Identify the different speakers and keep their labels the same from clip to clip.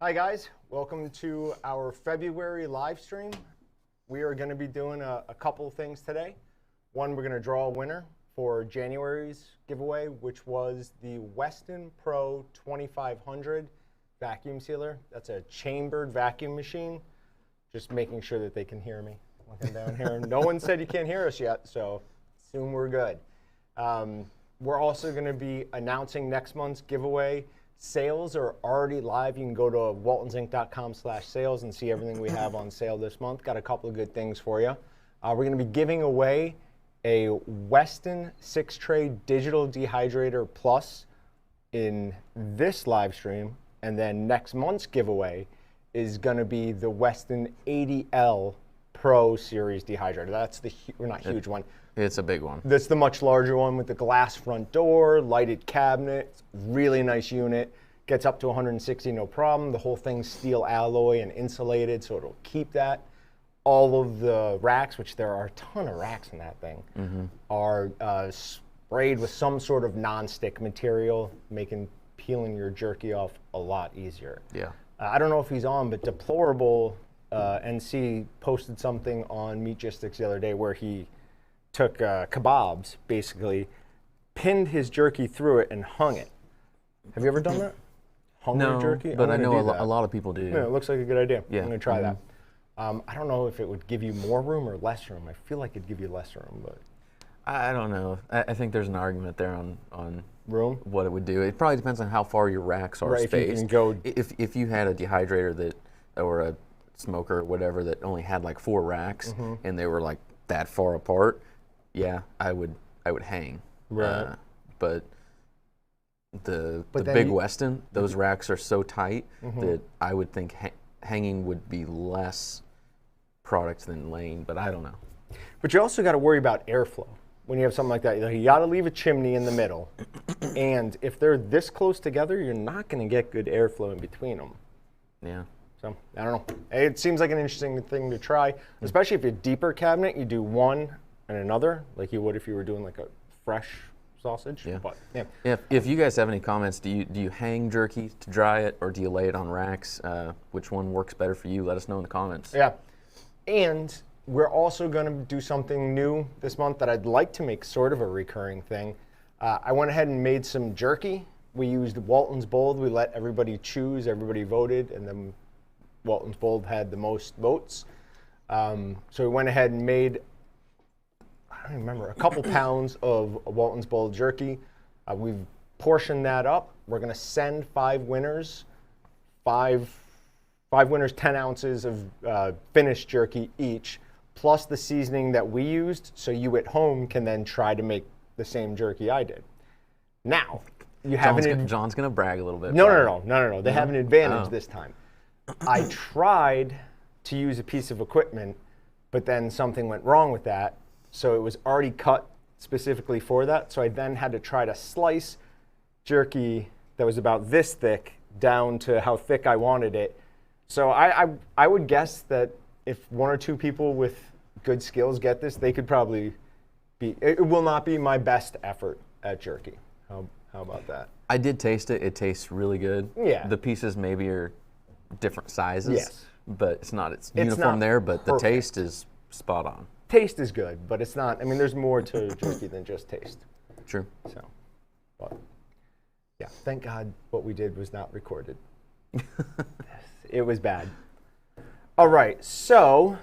Speaker 1: Hi guys, welcome to our February live stream. We are going to be doing a couple of things today. One, we're going to draw a winner for January's giveaway, which was the Weston Pro 2500 vacuum sealer. That's a chambered vacuum machine. Just making sure that they can hear me. Looking down here. No one said you can't hear us yet, so assume we're good. We're also going to be announcing next month's giveaway. Sales are already live. You can go to waltonsinc.com/sales and see everything we have on sale this month. Got a couple of good things for you. We're going to be giving away a Weston 6-tray digital dehydrator plus in this live stream, and then next month's giveaway is going to be the Weston 80L Pro Series dehydrator. That's the not huge one.
Speaker 2: It's a big one.
Speaker 1: That's the much larger one with the glass front door, lighted cabinet, really nice unit. Gets up to 160, no problem. The whole thing's steel alloy and insulated, so it'll keep that. All of the racks, which there are a ton of racks in that thing, are sprayed with some sort of non-stick material, making peeling your jerky off a lot easier.
Speaker 2: Yeah.
Speaker 1: I don't know if he's on, but Deplorable NC posted something on Meatgistics the other day where he took kebabs, basically, pinned his jerky through it and hung it. Have you ever done that? Hung your jerky?
Speaker 2: But I know a lot of people do.
Speaker 1: Yeah, it looks like a good idea.
Speaker 2: Yeah.
Speaker 1: I'm going to try that. I don't know if it would give you more room or less room. I feel like it'd give you less room, but
Speaker 2: I don't know. I think there's an argument there on
Speaker 1: room,
Speaker 2: what it would do. It probably depends on how far your racks are spaced.
Speaker 1: If you can go.
Speaker 2: If you had a dehydrator that, or a smoker or whatever that only had like 4 racks and they were like that far apart, yeah, I would hang.
Speaker 1: Right.
Speaker 2: But the big Weston, those racks are so tight that I would think hanging would be less product than laying, but I don't know.
Speaker 1: But you also got to worry about airflow when you have something like that. You got to leave a chimney in the middle, and if they're this close together, you're not going to get good airflow in between them.
Speaker 2: Yeah.
Speaker 1: So I don't know. It seems like an interesting thing to try, especially if you're deeper cabinet. You do one and another, like you would if you were doing like a fresh sausage.
Speaker 2: Yeah.
Speaker 1: But, yeah.
Speaker 2: If you guys have any comments, do you hang jerky to dry it, or do you lay it on racks? Which one works better for you? Let us know in the comments.
Speaker 1: Yeah. And we're also going to do something new this month that I'd like to make sort of a recurring thing. I went ahead and made some jerky. We used Walton's Bold. We let everybody choose. Everybody voted, and then Walton's Bold had the most votes. So we went ahead and made, I don't remember, a couple pounds of Walton's Bold jerky. We've portioned that up. We're going to send 5 winners, 5 winners, 10 ounces of finished jerky each, plus the seasoning that we used, so you at home can then try to make the same jerky I did. Now, you have
Speaker 2: John's going to brag a little bit.
Speaker 1: No. They have an advantage this time. I tried to use a piece of equipment, but then something went wrong with that. So it was already cut specifically for that. So I then had to try to slice jerky that was about this thick down to how thick I wanted it. So I would guess that if 1 or 2 people with good skills get this, they could probably be, it will not be my best effort at jerky. How about that?
Speaker 2: I did taste it. It tastes really good.
Speaker 1: Yeah.
Speaker 2: The pieces maybe are different sizes.
Speaker 1: Yes.
Speaker 2: But it's uniform there, but the taste is spot on.
Speaker 1: Taste is good, but it's not, I mean, there's more to jerky than just taste.
Speaker 2: True.
Speaker 1: So, but yeah, thank God what we did was not recorded. It was bad. All right, so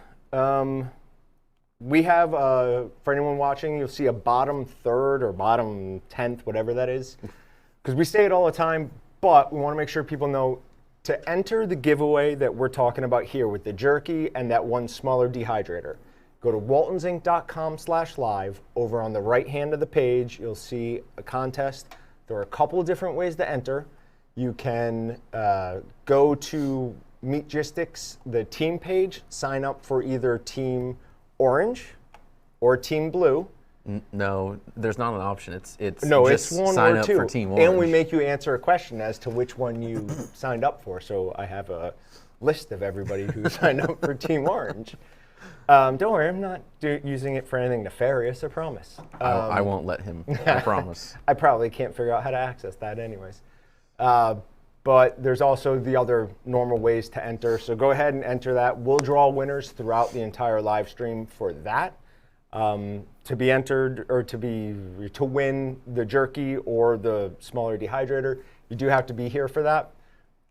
Speaker 1: we have, for anyone watching, you'll see a bottom third or bottom 10th, whatever that is, because we say it all the time, but we want to make sure people know to enter the giveaway that we're talking about here with the jerky and that one smaller dehydrator. Go to waltonsinc.com/live. Over on the right hand of the page, you'll see a contest. There are a couple of different ways to enter. You can go to Meatgistics, the team page, sign up for either Team Orange or Team Blue.
Speaker 2: No, there's not an option. It's
Speaker 1: no,
Speaker 2: just
Speaker 1: it's one
Speaker 2: sign
Speaker 1: or
Speaker 2: up
Speaker 1: two.
Speaker 2: for Team Orange.
Speaker 1: And we make you answer a question as to which one you signed up for. So I have a list of everybody who signed up for Team Orange. Don't worry, I'm not using it for anything nefarious, I promise.
Speaker 2: I won't let him, I promise.
Speaker 1: I probably can't figure out how to access that anyways. But there's also the other normal ways to enter. So go ahead and enter that. We'll draw winners throughout the entire live stream for that. To be entered or to win the jerky or the smaller dehydrator, you do have to be here for that.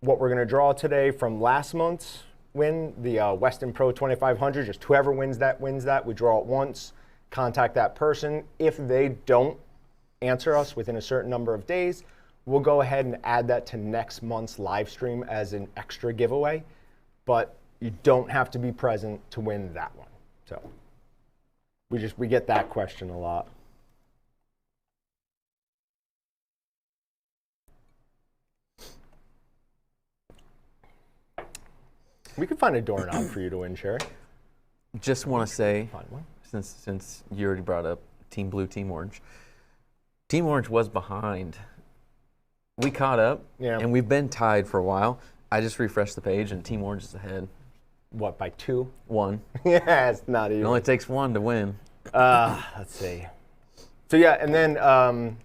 Speaker 1: What we're going to draw today from last month's win, the Weston Pro 2500, just whoever wins that. We draw it once, contact that person. If they don't answer us within a certain number of days, we'll go ahead and add that to next month's live stream as an extra giveaway. But you don't have to be present to win that one. So we get that question a lot. We could find a doorknob for you to win, Sherry.
Speaker 2: Just want to say, since you already brought up Team Blue, Team Orange. Team Orange was behind. We caught up, and we've been tied for a while. I just refreshed the page, and Team Orange is ahead.
Speaker 1: What, by 2?
Speaker 2: 1.
Speaker 1: Yeah, it's not even.
Speaker 2: It only takes 1 to win.
Speaker 1: Let's see. So yeah, and then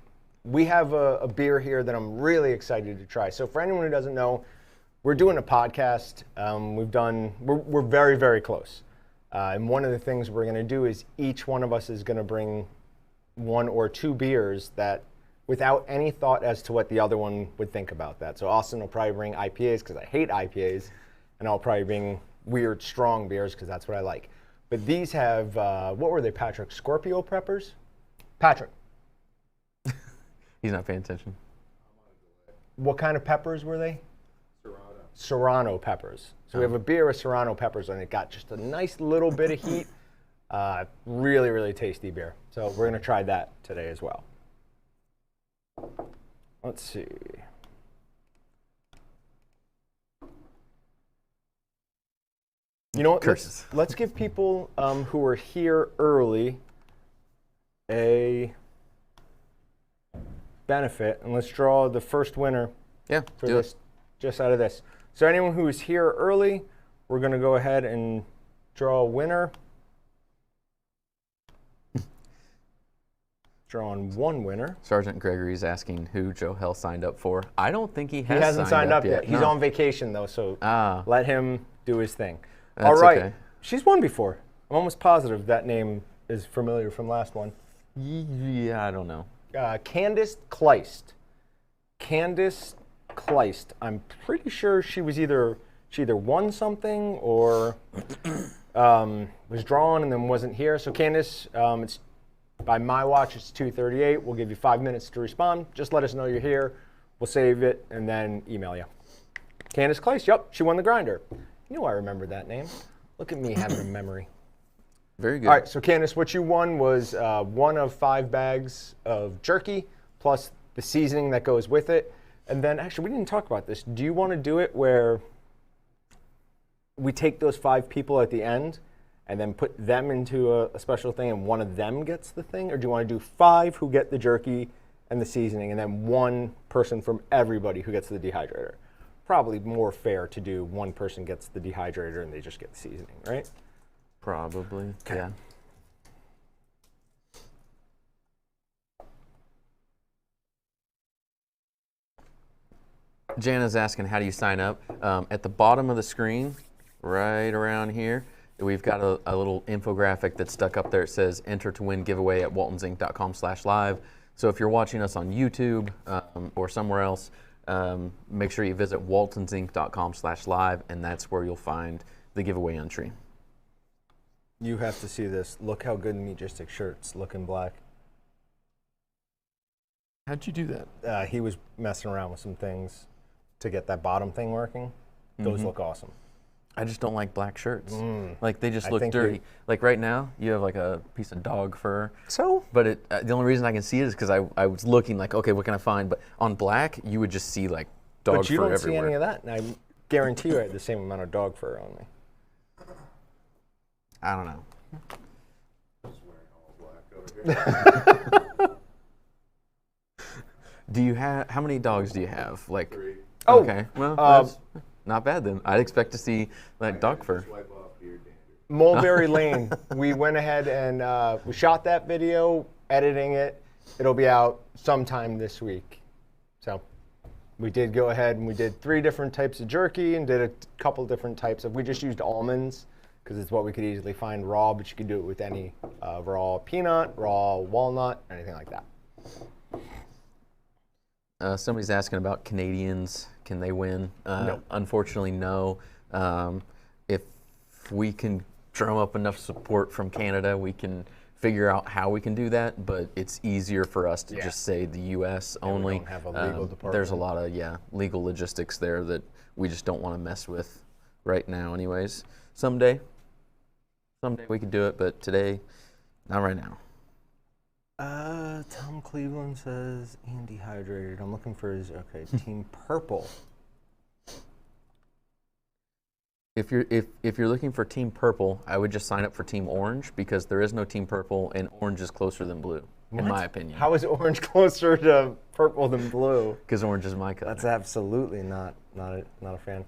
Speaker 1: we have a beer here that I'm really excited to try. So for anyone who doesn't know, we're doing a podcast. We're very, very close. And one of the things we're going to do is each one of us is going to bring 1 or 2 beers that, without any thought as to what the other one would think about that. So Austin will probably bring IPAs because I hate IPAs, and I'll probably bring weird, strong beers because that's what I like. But these have, what were they, Patrick? Scorpio peppers? Patrick.
Speaker 2: He's not paying attention.
Speaker 1: What kind of peppers were they? Serrano peppers. So we have a beer with Serrano peppers, and it got just a nice little bit of heat. Really, really tasty beer. So we're going to try that today as well. Let's see. You know what? Let's give people who are here early a benefit, and let's draw the first winner.
Speaker 2: Yeah,
Speaker 1: for this, just out of this. So anyone who is here early, we're going to go ahead and draw a winner. Drawing 1 winner.
Speaker 2: Sergeant Gregory's asking who Joe Hell signed up for. I don't think he has.
Speaker 1: He hasn't signed up yet. He's on vacation though, so let him do his thing. All right. Okay. She's won before. I'm almost positive that name is familiar from last one.
Speaker 2: Yeah, I don't know.
Speaker 1: Candace Kleist. Candace Kleist. I'm pretty sure she either won something or was drawn and then wasn't here. So Candace, it's by my watch, it's 2:38. We'll give you 5 minutes to respond. Just let us know you're here. We'll save it and then email you. Candace Kleist. Yep, she won the grinder. You know I remember that name. Look at me having a memory.
Speaker 2: Very good.
Speaker 1: All right, so Candace, what you won was 1 of 5 bags of jerky plus the seasoning that goes with it. And then, actually, we didn't talk about this. Do you want to do it where we take those 5 people at the end and then put them into a special thing and one of them gets the thing? Or do you want to do 5 who get the jerky and the seasoning and then 1 person from everybody who gets the dehydrator? Probably more fair to do 1 person gets the dehydrator and they just get the seasoning, right?
Speaker 2: Probably, okay. Yeah. Jana's asking, how do you sign up? At the bottom of the screen, right around here, we've got a little infographic that's stuck up there. It says, enter to win giveaway at waltonzinc.com/live. So if you're watching us on YouTube or somewhere else, make sure you visit waltonzinc.com/live, and that's where you'll find the giveaway entry.
Speaker 1: You have to see this. Look how good Meatgistic shirt's looking black.
Speaker 2: How'd you do that?
Speaker 1: He was messing around with some things to get that bottom thing working. Those look awesome.
Speaker 2: I just don't like black shirts. Like they just look dirty. Like right now, you have like a piece of dog fur.
Speaker 1: So?
Speaker 2: But the only reason I can see it is because I was looking like, okay, what can I find? But on black, you would just see like dog fur everywhere.
Speaker 1: But you don't see any of that. And I guarantee you I had the same amount of dog fur on me.
Speaker 2: I don't know.
Speaker 3: Just wearing all black over here.
Speaker 2: Do you have, how many dogs do you have? Like
Speaker 3: 3.
Speaker 2: Oh, okay. Well, that's not bad then. I'd expect to see like dog fur.
Speaker 3: Just wipe off beard dander.
Speaker 1: Mulberry Lane. We went ahead and we shot that video, editing it. It'll be out sometime this week. So we did go ahead and we did 3 different types of jerky and did a couple different types of, we just used almonds because it's what we could easily find raw, but you could do it with any raw peanut, raw walnut, anything like that.
Speaker 2: Somebody's asking about Canadians. Can they win?
Speaker 1: No.
Speaker 2: Unfortunately, no. If we can drum up enough support from Canada, we can figure out how we can do that, but it's easier for us to just say the U.S. only.
Speaker 1: We don't have a legal department.
Speaker 2: There's a lot of, legal logistics there that we just don't want to mess with right now anyways. Someday we could do it, but today, not right now.
Speaker 1: Tom Cleveland says, Ian dehydrated. I'm looking for his, okay, Team Purple.
Speaker 2: If you're looking for Team Purple, I would just sign up for Team Orange because there is no Team Purple and orange is closer than blue, in my opinion.
Speaker 1: How is orange closer to purple than blue?
Speaker 2: Because orange is my color.
Speaker 1: That's absolutely not a fan.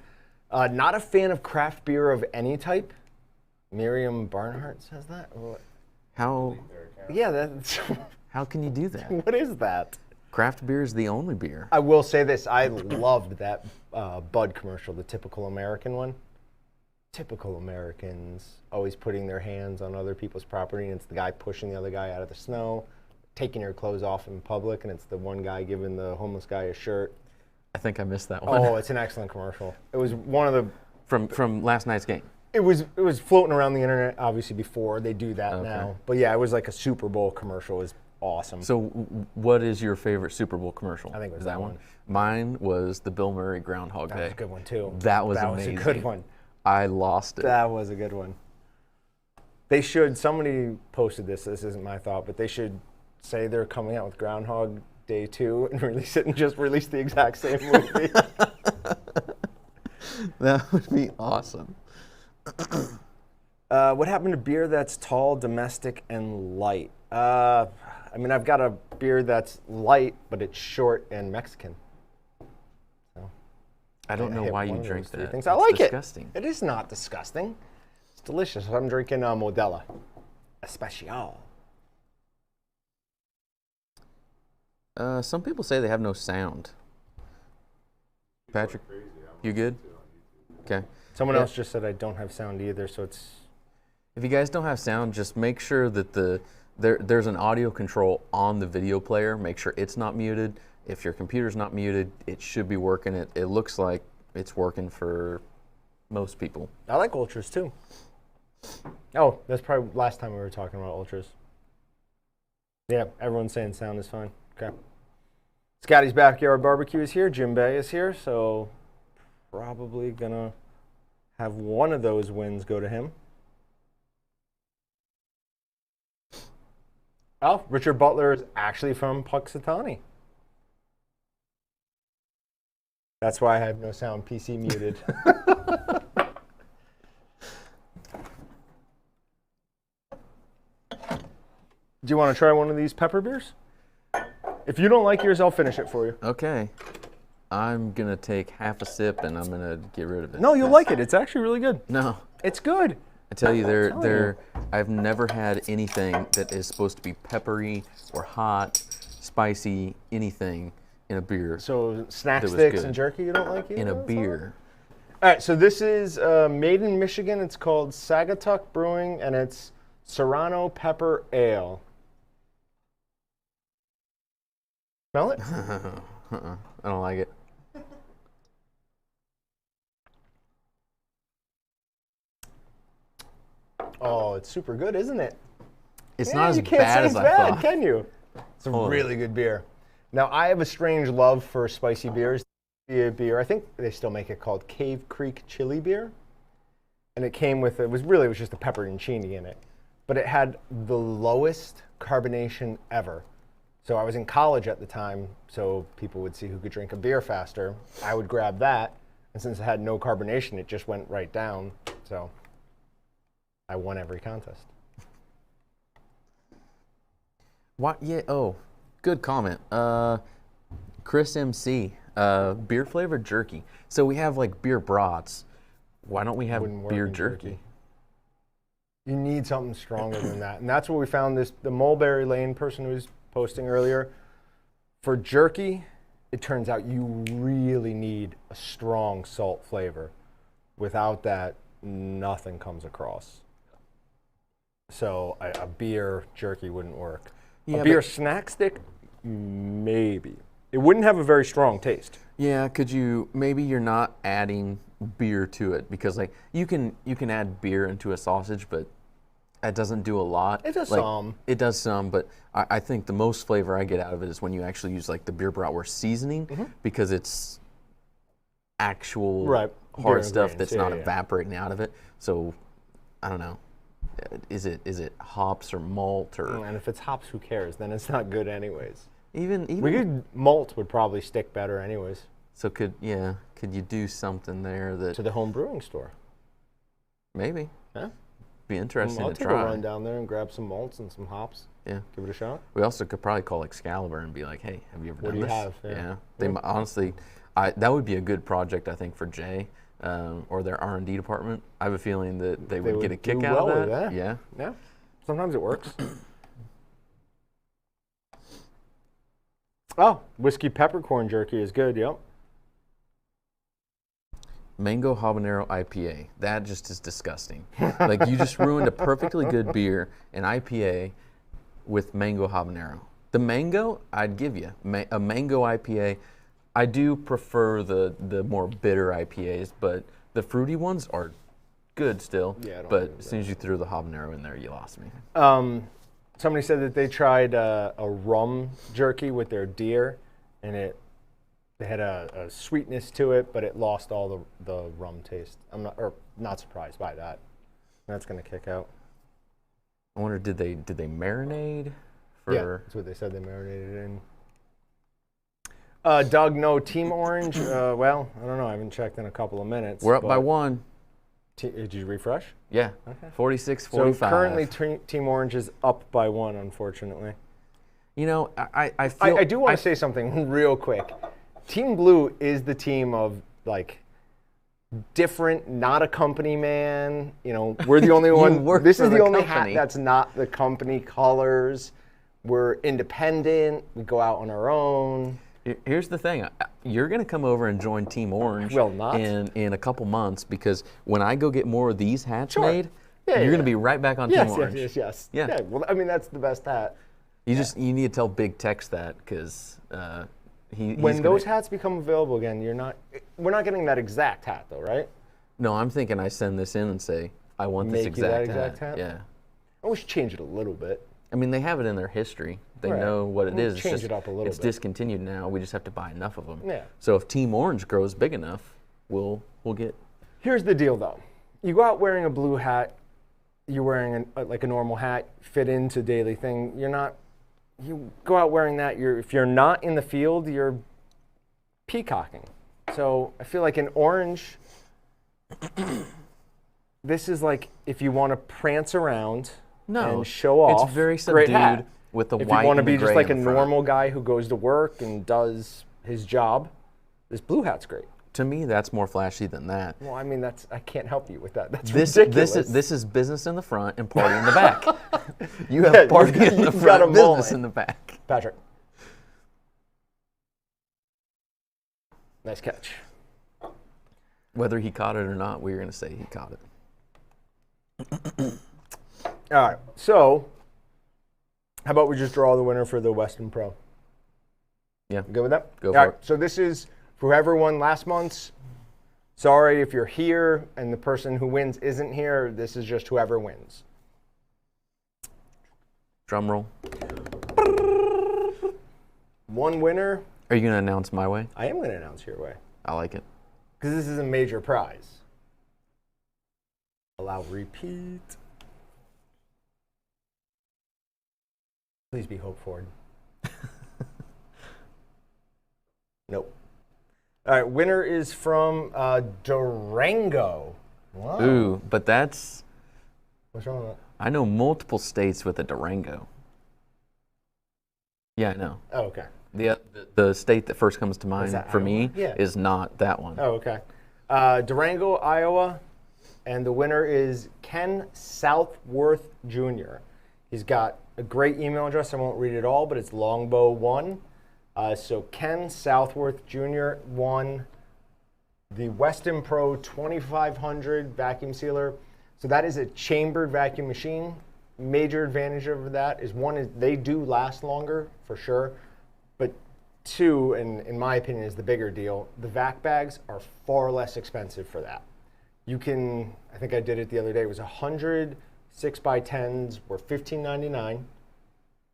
Speaker 1: Not a fan of craft beer of any type. Miriam Barnhart says that.
Speaker 2: How?
Speaker 1: Yeah, that's.
Speaker 2: How can you do that?
Speaker 1: What is that?
Speaker 2: Craft beer is the only beer.
Speaker 1: I will say this: I loved that Bud commercial, the typical American one. Typical Americans always putting their hands on other people's property, and it's the guy pushing the other guy out of the snow, taking your clothes off in public, and it's the one guy giving the homeless guy a shirt.
Speaker 2: I think I missed that one.
Speaker 1: Oh, it's an excellent commercial. It was one of the
Speaker 2: from last night's game.
Speaker 1: It was floating around the internet obviously before. They do that now, but yeah, it was like a Super Bowl commercial. It was awesome.
Speaker 2: So, what is your favorite Super Bowl commercial?
Speaker 1: I think it was
Speaker 2: that one. Mine was the Bill Murray Groundhog Day.
Speaker 1: That was a good one too.
Speaker 2: That was amazing.
Speaker 1: That was a good one.
Speaker 2: I lost it.
Speaker 1: That was a good one. They should, somebody posted this isn't my thought, but they should say they're coming out with Groundhog Day 2 and release it and just release the exact same movie.
Speaker 2: That would be awesome.
Speaker 1: What happened to beer that's tall, domestic, and light? I mean, I've got a beer that's light, but it's short and Mexican.
Speaker 2: I don't know why you drink that.
Speaker 1: Things. I like
Speaker 2: disgusting.
Speaker 1: It. It is not disgusting. It's delicious. I'm drinking Modelo Especial.
Speaker 2: Some people say they have no sound. Patrick, you good? Okay.
Speaker 1: Someone else just said I don't have sound either, so it's...
Speaker 2: If you guys don't have sound, just make sure that there's an audio control on the video player. Make sure it's not muted. If your computer's not muted, it should be working. It looks like it's working for most people.
Speaker 1: I like Ultras too. Oh, that's probably last time we were talking about Ultras. Yeah, everyone's saying sound is fine. Okay. Scotty's Backyard Barbecue is here. Jim Bay is here, so probably gonna have one of those wins go to him. Oh, Richard Butler is actually from Puxatawny. That's why I have no sound, PC muted. Do you want to try one of these pepper beers? If you don't like yours, I'll finish it for you.
Speaker 2: Okay. I'm going to take half a sip and I'm going to get rid of it.
Speaker 1: No, you'll like it. It's actually really good.
Speaker 2: No.
Speaker 1: It's good.
Speaker 2: I tell you, I've never had anything that is supposed to be peppery or hot, spicy, anything in a beer.
Speaker 1: So snack sticks
Speaker 2: good.
Speaker 1: And jerky you don't like either?
Speaker 2: In a beer.
Speaker 1: All right, so this is made in Michigan. It's called Sagatuck Brewing, and it's Serrano Pepper Ale. Smell it?
Speaker 2: I don't like it.
Speaker 1: Oh, it's super good, isn't it?
Speaker 2: It's not as bad as I thought.
Speaker 1: Can you? It's a really good beer. Now, I have a strange love for spicy beers. Beer, I think they still make it called Cave Creek Chili Beer. And it came with, it was just a pepperoncini in it. But it had the lowest carbonation ever. So I was in college at the time, so people would see who could drink a beer faster. I would grab that, and since it had no carbonation, it just went right down. So I won every contest.
Speaker 2: What? Yeah. Oh, good comment. Chris MC, beer flavored jerky. So we have like beer brats. Why don't we have beer jerky?
Speaker 1: You need something stronger than that. And that's what we found the Mulberry Lane person who was posting earlier. For jerky, it turns out you really need a strong salt flavor. Without that, nothing comes across. So a beer jerky wouldn't work.
Speaker 2: Yeah,
Speaker 1: a beer snack stick, maybe. It wouldn't have a very strong taste.
Speaker 2: Yeah, maybe you're not adding beer to it, because like you can add beer into a sausage, but that doesn't do a lot.
Speaker 1: It does
Speaker 2: like,
Speaker 1: some.
Speaker 2: It does some, but I think the most flavor I get out of it is when you actually use like the beer bratwurst seaseaning, because it's actual hard stuff that's not evaporating out of it. So I don't know. Is it hops or malt or?
Speaker 1: And if it's hops, who cares? Then it's not good anyways.
Speaker 2: Even
Speaker 1: malt would probably stick better anyways.
Speaker 2: So could you do something there that
Speaker 1: to the home brewing store?
Speaker 2: Maybe.
Speaker 1: Yeah.
Speaker 2: Be interesting
Speaker 1: I'll
Speaker 2: to
Speaker 1: take
Speaker 2: try.
Speaker 1: a run down there and grab some malts and some hops.
Speaker 2: Yeah.
Speaker 1: Give it a shot.
Speaker 2: We also could probably call Excalibur and be like, hey, have you ever done this?
Speaker 1: What do you have?
Speaker 2: Yeah. They honestly, that would be a good project, I think, for Jay or their R&D department. I have a feeling that they would get a kick out of that. Yeah.
Speaker 1: Yeah. Sometimes it works. Oh, whiskey peppercorn jerky is good. Yep.
Speaker 2: Mango habanero IPA. That just is disgusting. Like you just ruined a perfectly good beer, an IPA, with mango habanero. The mango, I'd give you a mango IPA. I do prefer the more bitter IPAs, but the fruity ones are good still. Yeah. But as soon as you threw the habanero in there, you lost me.
Speaker 1: Somebody said that they tried a rum jerky with their deer, and they had a sweetness to it, but it lost all the rum taste. I'm not surprised by that. That's gonna kick out.
Speaker 2: I wonder, did they marinate?
Speaker 1: Yeah, that's what they said they marinated in. Doug, no, Team Orange. Well, I don't know. I haven't checked in a couple of minutes.
Speaker 2: We're up by 1.
Speaker 1: Did you refresh?
Speaker 2: Yeah. Okay. 46-45.
Speaker 1: So currently, Team Orange is up by 1, unfortunately.
Speaker 2: You know, I feel
Speaker 1: I do want to say something real quick. Team Blue is the team of like different, not a company man. You know, we're the only one. This is the only hat that's not the company colors. We're independent. We go out on our own.
Speaker 2: Here's the thing. You're going to come over and join Team Orange in a couple months, because when I go get more of these hats made, you're going to be right back on Team Orange.
Speaker 1: Yes. Yeah. Well, I mean, that's the best hat.
Speaker 2: You need to tell Big Tex that, because
Speaker 1: when those hats become available again, we're not getting that exact hat though, right?
Speaker 2: No, I'm thinking I send this in and say, I want this exact hat. Yeah.
Speaker 1: I wish change it a little bit.
Speaker 2: I mean, they have it in their history. They know what it is.
Speaker 1: Change it up a little bit.
Speaker 2: It's discontinued now. We just have to buy enough of them.
Speaker 1: Yeah.
Speaker 2: So if Team Orange grows big enough, we'll get.
Speaker 1: Here's the deal, though. You go out wearing a blue hat. You're wearing like a normal hat, fit into daily thing. You go out wearing that. If you're not in the field, you're peacocking. So I feel like in orange, this is like if you want to prance around. And show off.
Speaker 2: It's very subdued with the white and the gray.
Speaker 1: If you want to be just like a normal guy who goes to work and does his job, this blue hat's great.
Speaker 2: To me, that's more flashy than that.
Speaker 1: Well, I mean, I can't help you with that. That's ridiculous.
Speaker 2: This is business in the front and party in the back. You have party in the front, business in the back.
Speaker 1: Patrick. Nice catch.
Speaker 2: Whether he caught it or not, we were going to say he caught it.
Speaker 1: All right, so how about we just draw the winner for the Weston Pro?
Speaker 2: Yeah.
Speaker 1: You good with that?
Speaker 2: Go for it.
Speaker 1: So this is for whoever won last month's. Sorry if you're here and the person who wins isn't here. This is just whoever wins.
Speaker 2: Drum roll.
Speaker 1: One winner.
Speaker 2: Are you going to announce my way?
Speaker 1: I am going to announce your way.
Speaker 2: I like it.
Speaker 1: Because this is a major prize. Allow repeat. Please be Hope Ford. Nope. All right, winner is from Durango. Wow.
Speaker 2: Ooh, but that's...
Speaker 1: What's wrong with that?
Speaker 2: I know multiple states with a Durango. Yeah, I know.
Speaker 1: Oh, okay.
Speaker 2: The state that first comes to mind for me is not that one.
Speaker 1: Oh, okay. Durango, Iowa, and the winner is Ken Southworth Jr. He's got a great email address. I won't read it all, but it's longbow1. So Ken Southworth Jr. won the Weston Pro 2500 vacuum sealer. So that is a chambered vacuum machine. Major advantage of that is, one, is they do last longer for sure, but two, and in my opinion is the bigger deal, the vac bags are far less expensive for that. You can, I think I did it the other day, it was 100 6x10s were $15.99.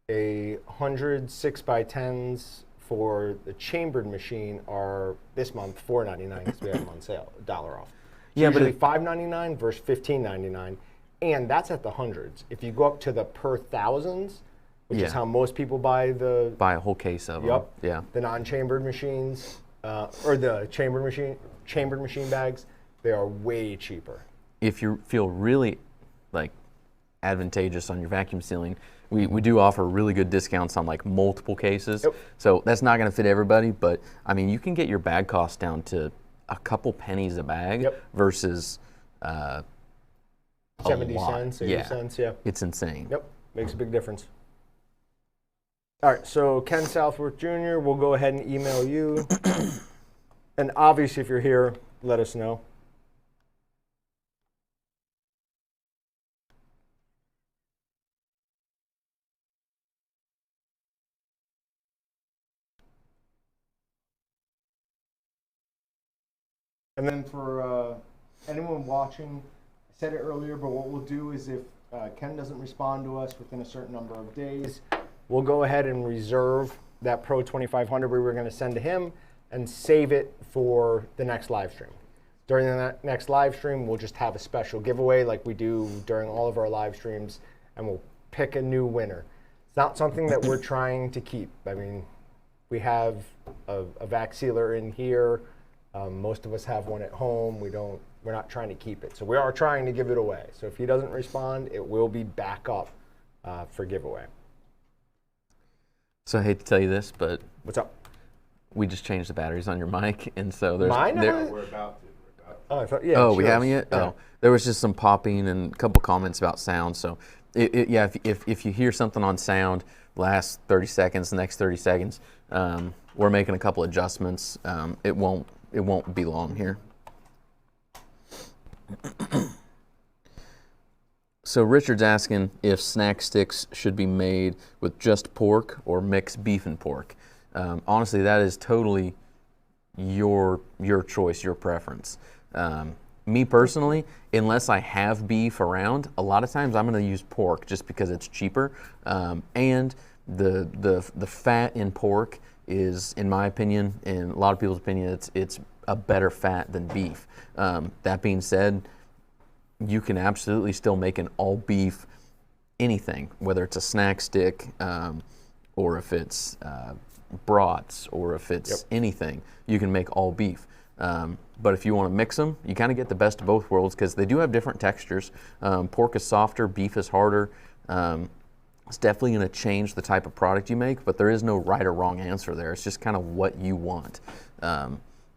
Speaker 1: 100 6x10s for the chambered machine are this month $4.99 because we have them on sale, $1 off.
Speaker 2: Yeah,
Speaker 1: Usually $5.99 versus $15.99, and that's at the hundreds. If you go up to the per thousands, which is how most people buy
Speaker 2: a whole case of them.
Speaker 1: Yep.
Speaker 2: Yeah.
Speaker 1: The non-chambered machines, or the chambered machine bags, they are way cheaper.
Speaker 2: If you feel really like advantageous on your vacuum sealing, we do offer really good discounts on like multiple cases.
Speaker 1: Yep.
Speaker 2: So that's not going to fit everybody, but I mean, you can get your bag cost down to a couple pennies a bag versus
Speaker 1: 70 cents, 80 cents, yeah.
Speaker 2: It's insane.
Speaker 1: Yep, makes a big difference. All right, so Ken Southworth Jr., we'll go ahead and email you. And obviously, if you're here, let us know. And then for anyone watching, I said it earlier, but what we'll do is if Ken doesn't respond to us within a certain number of days, we'll go ahead and reserve that Pro 2500 we were going to send to him and save it for the next live stream. During the next live stream, we'll just have a special giveaway like we do during all of our live streams, and we'll pick a new winner. It's not something that we're trying to keep. I mean, we have a vac sealer in here. Most of us have one at home. We're not trying to keep it. So we are trying to give it away. So if he doesn't respond, it will be back up for giveaway.
Speaker 2: So I hate to tell you this, but
Speaker 1: what's up?
Speaker 2: We just changed the batteries on your mic, and so there's
Speaker 1: mine.
Speaker 3: We're about to.
Speaker 1: Oh, I thought, yeah.
Speaker 2: Oh, we haven't yet. Yeah. Oh, there was just some popping and a couple comments about sound. So yeah, if you hear something on sound, last 30 seconds, the next 30 seconds, we're making a couple adjustments. It won't be long here. So Richard's asking if snack sticks should be made with just pork or mixed beef and pork. Honestly, that is totally your choice, your preference. Me personally, unless I have beef around, a lot of times I'm going to use pork just because it's cheaper, and the fat in pork is, in my opinion, in a lot of people's opinion, it's a better fat than beef. That being said, you can absolutely still make an all beef anything, whether it's a snack stick, or if it's brats, or if it's anything, you can make all beef. But if you want to mix them, you kind of get the best of both worlds because they do have different textures. Pork is softer, beef is harder. It's definitely going to change the type of product you make, but there is no right or wrong answer there. It's just kind of what you want.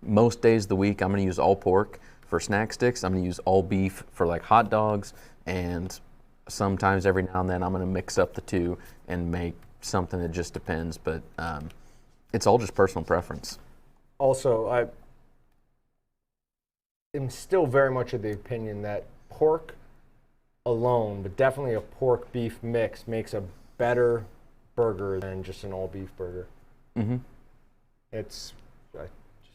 Speaker 2: Most days of the week, I'm going to use all pork for snack sticks. I'm going to use all beef for like hot dogs, and sometimes every now and then I'm going to mix up the two and make something. It just depends, but it's all just personal preference.
Speaker 1: Also, I am still very much of the opinion that pork alone, but definitely a pork beef mix, makes a better burger than just an all beef burger.
Speaker 2: Mm-hmm.
Speaker 1: I just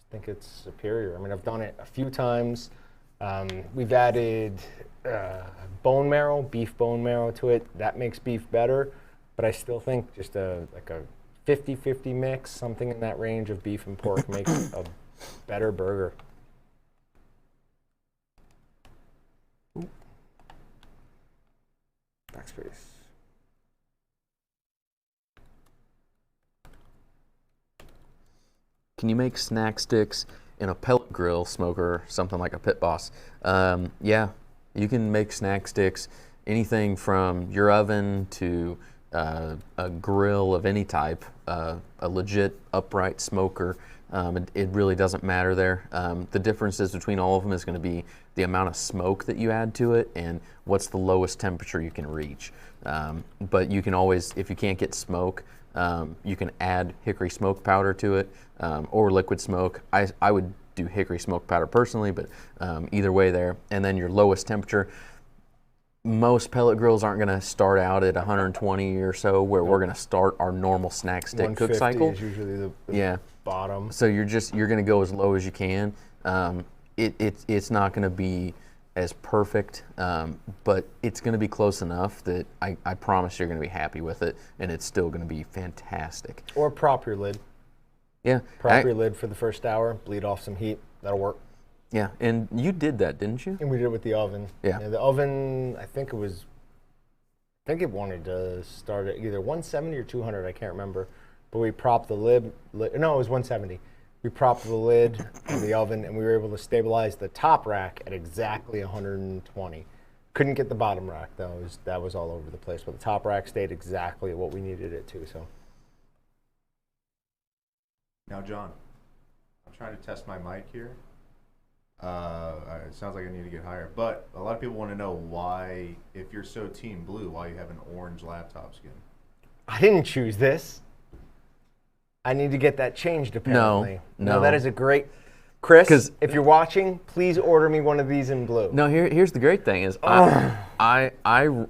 Speaker 1: think it's superior. I mean, I've done it a few times. We've added bone marrow, beef bone marrow to it. That makes beef better, but I still think just like a 50-50 mix, something in that range of beef and pork makes a better burger. Backspace.
Speaker 2: Can you make snack sticks in a pellet grill smoker, something like a Pit Boss? Yeah, you can make snack sticks, anything from your oven to a grill of any type. a legit upright smoker, it really doesn't matter there. The differences between all of them is going to be the amount of smoke that you add to it and what's the lowest temperature you can reach. But you can always, if you can't get smoke, you can add hickory smoke powder to it, or liquid smoke. I would do hickory smoke powder personally, but either way there. And then your lowest temperature, most pellet grills aren't going to start out at 120 or so, where we're going to start our normal snack stick cook cycle.
Speaker 1: Is usually the bottom.
Speaker 2: So you're going to go as low as you can. It's not going to be as perfect, but it's going to be close enough that I promise you're going to be happy with it, and it's still going to be fantastic.
Speaker 1: Or prop your lid.
Speaker 2: Yeah.
Speaker 1: Prop your lid for the first hour, bleed off some heat. That'll work.
Speaker 2: Yeah, and you did that, didn't you?
Speaker 1: And we did it with the oven.
Speaker 2: Yeah.
Speaker 1: The oven, I think it wanted to start at either 170 or 200, I can't remember. But we propped the lid, no, it was 170. We propped the lid of the oven, and we were able to stabilize the top rack at exactly 120. Couldn't get the bottom rack, though. That was all over the place. But the top rack stayed exactly what we needed it to. So.
Speaker 3: Now, John, I'm trying to test my mic here. It sounds like I need to get higher, but a lot of people want to know why, if you're so team blue, why you have an orange laptop skin.
Speaker 1: I didn't choose this. I need to get that changed, apparently.
Speaker 2: No.
Speaker 1: That is a great... Chris, if you're watching, please order me one of these in blue.
Speaker 2: No, here's the great thing is I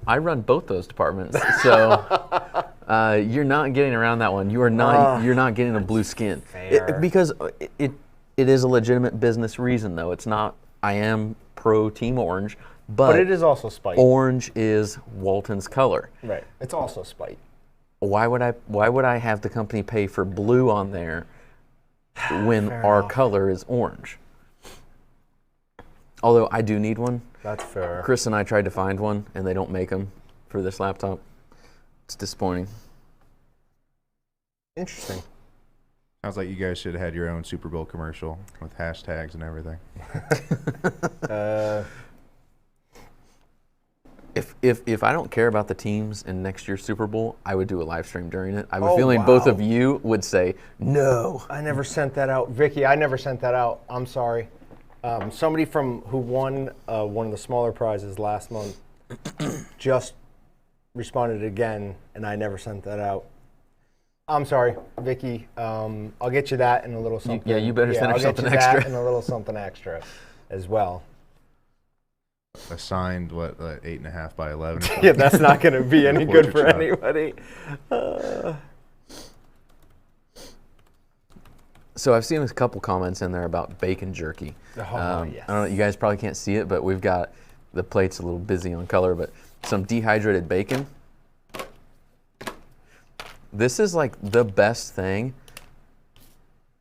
Speaker 2: run both those departments, so you're not getting around that one. You're not getting a blue skin. Because it is a legitimate business reason, though. It's not. I am pro Team Orange, but
Speaker 1: it is also spite.
Speaker 2: Orange is Walton's color.
Speaker 1: Right. It's also spite.
Speaker 2: Why would I have the company pay for blue on there when our color is orange? Although I do need one.
Speaker 1: That's fair.
Speaker 2: Chris and I tried to find one, and they don't make them for this laptop. It's disappointing.
Speaker 1: Interesting.
Speaker 3: Sounds like you guys should have had your own Super Bowl commercial with hashtags and everything.
Speaker 2: If I don't care about the teams in next year's Super Bowl, I would do a live stream during it. I have a feeling both of you would say no.
Speaker 1: I never sent that out. Vicky, I never sent that out. I'm sorry. Somebody who won one of the smaller prizes last month just responded again, and I never sent that out. I'm sorry, Vicky. I'll get you that and a little something.
Speaker 2: You better send her something extra.
Speaker 1: I'll get you that and a little something extra as well.
Speaker 3: A signed, 8.5 by 11?
Speaker 1: Yeah, that's not going to be any good for anybody.
Speaker 2: So I've seen a couple comments in there about bacon jerky.
Speaker 1: Yes.
Speaker 2: I don't know, you guys probably can't see it, but we've got, the plate's a little busy on color, but some dehydrated bacon. This is like the best thing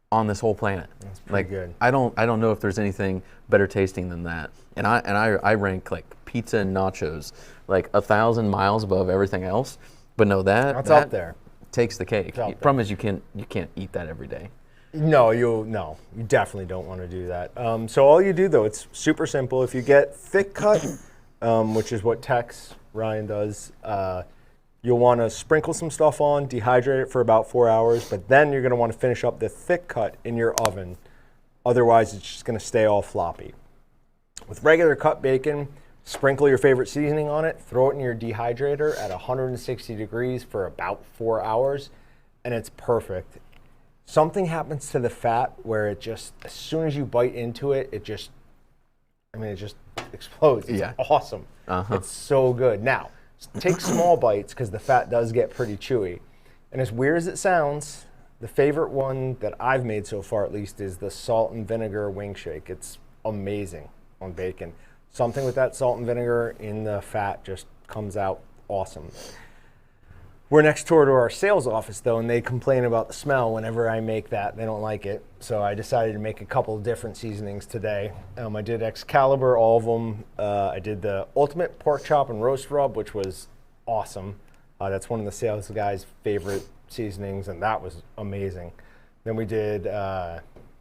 Speaker 2: on this whole planet.
Speaker 1: That's pretty good.
Speaker 2: I don't know if there's anything better tasting than that. And I rank like pizza and nachos like 1,000 miles above everything else. But no, that's
Speaker 1: up there.
Speaker 2: Takes the cake. The problem is you can't eat that every day.
Speaker 1: No, you definitely don't want to do that. So all you do though, it's super simple. If you get thick cut, which is what Ryan does, you'll want to sprinkle some stuff on, dehydrate it for about 4 hours, but then you're going to want to finish up the thick cut in your oven. Otherwise, it's just going to stay all floppy. With regular cut bacon, sprinkle your favorite seasoning on it, throw it in your dehydrator at 160 degrees for about 4 hours, and it's perfect. Something happens to the fat where it just, as soon as you bite into it, it just explodes. It's awesome. It's so good. Now, take small bites because the fat does get pretty chewy. And as weird as it sounds, the favorite one that I've made so far at least is the salt and vinegar wing shake. It's amazing on bacon. Something with that salt and vinegar in the fat just comes out awesome. We're next door to our sales office though, and they complain about the smell whenever I make that. They don't like it. So I decided to make a couple of different seasonings today. I did Excalibur, all of them. I did the ultimate pork chop and roast rub, which was awesome. That's one of the sales guys' favorite seasonings, and that was amazing. Then we did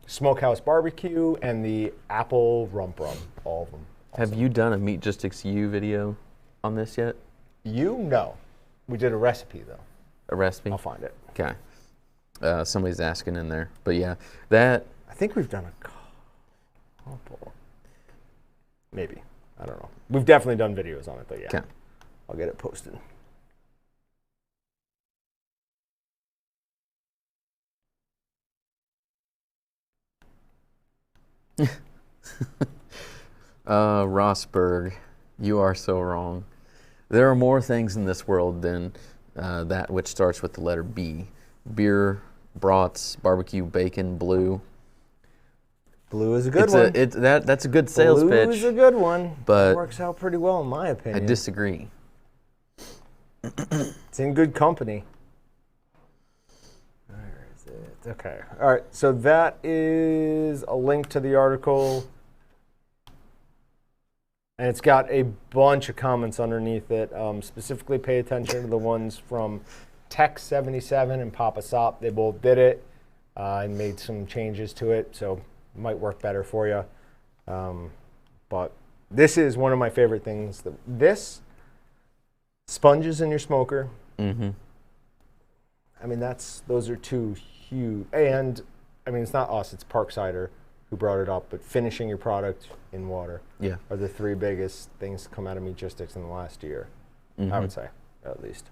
Speaker 1: smokehouse barbecue and the apple rump rub, all of them. Awesome.
Speaker 2: Have you done a Meat Logistics U video on this yet?
Speaker 1: No. We did a recipe though.
Speaker 2: A recipe?
Speaker 1: I'll find it.
Speaker 2: Okay. Somebody's asking in there. But yeah, that.
Speaker 1: I think we've done a couple. Maybe. I don't know. We've definitely done videos on it, but yeah.
Speaker 2: Okay.
Speaker 1: I'll get it posted.
Speaker 2: Rossberg, you are so wrong. There are more things in this world than that which starts with the letter B. Beer, brats, barbecue, bacon, blue.
Speaker 1: Blue is a good one.
Speaker 2: That's a good sales pitch.
Speaker 1: Blue is a good one.
Speaker 2: But
Speaker 1: it works out pretty well in my opinion.
Speaker 2: I disagree.
Speaker 1: It's in good company. Where is it? Okay. All right. So that is a link to the article. And it's got a bunch of comments underneath it. Specifically, pay attention to the ones from Tech77 and Papa Sop. They both did it and made some changes to it, so it might work better for you. But this is one of my favorite things. This, sponges in your smoker.
Speaker 2: Mm-hmm.
Speaker 1: I mean, those are two huge. And, I mean, it's not us, it's Parksider who brought it up, but finishing your product in water are the three biggest things to come out of Meatgistics in the last year, I would say, at least.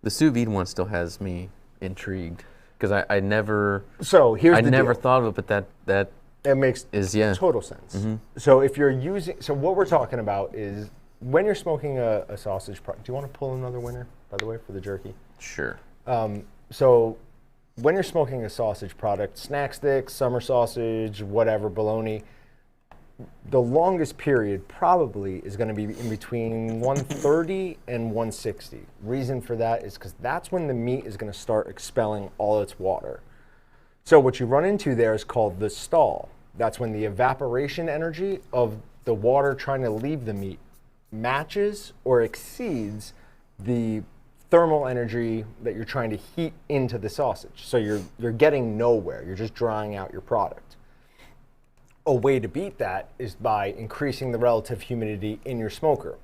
Speaker 2: The sous vide one still has me intrigued because I never.
Speaker 1: So here's the
Speaker 2: never
Speaker 1: deal.
Speaker 2: thought of it, but that
Speaker 1: it makes total sense.
Speaker 2: Mm-hmm.
Speaker 1: So if you're using, so what we're talking about is when you're smoking a sausage product. Do you want to pull another winner, by the way, for the jerky?
Speaker 2: Sure.
Speaker 1: So when you're smoking a sausage product, snack sticks, summer sausage, whatever, bologna, the longest period probably is going to be in between 130 and 160. Reason for that is because that's when the meat is going to start expelling all its water. So what you run into there is called the stall. That's when the evaporation energy of the water trying to leave the meat matches or exceeds the thermal energy that you're trying to heat into the sausage. So you're getting nowhere. You're just drying out your product. A way to beat that is by increasing the relative humidity in your smoker.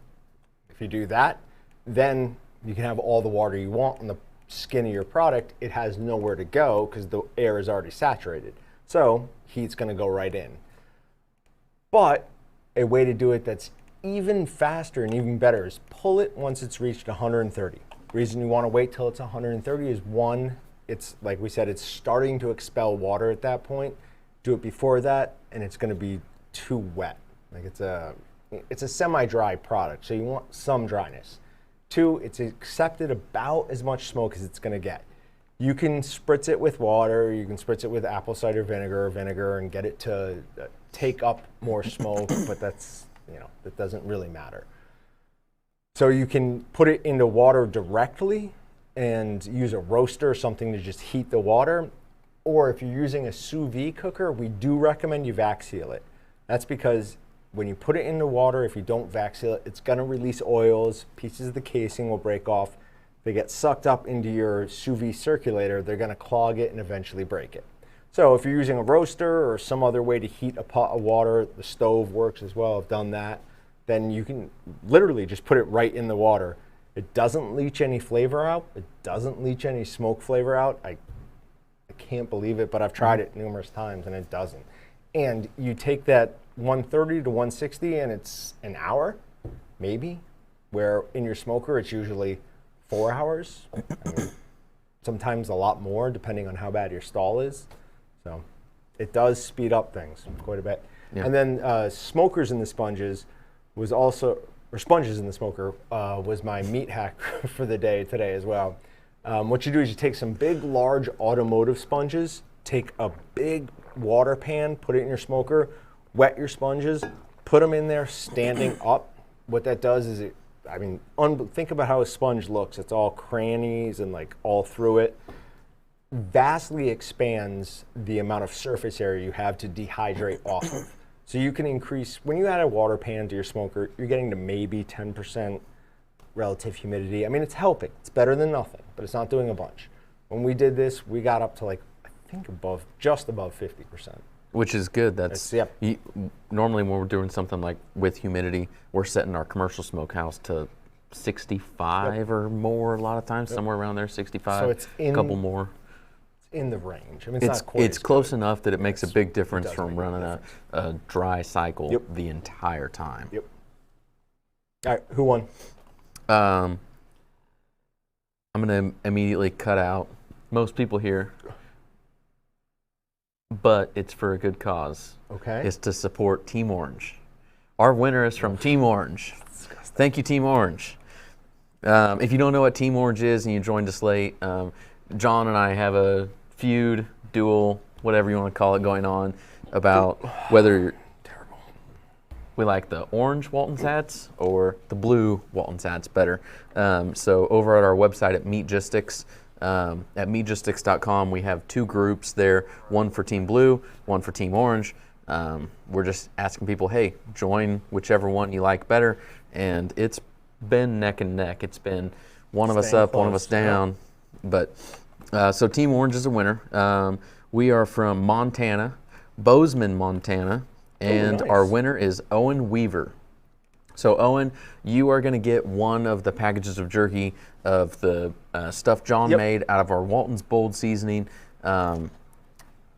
Speaker 1: If you do that, then you can have all the water you want on the skin of your product. It has nowhere to go because the air is already saturated. So heat's going to go right in. But a way to do it that's even faster and even better is pull it once it's reached 130. Reason you want to wait till it's 130 is one, it's like we said, it's starting to expel water at that point. Do it before that, and it's going to be too wet. Like it's a semi-dry product, so you want some dryness. Two, it's accepted about as much smoke as it's going to get. You can spritz it with water, you can spritz it with apple cider vinegar, and get it to take up more smoke, but that's, that doesn't really matter. So you can put it into water directly and use a roaster or something to just heat the water. Or if you're using a sous vide cooker, we do recommend you vac seal it. That's because when you put it into water, if you don't vac seal it, it's going to release oils. Pieces of the casing will break off. They get sucked up into your sous vide circulator. They're going to clog it and eventually break it. So if you're using a roaster or some other way to heat a pot of water, the stove works as well. I've done that. Then you can literally just put it right in the water. It doesn't leach any flavor out. It doesn't leach any smoke flavor out. I can't believe it, but I've tried it numerous times and it doesn't. And you take that 130 to 160 and it's an hour, maybe, where in your smoker it's usually 4 hours. I mean, sometimes a lot more depending on how bad your stall is. So it does speed up things quite a bit. Yeah. And then smokers in the sponges was also, or sponges in the smoker was my meat hack for the day today as well. What you do is you take some big, large automotive sponges, take a big water pan, put it in your smoker, wet your sponges, put them in there standing up. What that does is think about how a sponge looks. It's all crannies and like all through it. Vastly expands the amount of surface area you have to dehydrate off of. So you can increase, when you add a water pan to your smoker, you're getting to maybe 10% relative humidity. I mean, it's helping. It's better than nothing, but it's not doing a bunch. When we did this, we got up to like, I think just above 50%.
Speaker 2: Which is good. That's
Speaker 1: yep.
Speaker 2: Normally when we're doing something like with humidity, we're setting our commercial smokehouse to 65 or more a lot of times, somewhere around there, 65.
Speaker 1: So it's
Speaker 2: a couple more.
Speaker 1: in the range. I mean, it's not quite
Speaker 2: It's
Speaker 1: as
Speaker 2: close
Speaker 1: good.
Speaker 2: enough that it makes a big difference
Speaker 1: does
Speaker 2: from
Speaker 1: make a
Speaker 2: running a dry cycle
Speaker 1: Yep.
Speaker 2: the entire time.
Speaker 1: Yep. All right, who won?
Speaker 2: I'm going to immediately cut out most people here, but it's for a good cause.
Speaker 1: Okay.
Speaker 2: It's to support Team Orange. Our winner is from Team Orange. Thank you, Team Orange. If you don't know what Team Orange is and you joined us late, John and I have a feud, duel, whatever you want to call it, going on about whether we like the orange Walton's hats or the blue Walton's hats better. So over at our website at Meatgistics, at meatgistics.com, we have 2 groups there, one for Team Blue, one for Team Orange. We're just asking people, hey, join whichever one you like better. And it's been neck and neck. It's been one of us up, one of us down. But so Team Orange is a winner. We are from Montana, Bozeman, Montana. And
Speaker 1: nice.
Speaker 2: our winner is Owen Weaver. So Owen, you are going to get one of the packages of jerky of the stuff John made out of our Walton's Bold seasoning.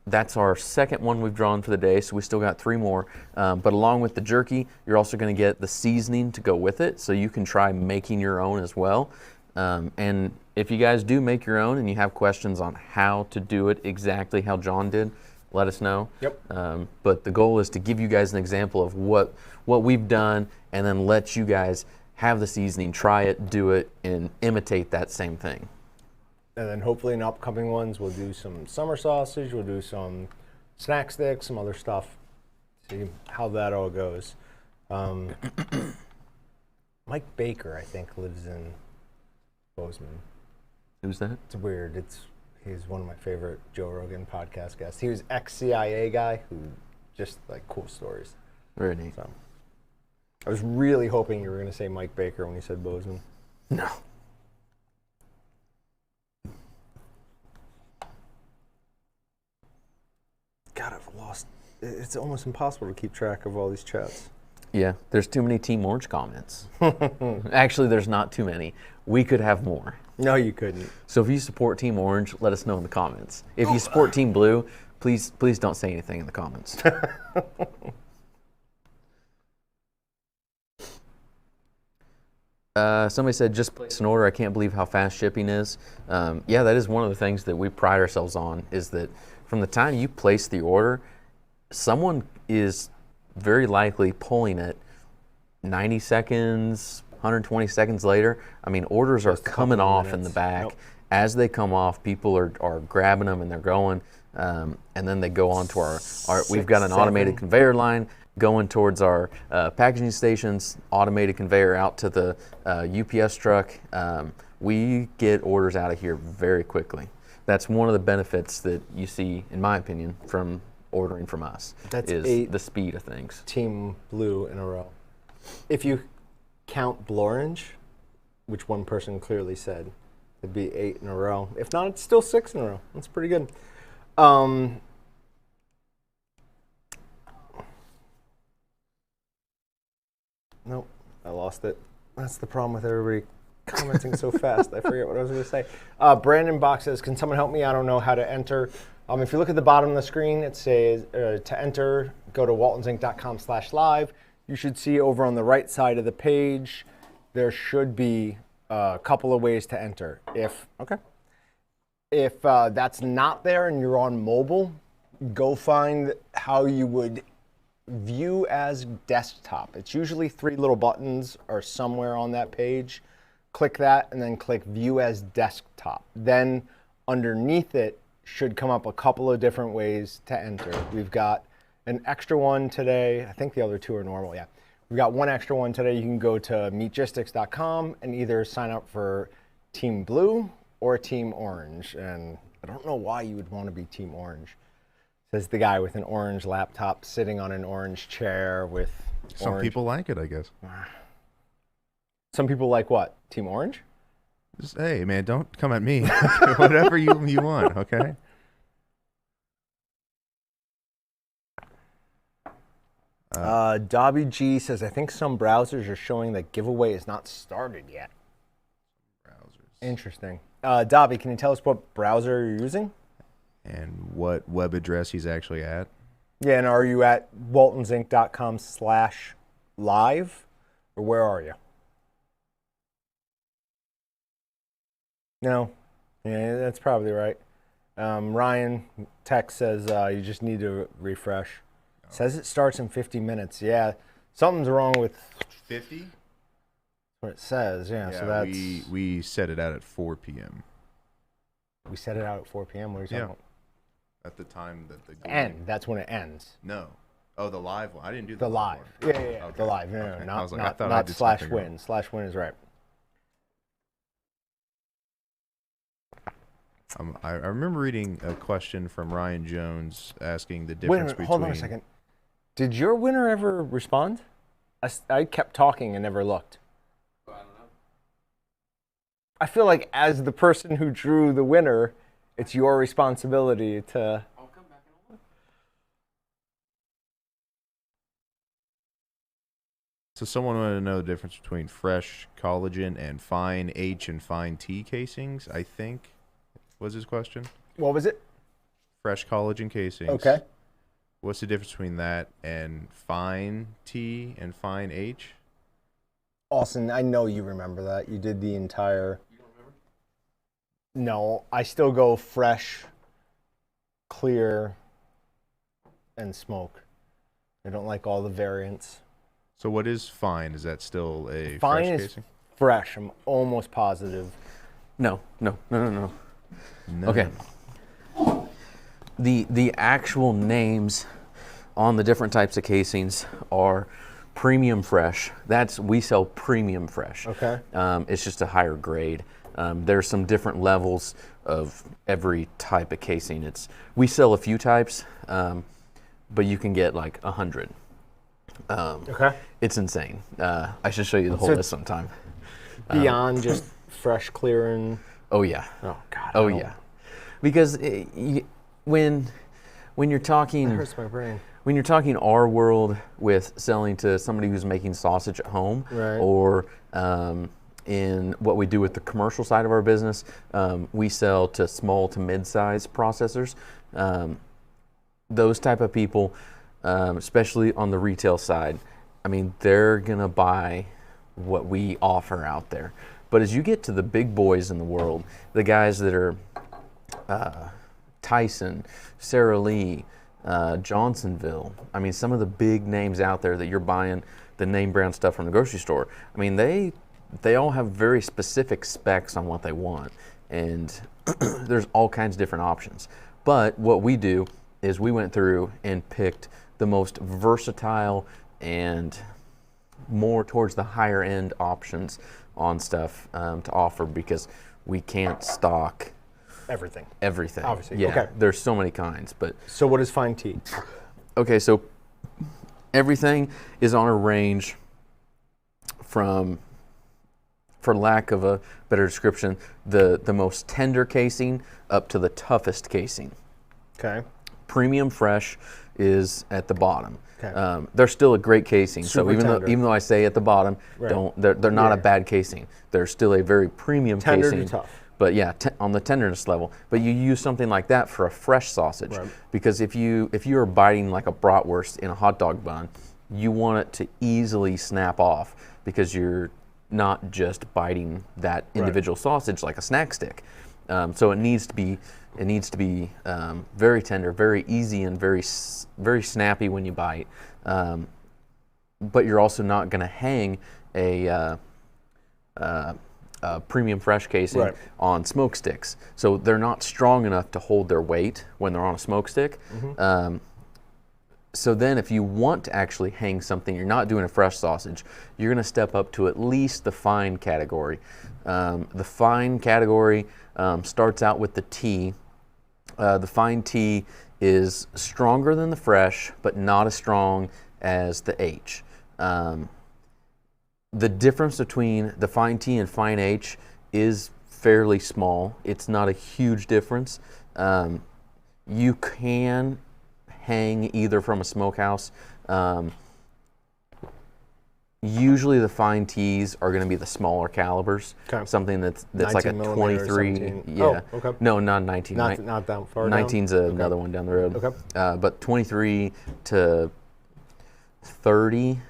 Speaker 2: That's our second one we've drawn for the day, so we still got 3 more. But along with the jerky, you're also going to get the seasoning to go with it, so you can try making your own as well. And if you guys do make your own and you have questions on how to do it exactly how John did, let us know.
Speaker 1: Yep.
Speaker 2: But the goal is to give you guys an example of what we've done and then let you guys have the seasoning, try it, do it, and imitate that same thing.
Speaker 1: And then hopefully in upcoming ones, we'll do some summer sausage, we'll do some snack sticks, some other stuff. See how that all goes. Mike Baker, I think, lives in Bozeman.
Speaker 2: Who's that?
Speaker 1: It's weird. He's one of my favorite Joe Rogan podcast guests. He was ex-CIA guy who just like cool stories.
Speaker 2: Very neat.
Speaker 1: So I was really hoping you were going to say Mike Baker when you said Bozeman.
Speaker 2: No.
Speaker 1: God, I've lost. It's almost impossible to keep track of all these chats.
Speaker 2: Yeah, there's too many Team Orange comments. Actually, there's not too many. We could have more.
Speaker 1: No, you couldn't.
Speaker 2: So if you support Team Orange, let us know in the comments. If you support Team Blue, please don't say anything in the comments. Somebody said, just place an order. I can't believe how fast shipping is. Yeah, that is one of the things that we pride ourselves on, is that from the time you place the order, someone is very likely pulling it 90 seconds, 120 seconds later. I mean, orders are coming off in the back.
Speaker 1: Nope.
Speaker 2: As they come off, people are grabbing them and they're going, and then they go on to our we've got an automated conveyor line going towards our packaging stations, automated conveyor out to the UPS truck. We get orders out of here very quickly. That's one of the benefits that you see, in my opinion, from ordering from us.
Speaker 1: That's
Speaker 2: is the speed of things.
Speaker 1: Team Blue in a row. If you count Blorange, which one person clearly said, it'd be 8 in a row. If not, it's still 6 in a row. That's pretty good. Nope, I lost it. That's the problem with everybody commenting so fast. I forget what I was going to say. Brandon Box says, can someone help me? I don't know how to enter. If you look at the bottom of the screen, it says to enter, go to waltonsinc.com/live. You should see over on the right side of the page, there should be a couple of ways to enter. If that's not there and you're on mobile, go find how you would view as desktop. It's usually 3 little buttons or somewhere on that page. Click that and then click view as desktop. Then underneath it should come up a couple of different ways to enter. We've got an extra one today. I think the other 2 are normal, yeah. We've got one extra one today. You can go to meatgistics.com and either sign up for Team Blue or Team Orange. And I don't know why you would want to be Team Orange. Says the guy with an orange laptop sitting on an orange chair with
Speaker 3: Some
Speaker 1: orange.
Speaker 3: people like it, I guess.
Speaker 1: Some people like what? Team Orange?
Speaker 3: Just, hey, man, don't come at me. Whatever you want, okay?
Speaker 1: Dobby G says, I think some browsers are showing that giveaway is not started yet.
Speaker 3: Browsers.
Speaker 1: Interesting. Dobby, can you tell us what browser you're using?
Speaker 3: And what web address he's actually at?
Speaker 1: Yeah, and are you at waltonsinc.com/live? Or where are you? No. Yeah, that's probably right. Ryan Tech says you just need to refresh. Says it starts in 50 minutes. Yeah, something's wrong with
Speaker 3: 50?
Speaker 1: what it says. Yeah,
Speaker 3: Yeah,
Speaker 1: so that's
Speaker 3: we set it out at 4 p.m.
Speaker 1: we set it out at 4 p.m. What are you talking about?
Speaker 3: At the time that the game...
Speaker 1: End. That's when it ends.
Speaker 3: No. Oh, the live one. I didn't do
Speaker 1: The live.
Speaker 3: one.
Speaker 1: Yeah.
Speaker 3: Okay.
Speaker 1: The live. No,
Speaker 3: Okay. I
Speaker 1: not
Speaker 3: was like, I thought I
Speaker 1: not
Speaker 3: did
Speaker 1: slash
Speaker 3: something
Speaker 1: win.
Speaker 3: wrong.
Speaker 1: Slash win is right.
Speaker 3: I remember reading a question from Ryan Jones asking the difference between...
Speaker 1: Hold on a second. Did your winner ever respond? I kept talking and never looked.
Speaker 2: I don't know.
Speaker 1: I feel like as the person who drew the winner, it's your responsibility to...
Speaker 2: I'll come back and I'll look.
Speaker 3: So someone wanted to know the difference between fresh collagen and fine H and fine T casings, I think was his question.
Speaker 1: What was it?
Speaker 3: Fresh collagen casings.
Speaker 1: Okay.
Speaker 3: What's the difference between that and fine T and fine H?
Speaker 1: Austin, I know you remember that. You did the entire...
Speaker 2: You don't remember?
Speaker 1: No, I still go fresh, clear, and smoke. I don't like all the variants.
Speaker 3: So what is fine? Is that still a
Speaker 1: Fine
Speaker 3: fresh
Speaker 1: is
Speaker 3: casing?
Speaker 1: fresh. I'm almost positive.
Speaker 2: No.
Speaker 3: No.
Speaker 2: Okay. The actual names on the different types of casings are premium fresh. We sell premium fresh.
Speaker 1: Okay.
Speaker 2: It's just a higher grade. There's some different levels of every type of casing. We sell a few types, but you can get like 100.
Speaker 1: Okay.
Speaker 2: It's insane. I should show you the whole
Speaker 1: So
Speaker 2: list sometime.
Speaker 1: Beyond just fresh, clear, and...
Speaker 2: Oh yeah.
Speaker 1: Oh, God.
Speaker 2: Oh yeah. Because when you're
Speaker 1: It
Speaker 2: talking
Speaker 1: hurts my brain.
Speaker 2: when you're talking our world with selling to somebody who's making sausage at home,
Speaker 1: Right.
Speaker 2: or in what we do with the commercial side of our business, we sell to small to mid-size processors. Those type of people, especially on the retail side, I mean, they're gonna buy what we offer out there. But as you get to the big boys in the world, the guys that are Tyson, Sara Lee, Johnsonville, I mean, some of the big names out there that you're buying the name brand stuff from the grocery store, I mean, they all have very specific specs on what they want, and there's all kinds of different options. But what we do is we went through and picked the most versatile and more towards the higher end options on stuff to offer, because we can't stock
Speaker 1: Everything.
Speaker 2: everything.
Speaker 1: Obviously,
Speaker 2: Yeah,
Speaker 1: okay.
Speaker 2: there's so many kinds. But
Speaker 1: So what is fine tea?
Speaker 2: okay, so everything is on a range from, for lack of a better description, the most tender casing up to the toughest casing.
Speaker 1: Okay.
Speaker 2: Premium fresh is at the bottom.
Speaker 1: Okay.
Speaker 2: They're still a great casing.
Speaker 1: Super
Speaker 2: so even
Speaker 1: tender.
Speaker 2: though I say at the bottom,
Speaker 1: Right.
Speaker 2: they're not
Speaker 1: Yeah.
Speaker 2: a bad casing. They're still a very premium
Speaker 1: Tender to
Speaker 2: casing.
Speaker 1: tough.
Speaker 2: But yeah, on the tenderness level. But you use something like that for a fresh sausage,
Speaker 1: Right.
Speaker 2: because if you are biting like a bratwurst in a hot dog bun, you want it to easily snap off, because you're not just biting that individual sausage like a snack stick. So it needs to be very tender, very easy, and very snappy when you bite. But you're also not going to hang a premium fresh casing
Speaker 1: Right.
Speaker 2: on smoke sticks. So they're not strong enough to hold their weight when they're on a smoke stick. So then if you want to actually hang something, you're not doing a fresh sausage, you're going to step up to at least the fine category. The fine category starts out with the T. The fine T is stronger than the fresh, but not as strong as the H. The difference between the fine T and fine H is fairly small. It's not a huge difference. You can hang either from a smokehouse Usually the fine tees are going to be the smaller calibers.
Speaker 1: Okay.
Speaker 2: Something that's like a
Speaker 1: 19
Speaker 2: 23.
Speaker 1: 17.
Speaker 2: Yeah.
Speaker 1: Oh, okay.
Speaker 2: No, not 19.
Speaker 1: Not that far down?
Speaker 2: 19's another one down the road.
Speaker 1: Okay.
Speaker 2: But 23 to 30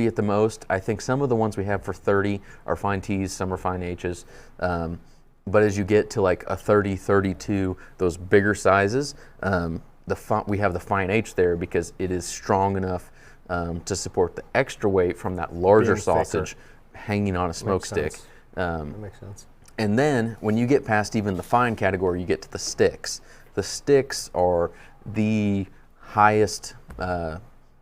Speaker 2: at the most. I think some of the ones we have for 30 are fine T's, some are fine H's. But as you get to like a 30, 32, those bigger sizes, we have the fine H there because it is strong enough to support the extra weight from that larger sausage hanging on a smoke stick.
Speaker 1: That makes sense.
Speaker 2: And then when you get past even the fine category, you get to the sticks. The sticks are the highest,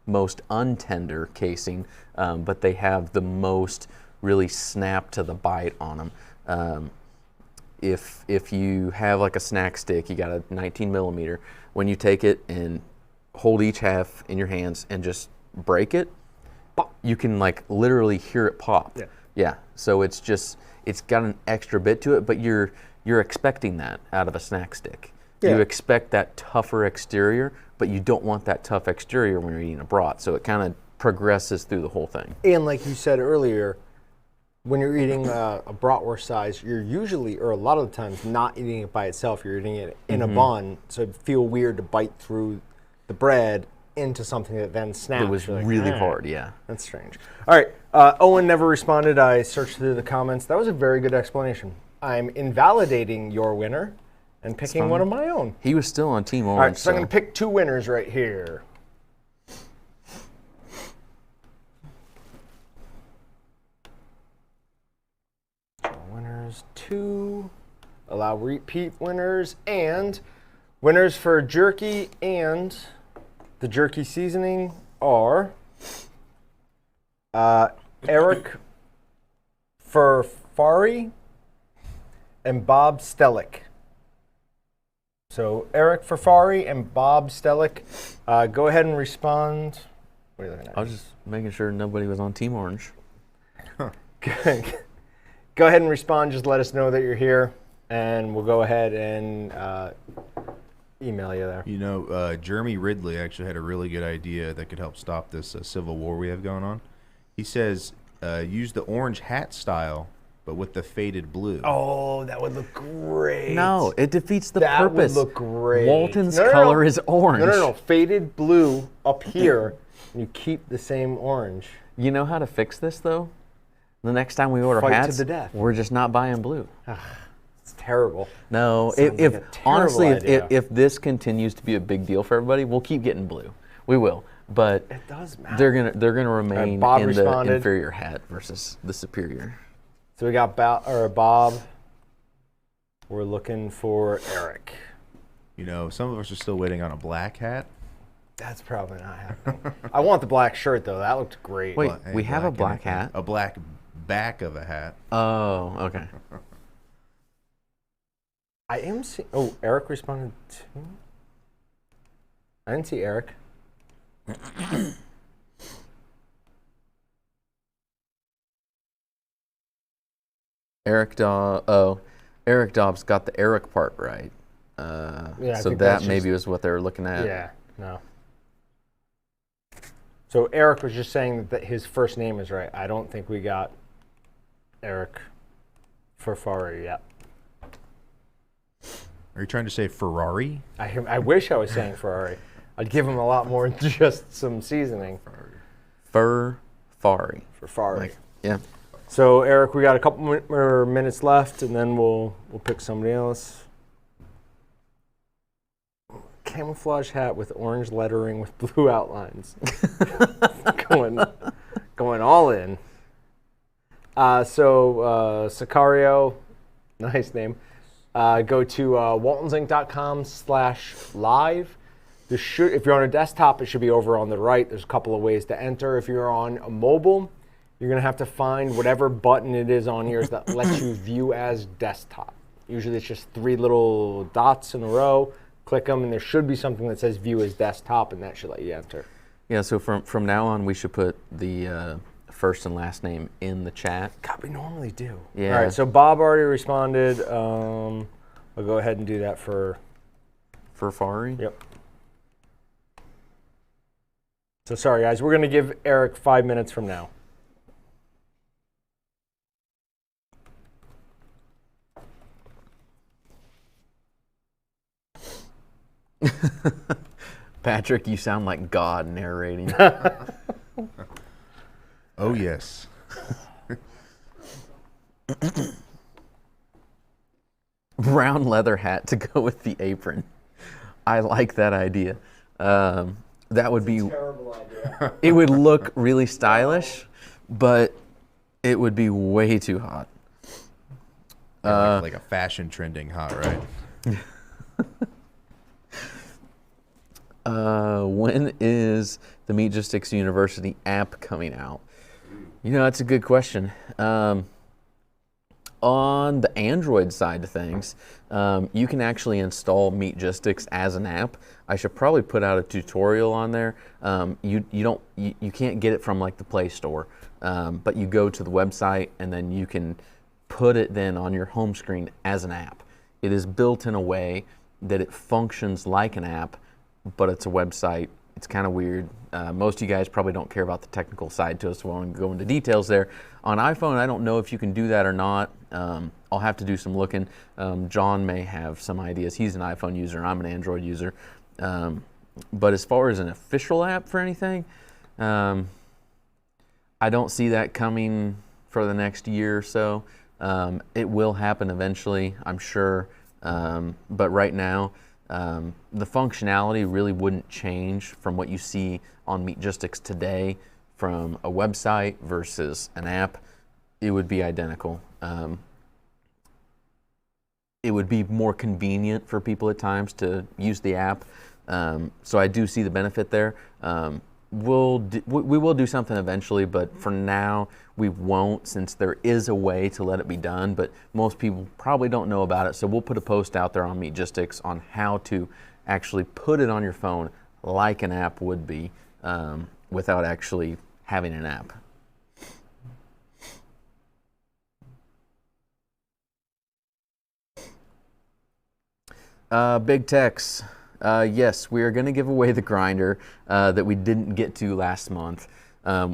Speaker 2: most untender casing, but they have the most really snap to the bite on them. If you have like a snack stick, you got a 19 millimeter, when you take it and hold each half in your hands and just break it, you can like literally hear it pop. Yeah. So it's got an extra bit to it, but you're expecting that out of a snack stick. You expect that tougher exterior, but you don't want that tough exterior when you're eating a brat. So it kind of progresses through the whole thing.
Speaker 1: And like you said earlier, when you're eating a bratwurst size, you're usually, or a lot of the times, not eating it by itself. You're eating it in a bun, so it'd feel weird to bite through the bread into something that then snaps.
Speaker 2: It was
Speaker 1: You're like,
Speaker 2: really hard, yeah.
Speaker 1: That's strange. All right, Owen never responded. I searched through the comments. That was a very good explanation. I'm invalidating your winner and picking one of my own.
Speaker 2: He was still on Team Orange.
Speaker 1: All right, so I'm going to pick two winners right here. Winners 2, allow repeat winners, and winners for jerky and the jerky seasoning are Eric Furfari and Bob Stellick. So Eric Furfari and Bob Stellick, go ahead and respond. What are you looking at?
Speaker 2: I was just making sure nobody was on Team Orange.
Speaker 1: Go ahead and respond. Just let us know that you're here, and we'll go ahead and email you there.
Speaker 3: You know, Jeremy Ridley actually had a really good idea that could help stop this civil war we have going on. He says use the orange hat style, but with the faded blue.
Speaker 1: Oh, that would look great.
Speaker 2: No, it defeats the
Speaker 1: that
Speaker 2: purpose.
Speaker 1: That would look great.
Speaker 2: Walton's color is orange.
Speaker 1: No. Faded blue up here, and you keep the same orange.
Speaker 2: You know how to fix this, though? The next time we order
Speaker 1: Fight
Speaker 2: hats,
Speaker 1: to the death.
Speaker 2: We're just not buying blue.
Speaker 1: It's terrible.
Speaker 2: No,
Speaker 1: Honestly,
Speaker 2: if this continues to be a big deal for everybody, we'll keep getting blue. We will, but
Speaker 1: it does matter.
Speaker 2: They're gonna remain in the inferior hat versus the superior.
Speaker 1: So we got Bob. We're looking for Eric.
Speaker 3: You know, some of us are still waiting on a black hat.
Speaker 1: That's probably not happening. I want the black shirt though. That looked great.
Speaker 2: Wait, we have a black hat?
Speaker 3: A black back of a hat.
Speaker 2: Oh, okay.
Speaker 1: I am seeing. Oh, Eric responded too. I didn't see Eric.
Speaker 2: Eric Dobbs got the Eric part right. So that maybe was what they were looking at.
Speaker 1: Yeah, no. So Eric was just saying that his first name is right. I don't think we got Eric Furfari yet.
Speaker 3: Are you trying to say Ferrari?
Speaker 1: I wish I was saying Ferrari. I'd give him a lot more than just some seasoning.
Speaker 2: Furfari.
Speaker 1: Furfari.
Speaker 2: Yeah.
Speaker 1: So Eric, we got a couple more minutes left, and then we'll pick somebody else. Camouflage hat with orange lettering with blue outlines. going all in. Sicario, nice name. Go to waltonzinc.com/live. If you're on a desktop, it should be over on the right. There's a couple of ways to enter. If you're on a mobile, you're going to have to find whatever button it is on here that lets you view as desktop. Usually it's just 3 little dots in a row. Click them, and there should be something that says view as desktop, and that should let you enter.
Speaker 2: Yeah, so from now on, we should put the first and last name in the chat.
Speaker 1: God, we normally do.
Speaker 2: Yeah.
Speaker 1: All right, so Bob already responded. I'll go ahead and do that for
Speaker 2: Furfari?
Speaker 1: Yep. So sorry, guys. We're going to give Eric 5 minutes from now.
Speaker 2: Patrick, you sound like God narrating.
Speaker 3: Oh, yes.
Speaker 2: Brown leather hat to go with the apron. I like that idea. That would be
Speaker 1: Terrible idea.
Speaker 2: It would look really stylish, but it would be way too hot.
Speaker 3: Like a fashion trending hot, right?
Speaker 2: When is the Meatgistics University app coming out? You know, that's a good question. On the Android side of things, you can actually install Meatgistics as an app. I should probably put out a tutorial on there. You can't get it from like the Play Store, but you go to the website and then you can put it then on your home screen as an app. It is built in a way that it functions like an app, but it's a website. It's kind of weird. Most of you guys probably don't care about the technical side to us, so I won't go into details there. On iPhone, I don't know if you can do that or not. I'll have to do some looking. John may have some ideas. He's an iPhone user. I'm an Android user. But as far as an official app for anything, I don't see that coming for the next year or so. It will happen eventually, I'm sure. But right now, the functionality really wouldn't change from what you see on Meatgistics today from a website versus an app. It would be identical. It would be more convenient for people at times to use the app. So I do see the benefit there. We will do something eventually, but for now we won't, since there is a way to let it be done, but most people probably don't know about it. So we'll put a post out there on Meatgistics on how to actually put it on your phone like an app would be, without actually having an app. Big Tex. Yes, we are going to give away the grinder that we didn't get to last month.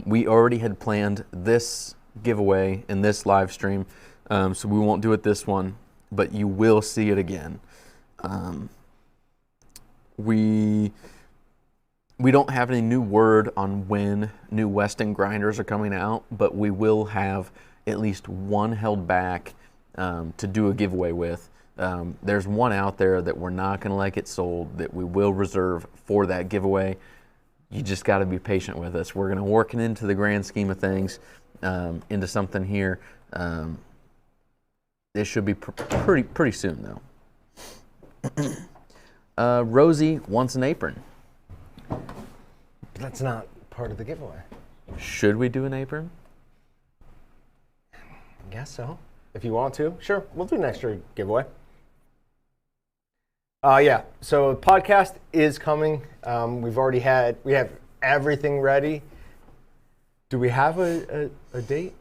Speaker 2: We already had planned this giveaway in this live stream, so we won't do it this one, but you will see it again. We don't have any new word on when new Weston grinders are coming out, but we will have at least one held back to do a giveaway with. There's one out there that we're not going to let get sold that we will reserve for that giveaway. You just got to be patient with us. We're going to work it into the grand scheme of things, into something here. This should be pretty soon, though. Rosie wants an apron.
Speaker 1: That's not part of the giveaway.
Speaker 2: Should we do an apron?
Speaker 1: I guess so. If you want to, sure. We'll do an extra giveaway. Yeah, so the podcast is coming. We have everything ready. Do we have a date?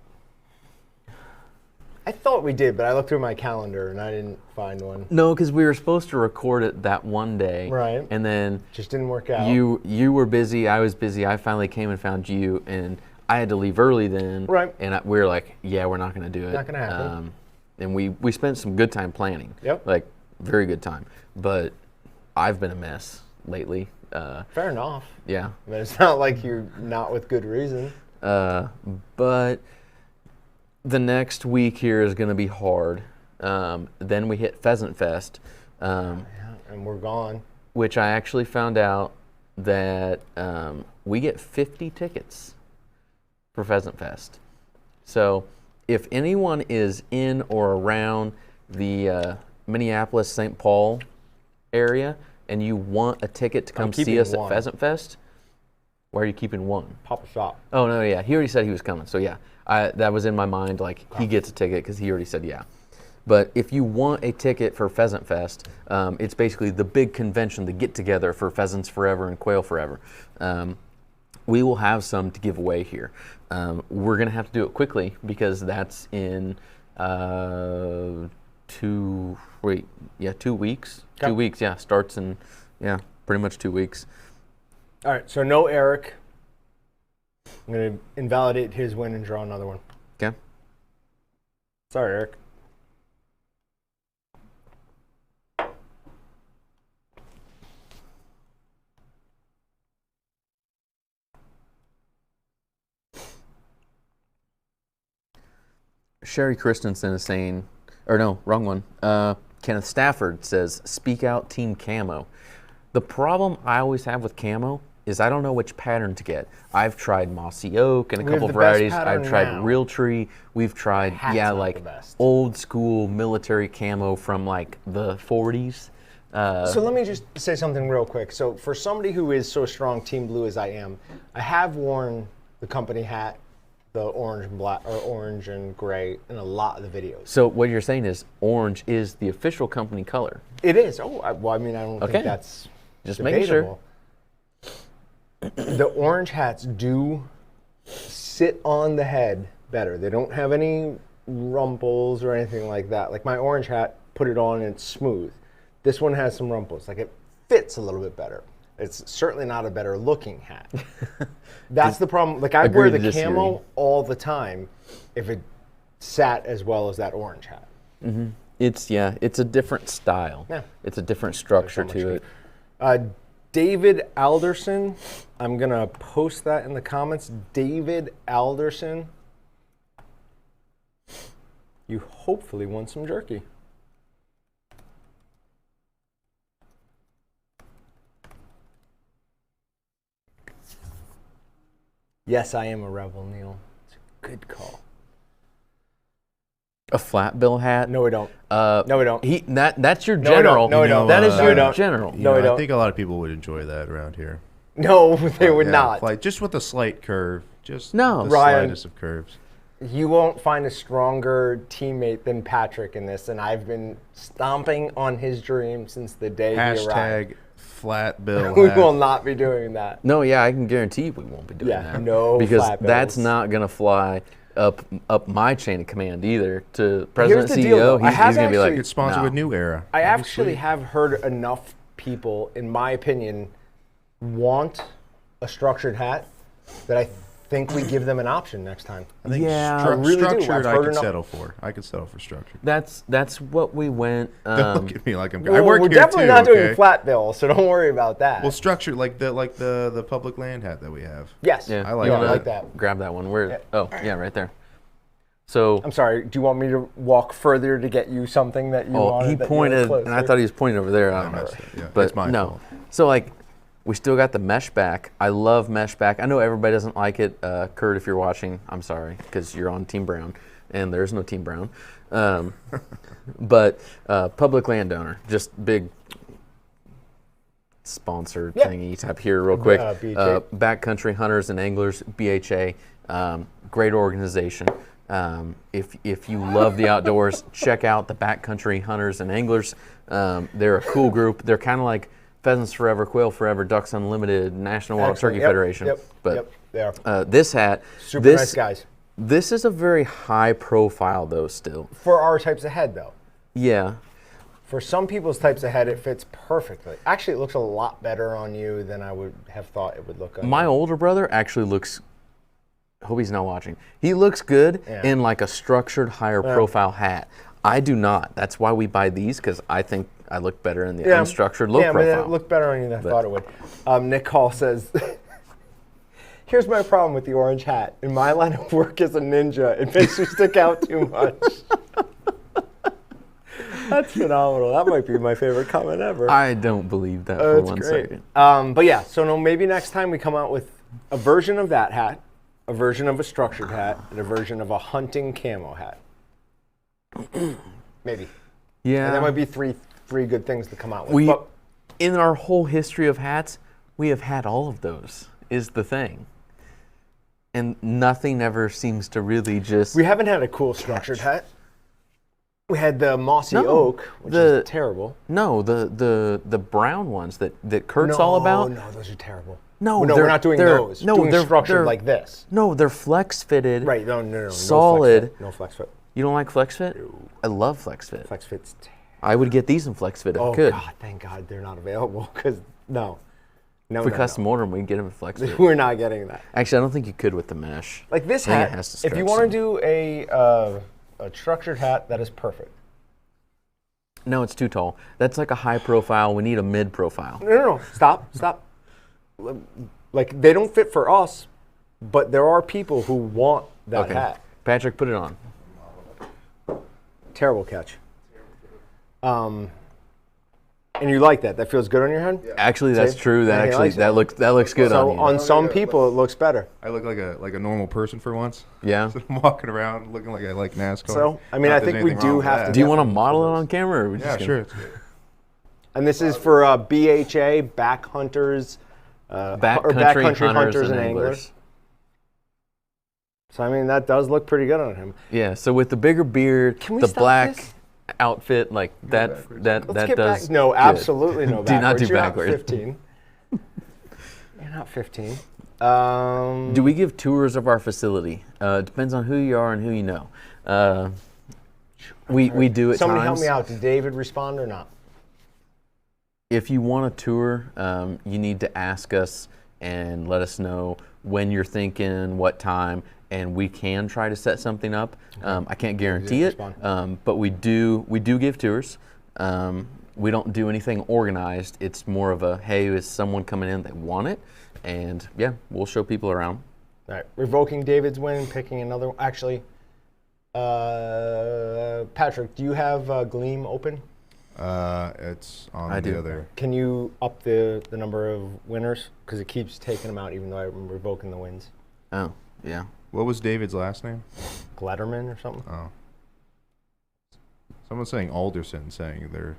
Speaker 1: I thought we did, but I looked through my calendar and I didn't find one.
Speaker 2: No, because we were supposed to record it that one day.
Speaker 1: Right.
Speaker 2: And then
Speaker 1: just didn't work out.
Speaker 2: You were busy, I was busy. I finally came and found you, and I had to leave early then.
Speaker 1: Right.
Speaker 2: And we were like, yeah, we're not going to do it.
Speaker 1: Not going to happen.
Speaker 2: And we spent some good time planning.
Speaker 1: Yep.
Speaker 2: Like, very good time. But I've been a mess lately.
Speaker 1: Fair enough.
Speaker 2: Yeah.
Speaker 1: But it's not like you're not with good reason.
Speaker 2: But the next week here is going to be hard. Then we hit Pheasant Fest.
Speaker 1: Yeah, and we're gone.
Speaker 2: Which I actually found out that we get 50 tickets for Pheasant Fest. So if anyone is in or around the Minneapolis, St. Paul area, and you want a ticket to come see us at Pheasant Fest, why are you keeping one?
Speaker 1: Papa Shop.
Speaker 2: Oh, no, yeah. He already said he was coming. So, yeah, that was in my mind. Like, he gets a ticket because he already said yeah. But if you want a ticket for Pheasant Fest, it's basically the big convention, the get-together for Pheasants Forever and Quail Forever. We will have some to give away here. We're going to have to do it quickly because that's in 2 weeks. Okay. 2 weeks, yeah. Starts in, pretty much 2 weeks.
Speaker 1: All right, so no Eric. I'm going to invalidate his win and draw another one.
Speaker 2: Okay.
Speaker 1: Sorry, Eric.
Speaker 2: Sherry Christensen is saying, or no, wrong one. Kenneth Stafford says, speak out team camo. The problem I always have with camo is I don't know which pattern to get. I've tried mossy oak and a couple varieties. I've tried realtree. We've tried, like old school military camo from like the 40s.
Speaker 1: So let me just say something real quick. So for somebody who is so strong team blue as I am, I have worn the company hat, the orange and black or orange and gray in a lot of the videos.
Speaker 2: So what you're saying is orange is the official company color.
Speaker 1: It is. Oh, well, I mean, I don't think that's
Speaker 2: just
Speaker 1: debatable.
Speaker 2: making sure.
Speaker 1: The orange hats do sit on the head better. They don't have any rumples or anything like that. Like my orange hat, put it on and it's smooth. This one has some rumples. Like it fits a little bit better. It's certainly not a better looking hat. That's the problem. Like I wear the camo all the time if it sat as well as that orange hat.
Speaker 2: Mm-hmm. It's a different style. Yeah. It's a different structure to it.
Speaker 1: David Alderson, I'm going to post that in the comments. David Alderson, you hopefully won some jerky. Yes, I am a rebel, Neil. It's a good call.
Speaker 2: A flat bill hat?
Speaker 1: No, we don't. No, we don't.
Speaker 2: That's your general.
Speaker 1: No, we don't.
Speaker 2: That is your general.
Speaker 3: No, we don't. I think a lot of people would enjoy that around here.
Speaker 1: No, they would not.
Speaker 3: Like just with a slight curve. Just
Speaker 2: the
Speaker 3: slightest of curves.
Speaker 1: You won't find a stronger teammate than Patrick in this, and I've been stomping on his dream since the day he arrived.
Speaker 3: Hashtag flat bill
Speaker 1: We
Speaker 3: hat.
Speaker 1: will not be doing that.
Speaker 2: No, I can guarantee we won't be doing that.
Speaker 1: No,
Speaker 2: because
Speaker 1: flat bills.
Speaker 2: That's not going to fly up my chain of command either. To President
Speaker 1: Here's the
Speaker 2: CEO,
Speaker 1: deal,
Speaker 2: he's going to be like,
Speaker 3: it's sponsored with New Era.
Speaker 1: I actually have heard enough people, in my opinion, want a structured hat that I think we give them an option next time.
Speaker 3: I think structured I could settle for. I could settle for structured.
Speaker 2: That's what we went.
Speaker 3: Don't look at me like I'm.
Speaker 1: Well,
Speaker 3: I work
Speaker 1: we're
Speaker 3: here
Speaker 1: definitely
Speaker 3: too,
Speaker 1: not doing flat bill, so don't worry about that.
Speaker 3: Well, structured like the public land hat that we have.
Speaker 1: Yes.
Speaker 2: Yeah,
Speaker 3: I like
Speaker 2: that.
Speaker 1: like that.
Speaker 2: Grab that one. Where? Oh, yeah, right there. So
Speaker 1: I'm sorry. Do you want me to walk further to get you something that you wanted?
Speaker 2: He pointed, and I thought he was pointing over there. I don't know. But
Speaker 3: it's my fault.
Speaker 2: So like, we still got the mesh back. I love mesh back. I know everybody doesn't like it. Kurt, if you're watching, I'm sorry, because you're on Team Brown, and there's no Team Brown. But public landowner, just big sponsor thingy type here real quick. Backcountry Hunters and Anglers, BHA, great organization. If you love the outdoors, check out the Backcountry Hunters and Anglers. They're a cool group. They're kind of like Pheasants Forever, Quail Forever, Ducks Unlimited, National Wild Turkey Federation.
Speaker 1: But they are.
Speaker 2: This hat,
Speaker 1: super nice guys.
Speaker 2: This is a very high profile though still.
Speaker 1: For our types of head though.
Speaker 2: Yeah.
Speaker 1: For some people's types of head, it fits perfectly. Actually, it looks a lot better on you than I would have thought it would look on
Speaker 2: My older brother actually looks, hope he's not watching, he looks good in like a structured higher profile hat. I do not. That's why we buy these, because I think I look better in the unstructured low profile.
Speaker 1: Yeah, but it looked better on you than I thought it would. Nick Hall says, here's my problem with the orange hat. In my line of work as a ninja, it makes you stick out too much. That's phenomenal. That might be my favorite comment ever.
Speaker 2: I don't believe that for one second.
Speaker 1: But yeah, so no, maybe next time we come out with a version of that hat, a version of a structured hat, and a version of a hunting camo hat. Maybe.
Speaker 2: Yeah.
Speaker 1: And that might be three good things to come out with.
Speaker 2: In our whole history of hats, we have had all of those, is the thing. And nothing ever seems to really just...
Speaker 1: We haven't had a cool structured hat. We had the mossy oak, which is terrible.
Speaker 2: No, the brown ones that Kurt's all about.
Speaker 1: No, those are terrible.
Speaker 2: No,
Speaker 1: we're not doing those.
Speaker 2: No,
Speaker 1: they're structured like this.
Speaker 2: No, they're flex fitted.
Speaker 1: Right, no.
Speaker 2: Solid.
Speaker 1: No flex fit.
Speaker 2: You don't like flex fit? No. I love flex fit.
Speaker 1: Flex fit's terrible.
Speaker 2: I would get these in flex fit if I could.
Speaker 1: Oh God, thank God they're not available, because no.
Speaker 2: If we custom order them, we'd get them in flex fit.
Speaker 1: We're not getting that.
Speaker 2: Actually, I don't think you could with the mesh.
Speaker 1: Like this hat, if you want to do a structured hat, that is perfect.
Speaker 2: No, it's too tall. That's like a high profile. We need a mid profile.
Speaker 1: No. Stop. Like, they don't fit for us, but there are people who want that hat.
Speaker 2: Patrick, put it on.
Speaker 1: Terrible catch. And you like that? That feels good on your head?
Speaker 3: Yeah.
Speaker 2: Actually, that's
Speaker 1: See?
Speaker 2: true. That
Speaker 1: Yeah, he
Speaker 2: actually
Speaker 1: likes
Speaker 2: that looks good
Speaker 1: So
Speaker 2: on you.
Speaker 1: on some people, it looks better.
Speaker 3: I look like a normal person for once.
Speaker 2: Yeah.
Speaker 3: So I'm walking around looking like I like NASCAR.
Speaker 1: So, I mean,
Speaker 3: Not
Speaker 1: I
Speaker 3: that there's
Speaker 1: think we
Speaker 3: anything wrong
Speaker 1: do
Speaker 3: with
Speaker 1: have
Speaker 3: that.
Speaker 1: to
Speaker 2: Do you want to model it on camera? Or are we
Speaker 3: Yeah,
Speaker 2: just
Speaker 3: sure.
Speaker 2: gonna-
Speaker 3: It's good.
Speaker 1: And this is for BHA, back hunters,
Speaker 2: Backcountry hunters and anglers.
Speaker 1: So I mean, that does look pretty good on him.
Speaker 2: Yeah. So with the bigger beard,
Speaker 1: Can we
Speaker 2: the
Speaker 1: stop
Speaker 2: outfit,
Speaker 1: this?
Speaker 2: that
Speaker 1: Let's
Speaker 2: that
Speaker 1: get
Speaker 2: does
Speaker 1: back. No,
Speaker 2: good.
Speaker 1: absolutely no backwards.
Speaker 2: Do not do
Speaker 1: You're
Speaker 2: backwards.
Speaker 1: Not 15. You're not 15.
Speaker 2: Do we give tours of our facility? Depends on who you are and who you know. We do at
Speaker 1: Somebody
Speaker 2: times.
Speaker 1: help me out. Did David respond or not?
Speaker 2: If you want a tour, you need to ask us and let us know when you're thinking, what time, and we can try to set something up. I can't guarantee it, but we do give tours. We don't do anything organized. It's more of a, hey, is someone coming in that want it? And yeah, we'll show people around.
Speaker 1: All right. Revoking David's win, picking another one. Actually, Patrick, do you have Gleam open?
Speaker 3: It's on
Speaker 2: I
Speaker 3: the
Speaker 2: do.
Speaker 3: other.
Speaker 1: Can you up the number of winners? Because it keeps taking them out even though I'm revoking the wins.
Speaker 2: Oh, yeah.
Speaker 3: What was David's last name?
Speaker 1: Gletterman or something?
Speaker 3: Oh. Someone's saying Alderson, saying they're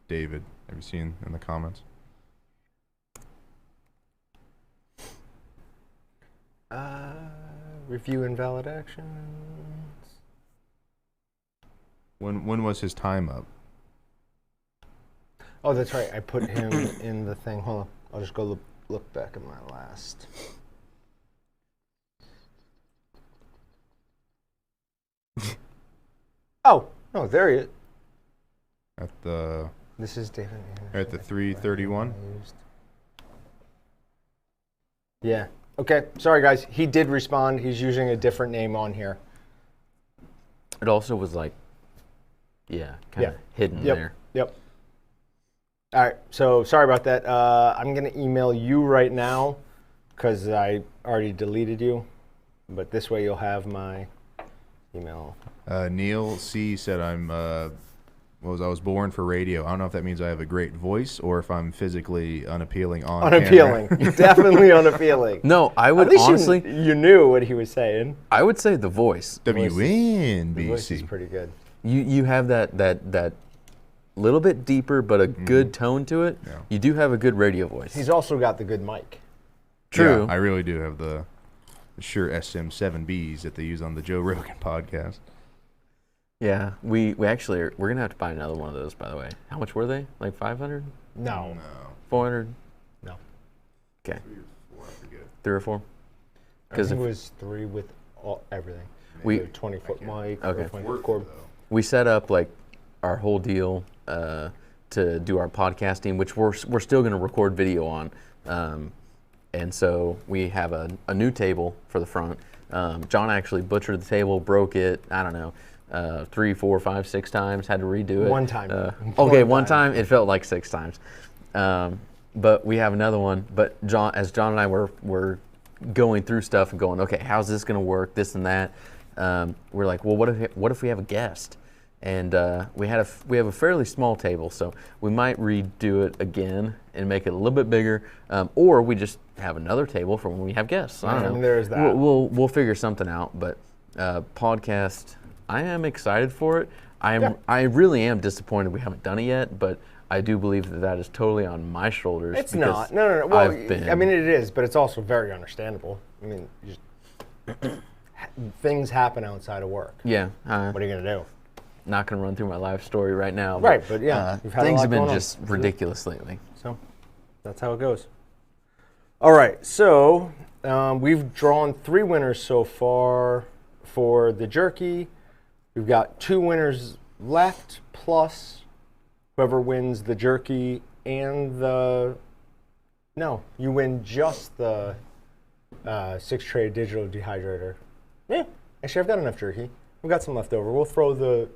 Speaker 3: David. Have you seen in the comments?
Speaker 1: Review invalid actions.
Speaker 3: When was his time up?
Speaker 1: Oh, that's right. I put him in the thing. Hold on. I'll just go look back at my last. Oh, no, there he is.
Speaker 3: At the
Speaker 1: This is David.
Speaker 3: at the 331.
Speaker 1: Yeah. Okay. Sorry, guys. He did respond. He's using a different name on here.
Speaker 2: It also was like, yeah, kind of hidden there.
Speaker 1: Yep. All right. So sorry about that. I'm going to email you right now because I already deleted you. But this way you'll have my email.
Speaker 3: Neil C said I was born for radio. I don't know if that means I have a great voice or if I'm physically unappealing on
Speaker 1: Unappealing.
Speaker 3: camera.
Speaker 1: Definitely unappealing.
Speaker 2: No, I
Speaker 1: At
Speaker 2: would
Speaker 1: least
Speaker 2: honestly,
Speaker 1: you knew what he was saying.
Speaker 2: I would say the voice.
Speaker 1: The voice is
Speaker 3: WNBC.
Speaker 1: pretty good.
Speaker 2: You have that little bit deeper but a good tone to it.
Speaker 3: Yeah.
Speaker 2: You do have a good radio voice.
Speaker 1: He's also got the good mic.
Speaker 2: True.
Speaker 3: Yeah, I really do have the Shure SM7Bs that they use on the Joe Rogan podcast.
Speaker 2: Yeah, we actually we're gonna have to buy another one of those. By the way, how much were they? Like 500,
Speaker 1: No.
Speaker 2: 400?
Speaker 1: No.
Speaker 2: Okay,
Speaker 3: 3 or 4, I forget.
Speaker 2: 3 or 4.
Speaker 1: I think
Speaker 2: if-
Speaker 1: it was 3 with everything.
Speaker 2: We-
Speaker 1: The 20-foot mic.
Speaker 2: Okay.
Speaker 1: 20-foot cord.
Speaker 2: We set up like our whole deal to do our podcasting, which we're still gonna record video on, and so we have a new table for the front. John actually butchered the table, broke it. I don't know. 3, 4, 5, 6 times, had to redo it.
Speaker 1: One time.
Speaker 2: Okay,
Speaker 1: One
Speaker 2: one time. It felt like 6 times. But we have another one. But John and I were going through stuff and going, okay, how's this going to work? This and that. We're like, well, what if we have a guest? And we have a fairly small table, so we might redo it again and make it a little bit bigger, or we just have another table for when we have guests. I don't know.
Speaker 1: I mean, there's that.
Speaker 2: We'll figure something out. But podcast, I am excited for it. I really am disappointed we haven't done it yet, but I do believe that is totally on my shoulders.
Speaker 1: It's
Speaker 2: because
Speaker 1: not. No. Well,
Speaker 2: I
Speaker 1: mean, it is, but it's also very understandable. I mean, things happen outside of work.
Speaker 2: Yeah.
Speaker 1: What are you going to do?
Speaker 2: Not going to run through my life story right now.
Speaker 1: Right, but yeah, you've had a
Speaker 2: things
Speaker 1: lot
Speaker 2: have been
Speaker 1: going on.
Speaker 2: just ridiculous lately.
Speaker 1: So that's how it goes. All right, so we've drawn 3 winners so far for the Jerky. We've got 2 winners left, plus whoever wins the Jerky and the... No, you win just the 6-tray digital dehydrator. Yeah, actually I've got enough Jerky. We've got some left over. We'll throw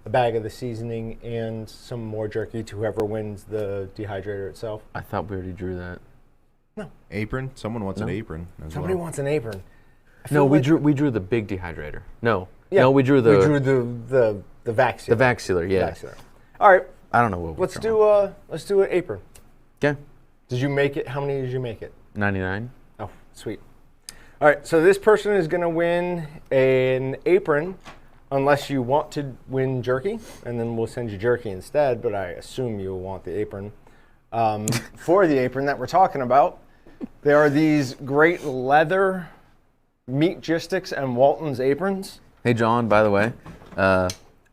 Speaker 1: a bag of the seasoning and some more Jerky to whoever wins the dehydrator itself.
Speaker 2: I thought we already drew that.
Speaker 3: Apron? Someone wants an
Speaker 2: No.
Speaker 3: apron as
Speaker 1: Somebody
Speaker 3: well.
Speaker 1: wants an apron.
Speaker 2: No, we drew the big dehydrator. No.
Speaker 1: Yeah,
Speaker 2: No, we drew the
Speaker 1: the vac seal.
Speaker 2: the Vaxxiller, yeah.
Speaker 1: Vac sealer. All right,
Speaker 2: I don't know what
Speaker 1: let's do an apron.
Speaker 2: Okay.
Speaker 1: Did you make it? How many did you make it?
Speaker 2: 99.
Speaker 1: Oh, sweet. All right, so this person is going to win an apron unless you want to win jerky, and then we'll send you jerky instead, but I assume you'll want the apron. For the apron that we're talking about, there are these great leather Meatgistics and Walton's aprons.
Speaker 2: Hey, John, by the way,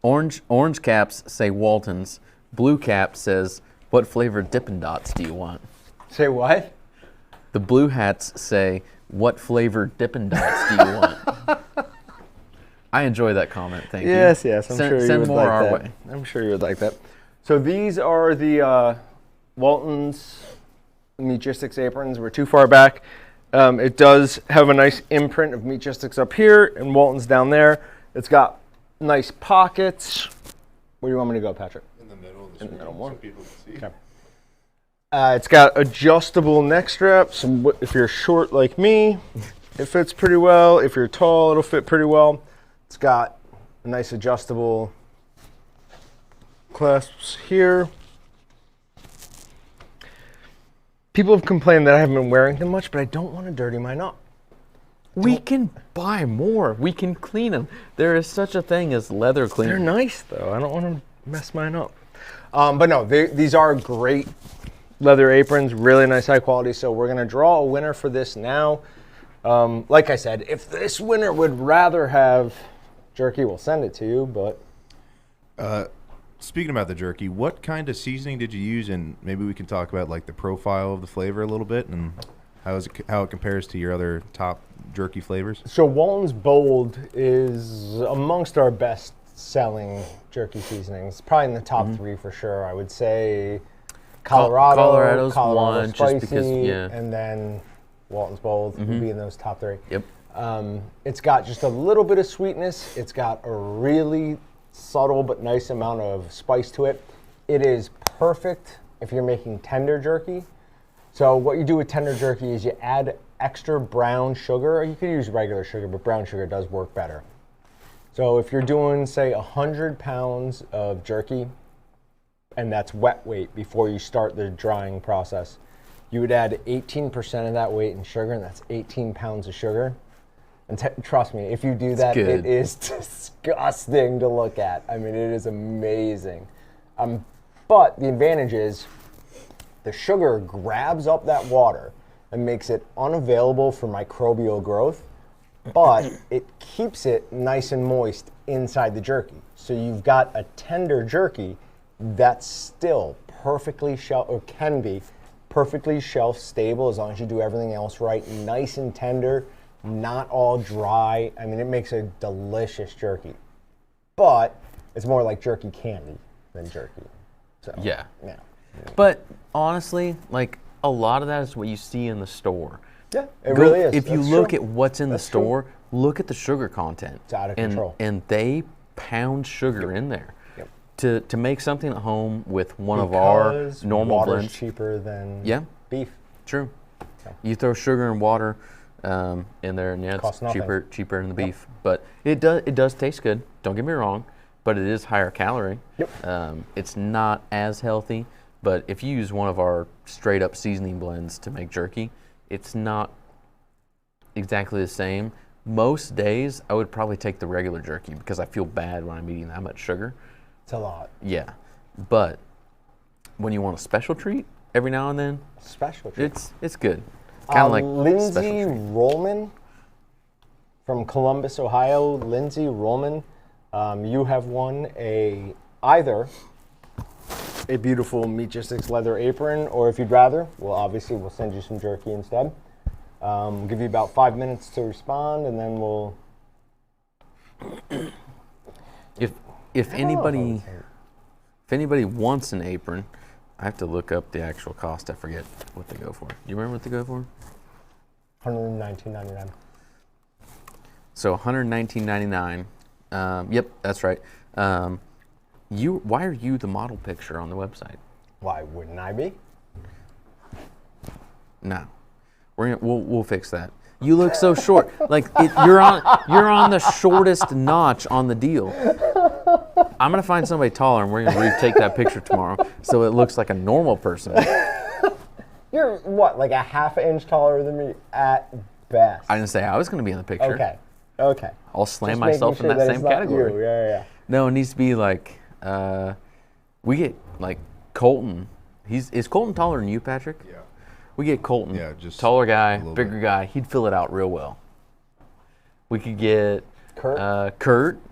Speaker 2: orange caps say Walton's. Blue cap says, what flavor Dippin' Dots do you want?
Speaker 1: Say what?
Speaker 2: The blue hats say, what flavor Dippin' Dots do you want? I enjoy that comment, thank you.
Speaker 1: Yes, I'm sure you
Speaker 2: send
Speaker 1: would
Speaker 2: more
Speaker 1: like
Speaker 2: our
Speaker 1: that.
Speaker 2: way.
Speaker 1: I'm sure you would like that. So these are the Walton's Meatgistics aprons. We're too far back. It does have a nice imprint of Meatgistics up here and Walton's down there. It's got nice pockets. Where do you want me to go, Patrick?
Speaker 3: In the middle of the
Speaker 1: In the middle more.
Speaker 3: so people can see.
Speaker 1: Okay. It's got adjustable neck straps. If you're short like me, it fits pretty well. If you're tall, it'll fit pretty well. It's got a nice adjustable clasps here. People have complained that I haven't been wearing them much, but I don't want to dirty mine up.
Speaker 2: We can buy more. We can clean them. There is such a thing as leather cleaning.
Speaker 1: They're nice, though. I don't want to mess mine up. But no, these are great leather aprons, really nice, high quality. So we're going to draw a winner for this now. Like I said, if this winner would rather have jerky, we'll send it to you, but...
Speaker 3: Speaking about the jerky, what kind of seasoning did you use? And maybe we can talk about like the profile of the flavor a little bit and how it compares to your other top jerky flavors.
Speaker 1: So Walton's Bold is amongst our best selling jerky seasonings. Probably in the top 3 for sure. I would say
Speaker 2: Colorado's
Speaker 1: Colorado
Speaker 2: one,
Speaker 1: Spicy,
Speaker 2: just because, yeah.
Speaker 1: and then Walton's Bold would be in those top 3.
Speaker 2: Yep.
Speaker 1: It's got just a little bit of sweetness. It's got a really subtle but nice amount of spice to it. It is perfect if you're making tender jerky. So what you do with tender jerky is you add extra brown sugar. You could use regular sugar, but brown sugar does work better. So if you're doing, say, 100 pounds of jerky, and that's wet weight before you start the drying process, you would add 18% of that weight in sugar, and that's 18 pounds of sugar. And trust me, if you do that, it is disgusting to look at. I mean, it is amazing. But the advantage is the sugar grabs up that water and makes it unavailable for microbial growth, but it keeps it nice and moist inside the jerky. So you've got a tender jerky that's still perfectly can be perfectly shelf stable as long as you do everything else right, nice and tender, not all dry. I mean, it makes a delicious jerky, but it's more like jerky candy than jerky. So
Speaker 2: Yeah.
Speaker 1: yeah.
Speaker 2: But honestly, like a lot of that is what you see in the store.
Speaker 1: Yeah, it really is.
Speaker 2: If you
Speaker 1: That's
Speaker 2: look
Speaker 1: true.
Speaker 2: at what's in
Speaker 1: That's
Speaker 2: the
Speaker 1: true.
Speaker 2: store, look at the sugar content.
Speaker 1: It's out of control.
Speaker 2: And they pound sugar in there.
Speaker 1: Yep.
Speaker 2: To make something at home with one of our
Speaker 1: Because
Speaker 2: normal
Speaker 1: water's
Speaker 2: blends.
Speaker 1: cheaper than beef.
Speaker 2: True. You throw sugar and water in there, and yeah,
Speaker 1: Costs
Speaker 2: it's
Speaker 1: nothing.
Speaker 2: cheaper than the beef. But it does taste good. Don't get me wrong, but it is higher calorie.
Speaker 1: Yep.
Speaker 2: It's not as healthy. But if you use one of our straight up seasoning blends to make jerky, it's not exactly the same. Most days, I would probably take the regular jerky because I feel bad when I'm eating that much sugar.
Speaker 1: It's a lot.
Speaker 2: Yeah, but when you want a special treat every now and then,
Speaker 1: Special treat.
Speaker 2: it's good. Kind of like
Speaker 1: Lindsay
Speaker 2: special treat.
Speaker 1: Rollman from Columbus, Ohio. Lindsay Rollman, you have won either a beautiful Meatgistics leather apron, or if you'd rather, we'll send you some jerky instead. Give you about 5 minutes to respond, and then we'll.
Speaker 2: If anybody wants an apron, I have to look up the actual cost. I forget what they go for. Do you remember what they go for?
Speaker 1: $119.99.
Speaker 2: So $119.99. Yep, that's right. Why are you the model picture on the website?
Speaker 1: Why wouldn't I be?
Speaker 2: No, we'll fix that. You look so short. Like you're on the shortest notch on the deal. I'm gonna find somebody taller, and we're gonna retake that picture tomorrow, so it looks like a normal person.
Speaker 1: You're what, like a half inch taller than me at best?
Speaker 2: I didn't say I was gonna be in the picture.
Speaker 1: Okay.
Speaker 2: I'll slam
Speaker 1: Just
Speaker 2: myself in
Speaker 1: making sure
Speaker 2: that
Speaker 1: it's
Speaker 2: same
Speaker 1: not
Speaker 2: category.
Speaker 1: you. Yeah.
Speaker 2: No, it needs to be like we get like Colton. Is Colton taller than you, Patrick?
Speaker 3: Yeah.
Speaker 2: We get Colton.
Speaker 3: Yeah, just
Speaker 2: taller guy,
Speaker 3: a little
Speaker 2: bigger
Speaker 3: bit.
Speaker 2: guy. He'd fill it out real well. We could get
Speaker 1: Kurt.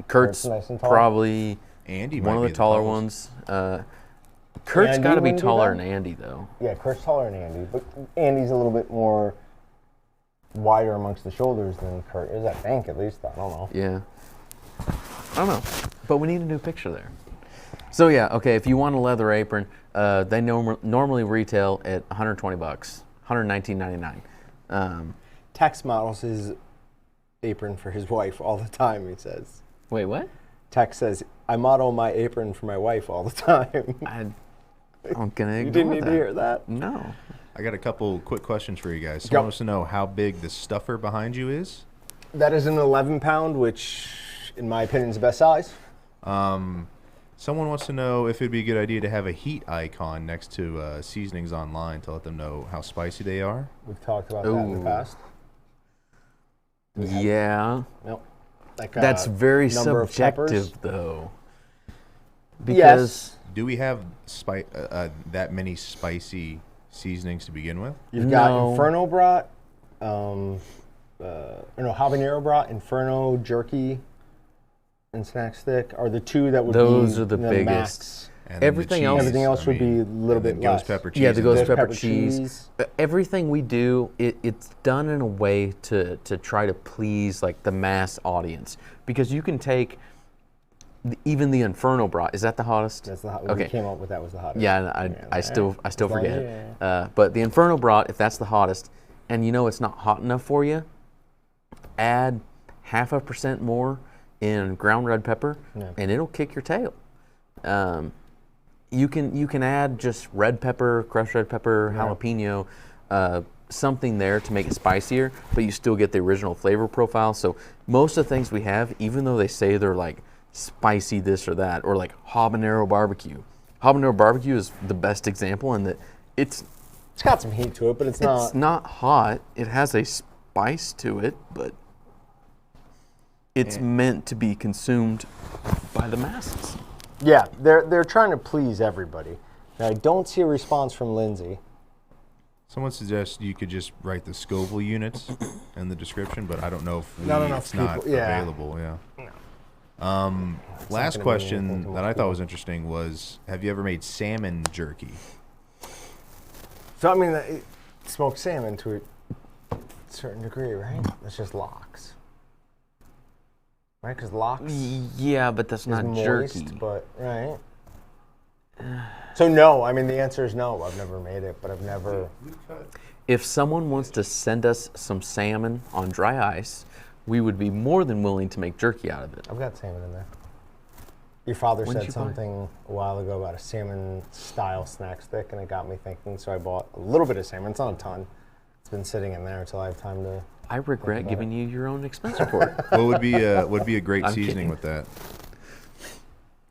Speaker 2: Kurt's
Speaker 1: nice and tall.
Speaker 2: probably
Speaker 3: Andy
Speaker 2: one
Speaker 3: might
Speaker 2: of
Speaker 3: be
Speaker 2: the taller
Speaker 3: tallest.
Speaker 2: ones. Kurt's
Speaker 1: Andy
Speaker 2: got to be
Speaker 1: wouldn't be
Speaker 2: taller
Speaker 1: bad?
Speaker 2: than Andy, though.
Speaker 1: Yeah, Kurt's taller than Andy, but Andy's a little bit more wider amongst the shoulders than Kurt is, I think, at least. I don't know.
Speaker 2: Yeah. I don't know. But we need a new picture there. So, yeah, okay, if you want a leather apron, they normally retail at $120, $119.99.
Speaker 1: Tex models his apron for his wife all the time, he says.
Speaker 2: Wait, what?
Speaker 1: Tex says, I model my apron for my wife all the time.
Speaker 2: I'm going to ignore
Speaker 1: You didn't need
Speaker 2: that.
Speaker 1: to hear that?
Speaker 2: No.
Speaker 3: I got a couple quick questions for you guys. Someone wants to know how big the stuffer behind you is.
Speaker 1: That is an 11-pound, which, in my opinion, is the best size.
Speaker 3: Someone wants to know if it'd be a good idea to have a heat icon next to seasonings online to let them know how spicy they are.
Speaker 1: We've talked about that in the
Speaker 2: Ooh.
Speaker 1: past.
Speaker 2: Yeah.
Speaker 1: Nope. Like,
Speaker 2: That's very
Speaker 1: number of peppers.
Speaker 2: subjective, though.
Speaker 1: Yes.
Speaker 3: Do we have that many spicy seasonings to begin with?
Speaker 1: You've got
Speaker 2: No.
Speaker 1: Inferno brat, habanero brat, Inferno, Jerky, and Snack Stick are the two that would
Speaker 2: Those
Speaker 1: be
Speaker 2: are the biggest.
Speaker 1: max.
Speaker 3: And then the
Speaker 2: Everything else-
Speaker 3: cheese,
Speaker 1: Everything else would be a little
Speaker 3: and then
Speaker 1: bit
Speaker 3: ghost
Speaker 1: less.
Speaker 3: pepper cheese.
Speaker 2: Yeah, the
Speaker 3: and
Speaker 2: ghost
Speaker 3: then-
Speaker 2: pepper cheese. Everything we do, it's done in a way to try to please like the mass audience, because you can take even the Inferno brat. Is that the hottest?
Speaker 1: That's the hot.
Speaker 2: Okay.
Speaker 1: We came up with that was the hottest.
Speaker 2: Yeah, I still
Speaker 1: As long
Speaker 2: forget.
Speaker 1: as
Speaker 2: But the Inferno brat, if that's the hottest, and you know it's not hot enough for you, add 0.5% more in ground red pepper, and it'll kick your tail. You can add just red pepper, crushed red pepper, jalapeno, something there to make it spicier, but you still get the original flavor profile. So most of the things we have, even though they say they're like spicy this or that, or like habanero barbecue. Habanero barbecue is the best example in that it's
Speaker 1: got some heat to it, but it's not.
Speaker 2: hot. It has a spice to it, but it's meant to be consumed by the masses.
Speaker 1: Yeah, they're trying to please everybody. Now, I don't see a response from Lindsay.
Speaker 3: Someone suggests you could just write the Scoville units in the description, but I don't know if
Speaker 1: Not enough
Speaker 3: it's not
Speaker 1: people- yeah.
Speaker 3: available. Yeah.
Speaker 1: not
Speaker 3: Last
Speaker 1: gonna be anything
Speaker 3: question
Speaker 1: to
Speaker 3: that I
Speaker 1: most
Speaker 3: thought was interesting was: have you ever made salmon jerky?
Speaker 1: So I mean, smoked salmon to a certain degree, right? That's just lox, right? Because lox
Speaker 2: Yeah, but that's
Speaker 1: is
Speaker 2: not
Speaker 1: moist,
Speaker 2: jerky.
Speaker 1: but right. So no, I mean the answer is no. I've never made it, but I've never.
Speaker 2: If someone wants to send us some salmon on dry ice, we would be more than willing to make jerky out of it.
Speaker 1: I've got salmon in there. Your father
Speaker 2: When'd
Speaker 1: said
Speaker 2: you buy?
Speaker 1: something a while ago about a salmon-style snack stick, and it got me thinking. So I bought a little bit of salmon. It's not a ton. It's been sitting in there until I have time to.
Speaker 2: I regret giving you your own expense report.
Speaker 3: What would be a great
Speaker 2: I'm
Speaker 3: seasoning
Speaker 2: kidding.
Speaker 3: with that?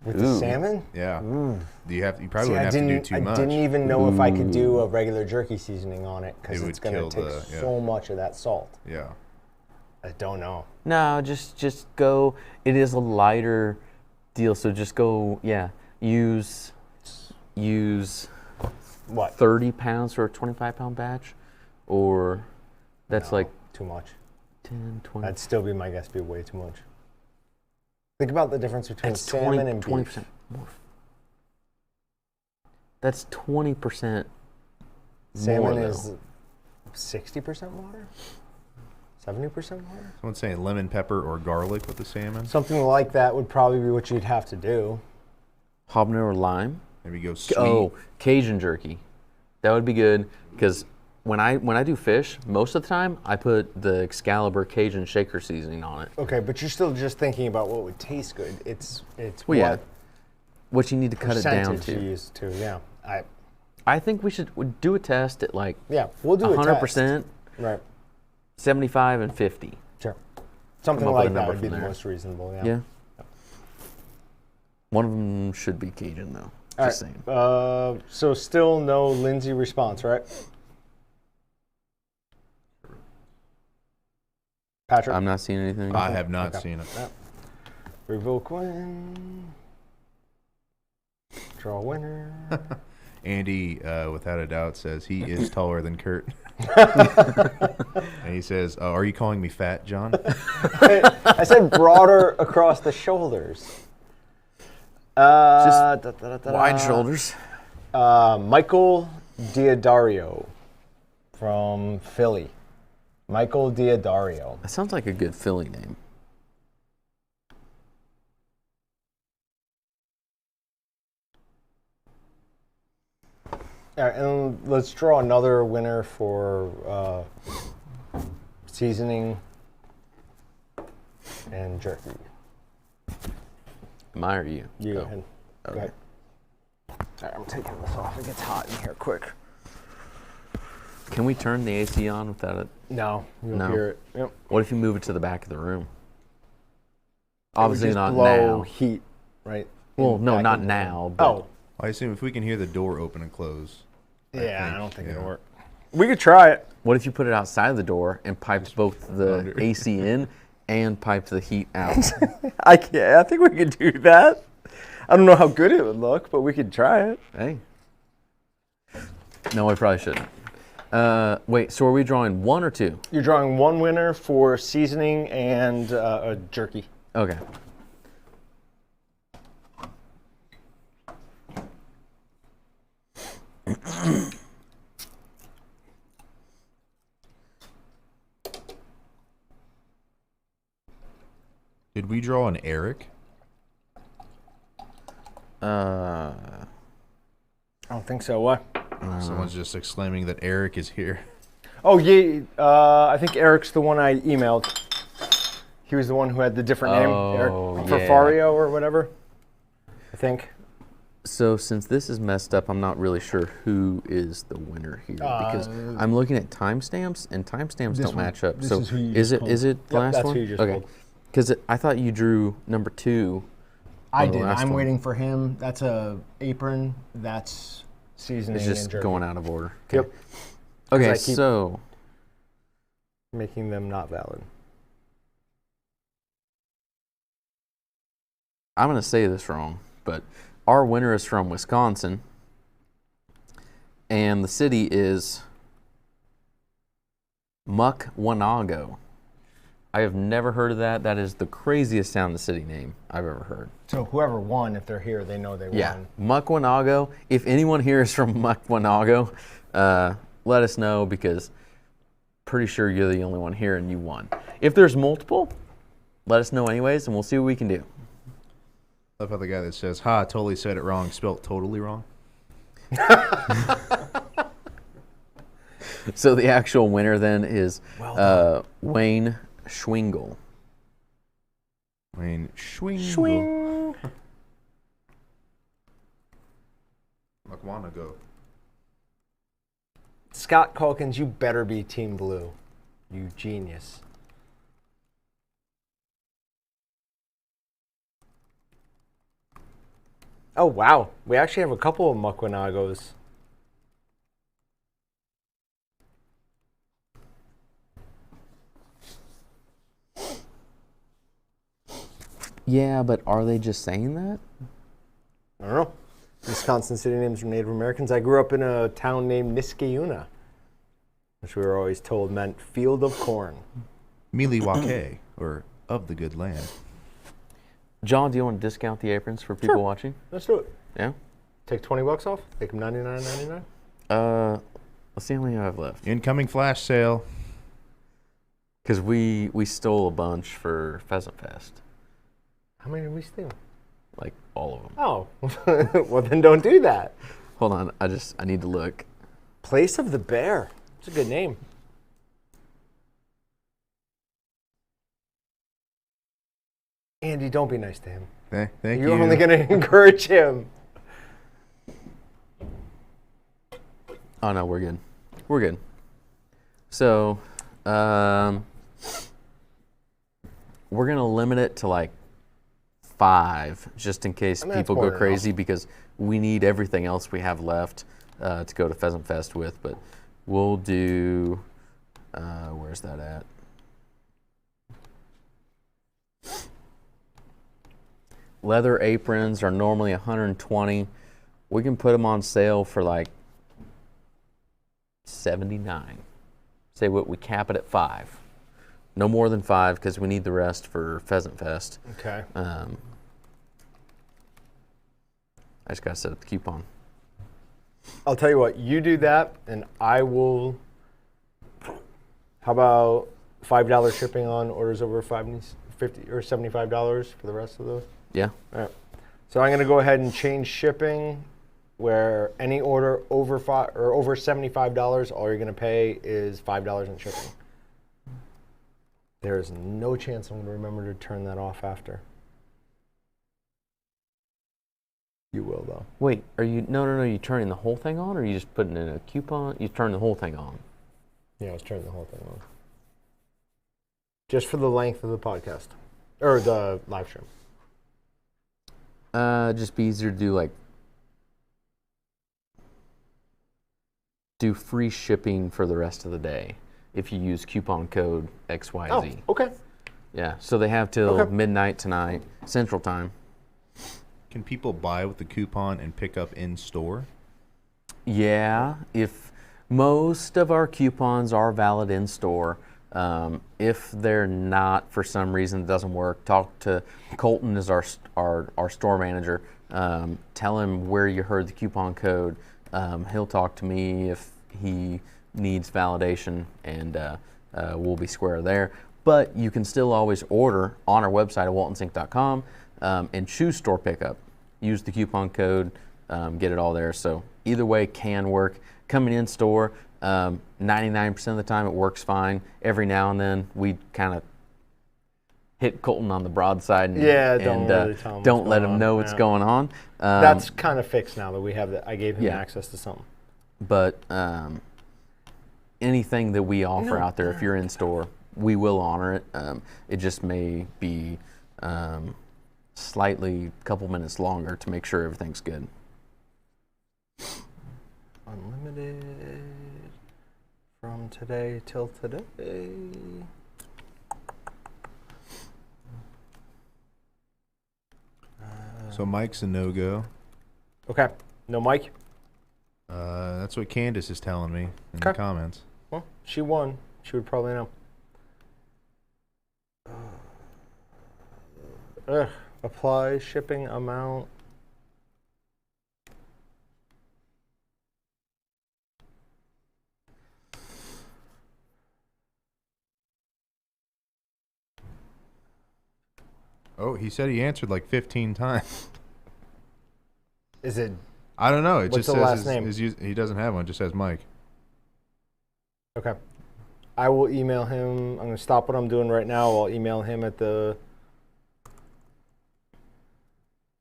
Speaker 1: With the
Speaker 2: Ooh.
Speaker 1: salmon?
Speaker 3: Yeah. Do you have? You probably
Speaker 1: See,
Speaker 3: wouldn't have to do too
Speaker 1: I
Speaker 3: much.
Speaker 1: didn't even know if I could do a regular jerky seasoning on it because
Speaker 3: It
Speaker 1: it's
Speaker 3: would
Speaker 1: going to
Speaker 3: kill
Speaker 1: take
Speaker 3: the- yeah.
Speaker 1: so much of that salt.
Speaker 3: Yeah.
Speaker 1: I don't know.
Speaker 2: No, just go. It is a lighter deal, so just go. Yeah, use
Speaker 1: What?
Speaker 2: 30 pounds for a 25-pound batch, or that's
Speaker 1: No,
Speaker 2: like
Speaker 1: too much.
Speaker 2: 10, 20.
Speaker 1: That'd still be my guess. Be way too much. Think about the difference between
Speaker 2: That's
Speaker 1: salmon and
Speaker 2: 20%
Speaker 1: beef.
Speaker 2: more. That's 20%
Speaker 1: Salmon
Speaker 2: more,
Speaker 1: is
Speaker 2: though.
Speaker 1: 60% water, 70% water.
Speaker 3: Someone's saying lemon pepper or garlic with the salmon.
Speaker 1: Something like that would probably be what you'd have to do.
Speaker 2: Habanero lime.
Speaker 3: Maybe go sweet.
Speaker 2: Oh, Cajun jerky. That would be good because when I do fish, most of the time I put the Excalibur Cajun shaker seasoning on it.
Speaker 1: Okay, but you're still just thinking about what would taste good. It's
Speaker 2: Well, yeah.
Speaker 1: what
Speaker 2: What you need to cut it down
Speaker 1: percentage you
Speaker 2: to.
Speaker 1: use to. Yeah,
Speaker 2: I think we should do a test at like
Speaker 1: we'll do a
Speaker 2: 100%.
Speaker 1: test. Right.
Speaker 2: 75 and 50.
Speaker 1: Sure. Something
Speaker 2: Come up with
Speaker 1: like
Speaker 2: a
Speaker 1: that
Speaker 2: number
Speaker 1: would be
Speaker 2: from
Speaker 1: the
Speaker 2: there.
Speaker 1: most reasonable. Yeah.
Speaker 2: Yeah. One of them should be Cajun, though.
Speaker 1: All
Speaker 2: Just
Speaker 1: right.
Speaker 2: saying.
Speaker 1: So still no Lindsay response, right? Patrick?
Speaker 2: I'm not seeing anything.
Speaker 3: I have not
Speaker 1: Okay.
Speaker 3: seen it.
Speaker 1: Yeah. Revoke win. Draw winner.
Speaker 3: Andy, without a doubt, says he is taller than Kurt. And he says, "Are you calling me fat, John?"
Speaker 1: I said broader across the shoulders.
Speaker 2: Wide shoulders.
Speaker 1: Michael Diodario from Philly. Michael Diodario.
Speaker 2: That sounds like a good Philly name.
Speaker 1: All right, and let's draw another winner for seasoning and jerky.
Speaker 2: Am I or you?
Speaker 1: You go
Speaker 2: Go.
Speaker 1: ahead.
Speaker 2: Okay.
Speaker 1: Go ahead. All right, I'm taking this off. It gets hot in here quick.
Speaker 2: Can we turn the AC on without it?
Speaker 1: No, you'll
Speaker 2: No.
Speaker 1: hear it. Yep.
Speaker 2: What if you move it to the back of the room?
Speaker 1: It
Speaker 2: Obviously
Speaker 1: would just
Speaker 2: not
Speaker 1: blow
Speaker 2: now.
Speaker 1: heat, right?
Speaker 2: Well, no,
Speaker 1: back
Speaker 2: not
Speaker 1: into-
Speaker 2: now. But
Speaker 1: Oh,
Speaker 3: I assume if we can hear the door open and close.
Speaker 1: yeah, I don't think it'll
Speaker 3: yeah.
Speaker 1: work. We could try it.
Speaker 2: What if you put it outside the door and piped both the
Speaker 3: under.
Speaker 2: AC in and piped the heat out?
Speaker 1: I think we could do that. I don't know how good it would look, but we could try it.
Speaker 2: Hey. No, I probably shouldn't. Wait, so are we drawing one or two?
Speaker 1: You're drawing one winner for seasoning and jerky.
Speaker 2: Okay.
Speaker 3: Did we draw an Eric?
Speaker 1: I don't think so. What?
Speaker 3: Someone's just exclaiming that Eric is here.
Speaker 1: Oh, yeah. I think Eric's the one I emailed. He was the one who had the different name, Eric for
Speaker 2: yeah.
Speaker 1: Fario or whatever. I think.
Speaker 2: So since this is messed up, I'm not really sure who is the winner here because I'm looking at timestamps and timestamps don't
Speaker 1: one.
Speaker 2: match up.
Speaker 1: This
Speaker 2: so
Speaker 1: is who you
Speaker 2: is
Speaker 1: just
Speaker 2: it is
Speaker 1: pulled.
Speaker 2: it the
Speaker 1: Yep,
Speaker 2: last
Speaker 1: that's
Speaker 2: one?
Speaker 1: who you just
Speaker 2: okay.
Speaker 1: pulled.
Speaker 2: Because I thought you drew number 2.
Speaker 1: I
Speaker 2: on the
Speaker 1: did.
Speaker 2: last
Speaker 1: I'm
Speaker 2: one.
Speaker 1: waiting for him. That's a apron. That's seasoning
Speaker 2: It's just
Speaker 1: and jerky.
Speaker 2: going out of order.
Speaker 1: Yep.
Speaker 2: Okay,
Speaker 1: I keep-
Speaker 2: so
Speaker 1: Making them not valid.
Speaker 2: I'm going to say this wrong, but our winner is from Wisconsin, and the city is Mukwanago. I have never heard of that. That is the craziest sound the city name I've ever heard.
Speaker 1: So whoever won, if they're here, they know they
Speaker 2: Yeah,
Speaker 1: won.
Speaker 2: Mukwanago. If anyone here is from Mukwanago, let us know because pretty sure you're the only one here and you won. If there's multiple, let us know anyways, and we'll see what we can do.
Speaker 3: Love how the guy that says, "Ha, totally said it wrong," spelt totally wrong.
Speaker 2: So the actual winner then is Wayne Schwingle.
Speaker 3: Wayne Schwingle.
Speaker 1: Swing.
Speaker 3: Mukwanago.
Speaker 1: Scott Calkins, you better be Team Blue. You genius. Oh, wow. We actually have a couple of Mukwanagos.
Speaker 2: Yeah, but are they just saying that?
Speaker 1: I don't know. Wisconsin city names are Native Americans. I grew up in a town named Niskayuna, which we were always told meant field of corn.
Speaker 3: Miliwake, or of the good land.
Speaker 2: John, do you want to discount the aprons for people watching?
Speaker 1: Let's do it.
Speaker 2: Yeah?
Speaker 1: Take $20 off. Make them $99.99.
Speaker 2: Let's see how many I have left.
Speaker 3: Incoming flash sale.
Speaker 2: Because we stole a bunch for Pheasant Fest.
Speaker 1: How many did we steal?
Speaker 2: Like all of them.
Speaker 1: Oh, well then don't do that.
Speaker 2: Hold on, I need to look.
Speaker 1: Place of the Bear. It's a good name. Andy, don't be nice to him.
Speaker 3: Thank you.
Speaker 1: You're only going to encourage him.
Speaker 2: Oh no, we're good. We're good. So, We're going to limit it to like 5, just in case
Speaker 1: I mean, that's
Speaker 2: people
Speaker 1: more
Speaker 2: go
Speaker 1: than
Speaker 2: crazy, because we need everything else we have left to go to Pheasant Fest with. But we'll do, where's that at? Leather aprons are normally $120. We can put them on sale for like $79. Say what we cap it at 5. No more than 5, because we need the rest for Pheasant Fest.
Speaker 1: Okay.
Speaker 2: I just gotta set up the coupon.
Speaker 1: I'll tell you what, you do that, and I will. How about $5 shipping on orders over $50 or $75 for the rest of those?
Speaker 2: Yeah.
Speaker 1: All right. So I'm going to go ahead and change shipping, where any order over $75, all you're going to pay is $5 in shipping. There is no chance I'm going to remember to turn that off after. You will, though.
Speaker 2: Wait, are you? No. You turning the whole thing on, or are you just putting in a coupon? You turn the whole thing on.
Speaker 1: Yeah, I was turning the whole thing on. Just for the length of the podcast, or the live stream.
Speaker 2: Just be easier to do, like, do free shipping for the rest of the day if you use coupon code XYZ.
Speaker 1: Oh, okay.
Speaker 2: Yeah, so they have till
Speaker 1: Okay.
Speaker 2: midnight tonight, Central Time.
Speaker 3: Can people buy with the coupon and pick up in store?
Speaker 2: Yeah, if most of our coupons are valid in store. If they're not, for some reason it doesn't work, talk to Colton, is our store manager. Tell him where you heard the coupon code. He'll talk to me if he needs validation, and we'll be square there. But you can still always order on our website at waltonsync.com and choose store pickup. Use the coupon code, get it all there. So either way can work. Coming in store, 99% of the time it works fine. Every now and then we kind of hit Colton on the broadside and, don't let him know what's going on.
Speaker 1: That's kind of fixed now that we have that. I gave him access to something.
Speaker 2: But anything that we offer out there, if you're in store, we will honor it. It just may be slightly a couple minutes longer to make sure everything's good.
Speaker 1: Unlimited from today till today.
Speaker 3: So Mike's a no-go.
Speaker 1: Okay. No Mike?
Speaker 3: That's what Candace is telling me in the comments.
Speaker 1: Well, she won. She would probably know. Apply shipping amount.
Speaker 3: Oh, he said he answered like 15 times.
Speaker 1: Is it?
Speaker 3: I don't know. It
Speaker 1: What's
Speaker 3: just
Speaker 1: the
Speaker 3: says
Speaker 1: last name?
Speaker 3: he doesn't have one. It just says Mike.
Speaker 1: Okay. I will email him. I'm going to stop what I'm doing right now. I'll email him at the...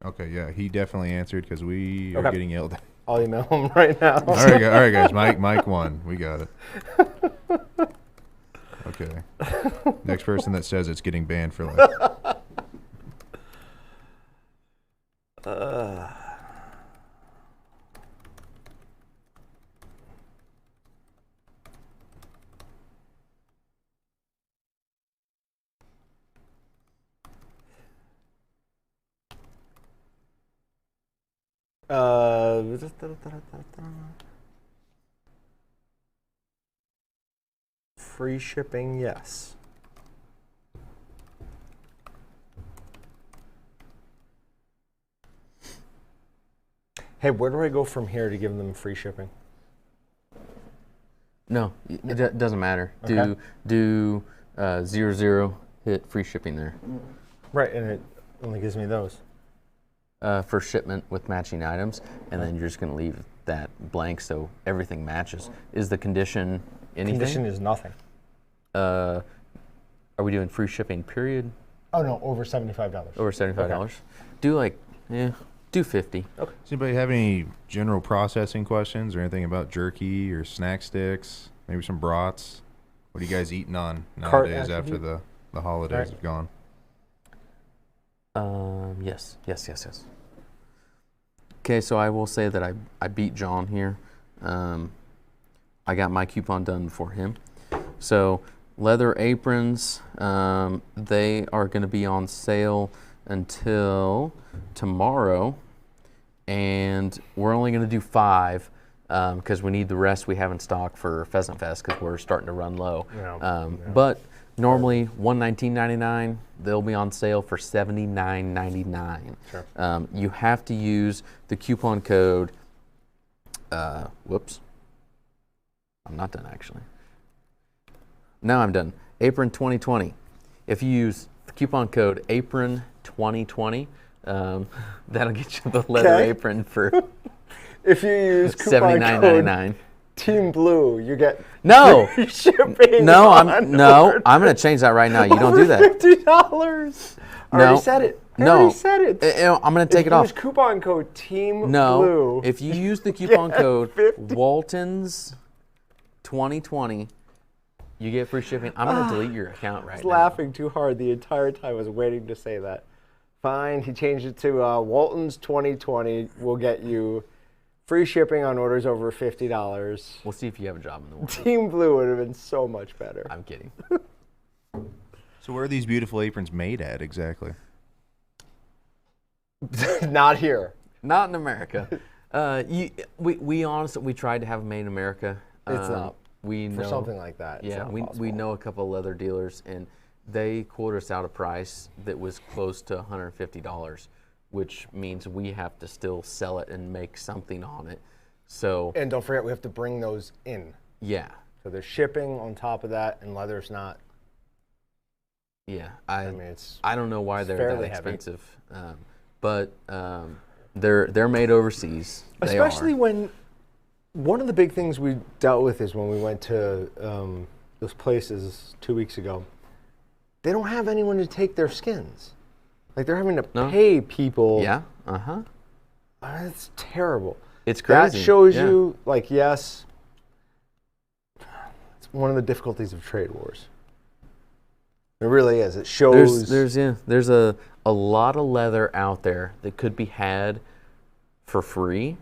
Speaker 3: Okay, yeah, he definitely answered because we are getting yelled at.
Speaker 1: I'll email him right now.
Speaker 3: All right, guys. Mike won. We got it. Okay. Next person that says it's getting banned for life.
Speaker 1: Free shipping, yes. Hey, where do I go from here to give them free shipping?
Speaker 2: No, it doesn't matter.
Speaker 1: Okay.
Speaker 2: Do 00, hit free shipping there.
Speaker 1: Right, and it only gives me those.
Speaker 2: For shipment with matching items, and then you're just going to leave that blank so everything matches. Is the condition anything?
Speaker 1: Condition is nothing.
Speaker 2: Are we doing free shipping period?
Speaker 1: Oh no, over $75.
Speaker 2: Over $75.
Speaker 1: Okay.
Speaker 2: Do 50.
Speaker 1: Okay.
Speaker 3: Does anybody have any general processing questions or anything about jerky or snack sticks? Maybe some brats? What are you guys eating on
Speaker 1: Cart
Speaker 3: nowadays after
Speaker 1: attribute?
Speaker 3: the holidays
Speaker 1: Right.
Speaker 3: have gone?
Speaker 2: Yes. Okay, so I will say that I beat John here. I got my coupon done before him. So leather aprons, they are going to be on sale until tomorrow, and we're only going to do 5 because we need the rest we have in stock for Pheasant Fest because we're starting to run low.
Speaker 1: Yeah.
Speaker 2: But normally $119.99, they'll be on sale for $79.99.
Speaker 1: Sure.
Speaker 2: You have to use the coupon code. Whoops. I'm not done actually. Now I'm done. Apron 2020. If you use coupon code Apron 2020, that'll get you the leather
Speaker 1: Okay.
Speaker 2: apron for
Speaker 1: If you use coupon code
Speaker 2: $79.99.
Speaker 1: Team Blue, you get
Speaker 2: No,
Speaker 1: free shipping.
Speaker 2: no,
Speaker 1: on
Speaker 2: I'm going to change that right now. You don't do that.
Speaker 1: $50. I already
Speaker 2: No.
Speaker 1: said it. I
Speaker 2: No,
Speaker 1: already said it.
Speaker 2: I'm going to take it off.
Speaker 1: Use coupon code Team
Speaker 2: No,
Speaker 1: Blue.
Speaker 2: if you use the coupon
Speaker 1: Get
Speaker 2: code
Speaker 1: 50.
Speaker 2: Waltons 2020, you get free shipping. I'm going to delete your account right
Speaker 1: I was
Speaker 2: now.
Speaker 1: laughing too hard the entire time. I was waiting to say that. Fine, he changed it to Walton's 2020 will get you free shipping on orders over $50.
Speaker 2: We'll see if you have a job in the world.
Speaker 1: Team Blue would have been so much better.
Speaker 2: I'm kidding.
Speaker 3: So where are these beautiful aprons made at exactly?
Speaker 1: Not here.
Speaker 2: Not in America. We honestly, we tried to have them made in America.
Speaker 1: It's not.
Speaker 2: We
Speaker 1: For
Speaker 2: know
Speaker 1: something like that. It's
Speaker 2: Yeah,
Speaker 1: not
Speaker 2: we
Speaker 1: possible.
Speaker 2: know a couple of leather dealers, and they quoted us out a price that was close to $150, which means we have to still sell it and make something on it. So
Speaker 1: And don't forget, we have to bring those in.
Speaker 2: yeah,
Speaker 1: So there's shipping on top of that, and leather's not.
Speaker 2: yeah.
Speaker 1: I mean, it's
Speaker 2: I don't know why they're that
Speaker 1: fairly heavy.
Speaker 2: expensive, but they're made overseas. They
Speaker 1: especially
Speaker 2: are.
Speaker 1: when one of the big things we dealt with is when we went to those places 2 weeks ago. They don't have anyone to take their skins. Like they're having to
Speaker 2: No.
Speaker 1: pay people.
Speaker 2: Yeah.
Speaker 1: It's terrible.
Speaker 2: It's crazy.
Speaker 1: That shows
Speaker 2: Yeah.
Speaker 1: you, like, yes, it's one of the difficulties of trade wars. It really is. It shows.
Speaker 2: There's a lot of leather out there that could be had for free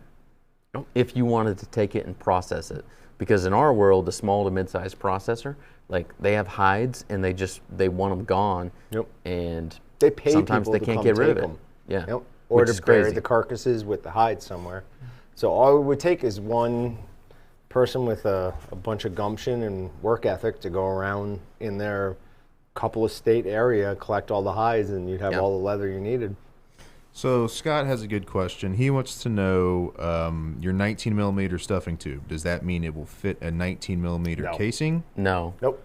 Speaker 2: if you wanted to take it and process it. Because in our world, the small to mid-sized processor, like they have hides and they want them gone.
Speaker 1: Yep.
Speaker 2: And
Speaker 1: They pay
Speaker 2: sometimes
Speaker 1: people
Speaker 2: they
Speaker 1: to
Speaker 2: can't
Speaker 1: come
Speaker 2: get rid of
Speaker 1: take
Speaker 2: it.
Speaker 1: 'em.
Speaker 2: Yeah.
Speaker 1: Yep. Or
Speaker 2: Which
Speaker 1: to
Speaker 2: is
Speaker 1: bury
Speaker 2: crazy.
Speaker 1: the carcasses with the hide somewhere. So all it would take is one person with a bunch of gumption and work ethic to go around in their couple of state area, collect all the hides, and you'd have
Speaker 2: Yep.
Speaker 1: all the leather you needed.
Speaker 3: So Scott has a good question. He wants to know your 19 millimeter stuffing tube. Does that mean it will fit a 19 millimeter
Speaker 1: No.
Speaker 3: casing?
Speaker 2: No.
Speaker 1: Nope.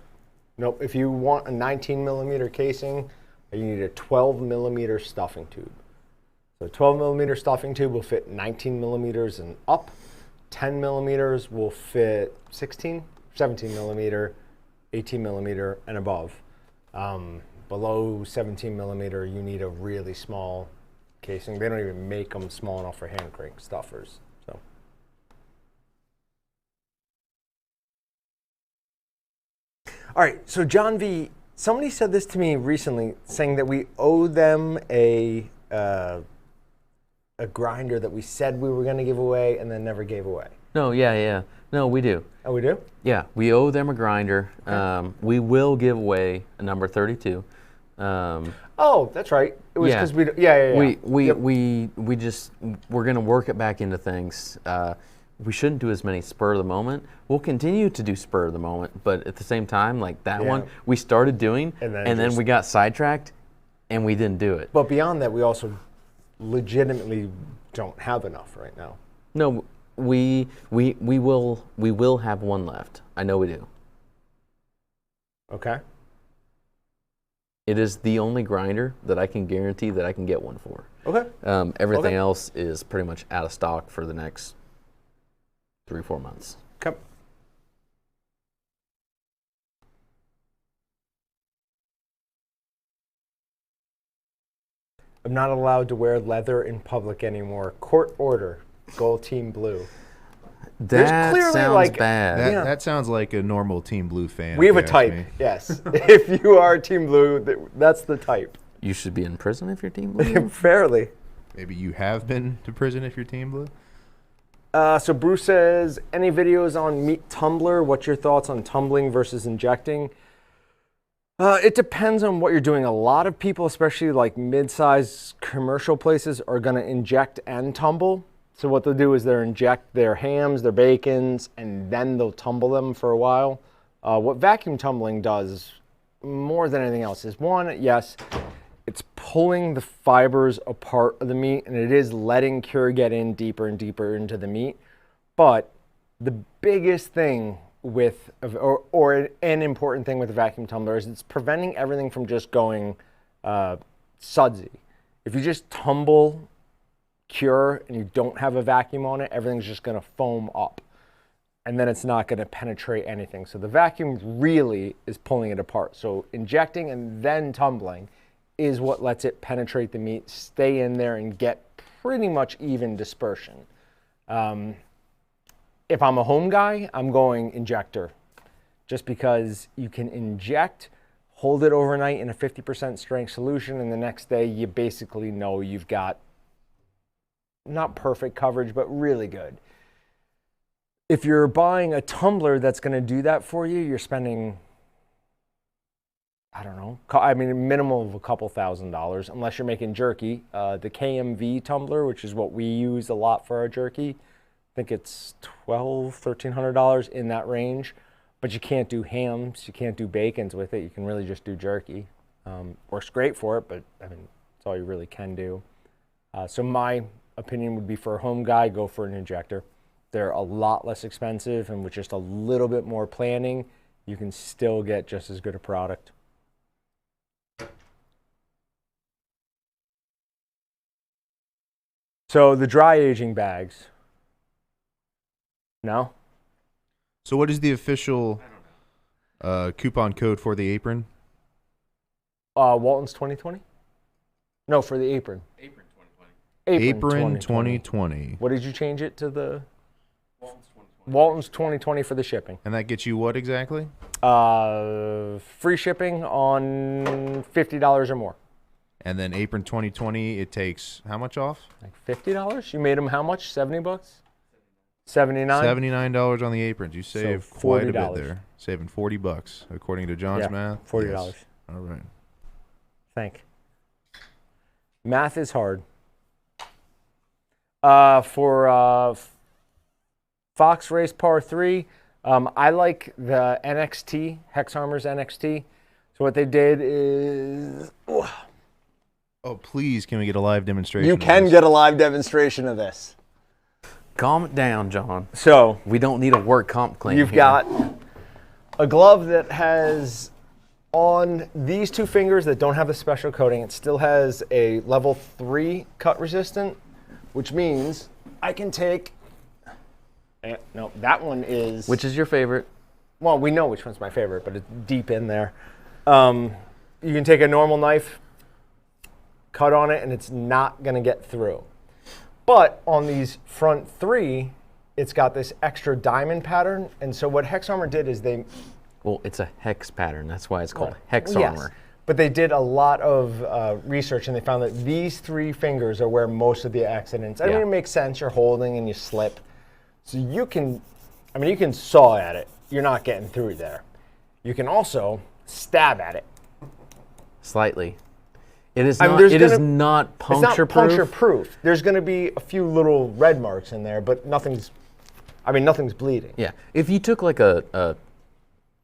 Speaker 1: If you want a 19 millimeter casing, you need a 12 millimeter stuffing tube. So a 12 millimeter stuffing tube will fit 19 millimeters and up. 10 millimeters will fit 16, 17 millimeter, 18 millimeter and above. Below 17 millimeter, you need a really small casing. They don't even make them small enough for hand crank stuffers. So. All right, so John V, somebody said this to me recently, saying that we owe them a grinder that we said we were going to give away and then never gave away.
Speaker 2: No, yeah. No, we do.
Speaker 1: Oh, we do?
Speaker 2: Yeah, we owe them a grinder. We will give away a number 32.
Speaker 1: Oh, that's right. It was
Speaker 2: Yeah.
Speaker 1: because yeah. Yep.
Speaker 2: We're gonna work it back into things. We shouldn't do as many spur of the moment. We'll continue to do spur of the moment, but at the same time, like that
Speaker 1: Yeah.
Speaker 2: one, we started doing,
Speaker 1: And then
Speaker 2: and then
Speaker 1: just-
Speaker 2: we got sidetracked, and we didn't do it.
Speaker 1: But beyond that, we also legitimately don't have enough right now.
Speaker 2: No, we will have one left. I know we do.
Speaker 1: Okay.
Speaker 2: It is the only grinder that I can guarantee that I can get one for.
Speaker 1: Okay.
Speaker 2: Everything
Speaker 1: Okay.
Speaker 2: else is pretty much out of stock for the next 3-4 months.
Speaker 1: Okay. I'm not allowed to wear leather in public anymore. Court order. Goal Team Blue. There's
Speaker 2: That
Speaker 1: clearly
Speaker 2: sounds
Speaker 1: like
Speaker 2: bad.
Speaker 3: That,
Speaker 1: Yeah.
Speaker 3: that sounds like a normal Team Blue fan.
Speaker 1: we have
Speaker 3: if
Speaker 1: a
Speaker 3: you ask
Speaker 1: type.
Speaker 3: me.
Speaker 1: Yes, if you are Team Blue, that's the type.
Speaker 2: You should be in prison if you're Team Blue.
Speaker 1: Fairly.
Speaker 3: Maybe you have been to prison if you're Team Blue.
Speaker 1: So Bruce says, any videos on meat tumbler? What's your thoughts on tumbling versus injecting? It depends on what you're doing. A lot of people, especially like mid-sized commercial places, are going to inject and tumble. So what they'll do is they'll inject their hams, their bacons, and then they'll tumble them for a while. What vacuum tumbling does more than anything else is, one, yes, it's pulling the fibers apart of the meat, and it is letting cure get in deeper and deeper into the meat. But the biggest thing with, or an important thing with a vacuum tumbler is it's preventing everything from just going sudsy. If you just tumble cure and you don't have a vacuum on it, everything's just going to foam up, and then it's not going to penetrate anything. So the vacuum really is pulling it apart. So injecting and then tumbling is what lets it penetrate the meat, stay in there, and get pretty much even dispersion. If I'm a home guy, I'm going injector, just because you can inject, hold it overnight in a 50% strength solution, and the next day you basically know you've got not perfect coverage, but really good. If you're buying a tumbler that's going to do that for you, you're spending, I don't know, I mean, a minimum of a couple $1,000s, unless you're making jerky. The KMV tumbler, which is what we use a lot for our jerky, I think it's $1,200, $1,300 in that range. But you can't do hams, you can't do bacons with it. You can really just do jerky. Works great for it, but I mean, that's all you really can do. So my opinion would be, for a home guy, go for an injector. They're a lot less expensive, and with just a little bit more planning, you can still get just as good a product. So the dry aging bags. No?
Speaker 3: So what is the official coupon code for the apron?
Speaker 1: Walton's 2020? No, for the apron.
Speaker 2: Apron 2020.
Speaker 3: Apron 2020.
Speaker 1: What did you change it to? The Walton's 2020 for the shipping.
Speaker 3: And that gets you what exactly?
Speaker 1: Free shipping on $50 or more.
Speaker 3: And then Apron 2020, it takes how much off?
Speaker 1: Like $50? You made them how much? 70 bucks? 79?
Speaker 3: $79 on the aprons. You save
Speaker 1: So
Speaker 3: quite a bit
Speaker 1: $40.
Speaker 3: there. Saving $40 according to John's
Speaker 1: Yeah,
Speaker 3: math.
Speaker 1: $40.
Speaker 3: Yes. All right.
Speaker 1: Think. Math is hard. For Fox Race Par 3, I like the NXT, Hex Armor's NXT. So what they did is...
Speaker 3: Oh, please, can we get a live demonstration?
Speaker 1: You
Speaker 3: of
Speaker 1: can
Speaker 3: this?
Speaker 1: get a live demonstration of this.
Speaker 2: Calm it down, John.
Speaker 1: So
Speaker 2: We don't need a work comp claim.
Speaker 1: you've
Speaker 2: here.
Speaker 1: got a glove that has, on these two fingers that don't have the special coating, it still has a level 3 cut resistant, which means I can take, no, that one is,
Speaker 2: Which is your favorite?
Speaker 1: well, we know which one's my favorite, but it's deep in there. You can take a normal knife, cut on it, and it's not going to get through. But on these front 3, it's got this extra diamond pattern. And so what Hex Armor did is they...
Speaker 2: Well, it's a hex pattern. That's why it's called hex
Speaker 1: yes,
Speaker 2: armor.
Speaker 1: but they did a lot of research, and they found that these 3 fingers are where most of the accidents... I mean,
Speaker 2: Yeah.
Speaker 1: it makes sense. You're holding and you slip. So you can... I mean, you can saw at it. You're not getting through there. You can also stab at it.
Speaker 2: Slightly. It is
Speaker 1: I mean,
Speaker 2: not.
Speaker 1: there's
Speaker 2: It is
Speaker 1: gonna-
Speaker 2: not
Speaker 1: It's not
Speaker 2: puncture
Speaker 1: puncture
Speaker 2: proof.
Speaker 1: proof. There's going to be a few little red marks in there, but nothing's... I mean, nothing's bleeding.
Speaker 2: Yeah. If you took like a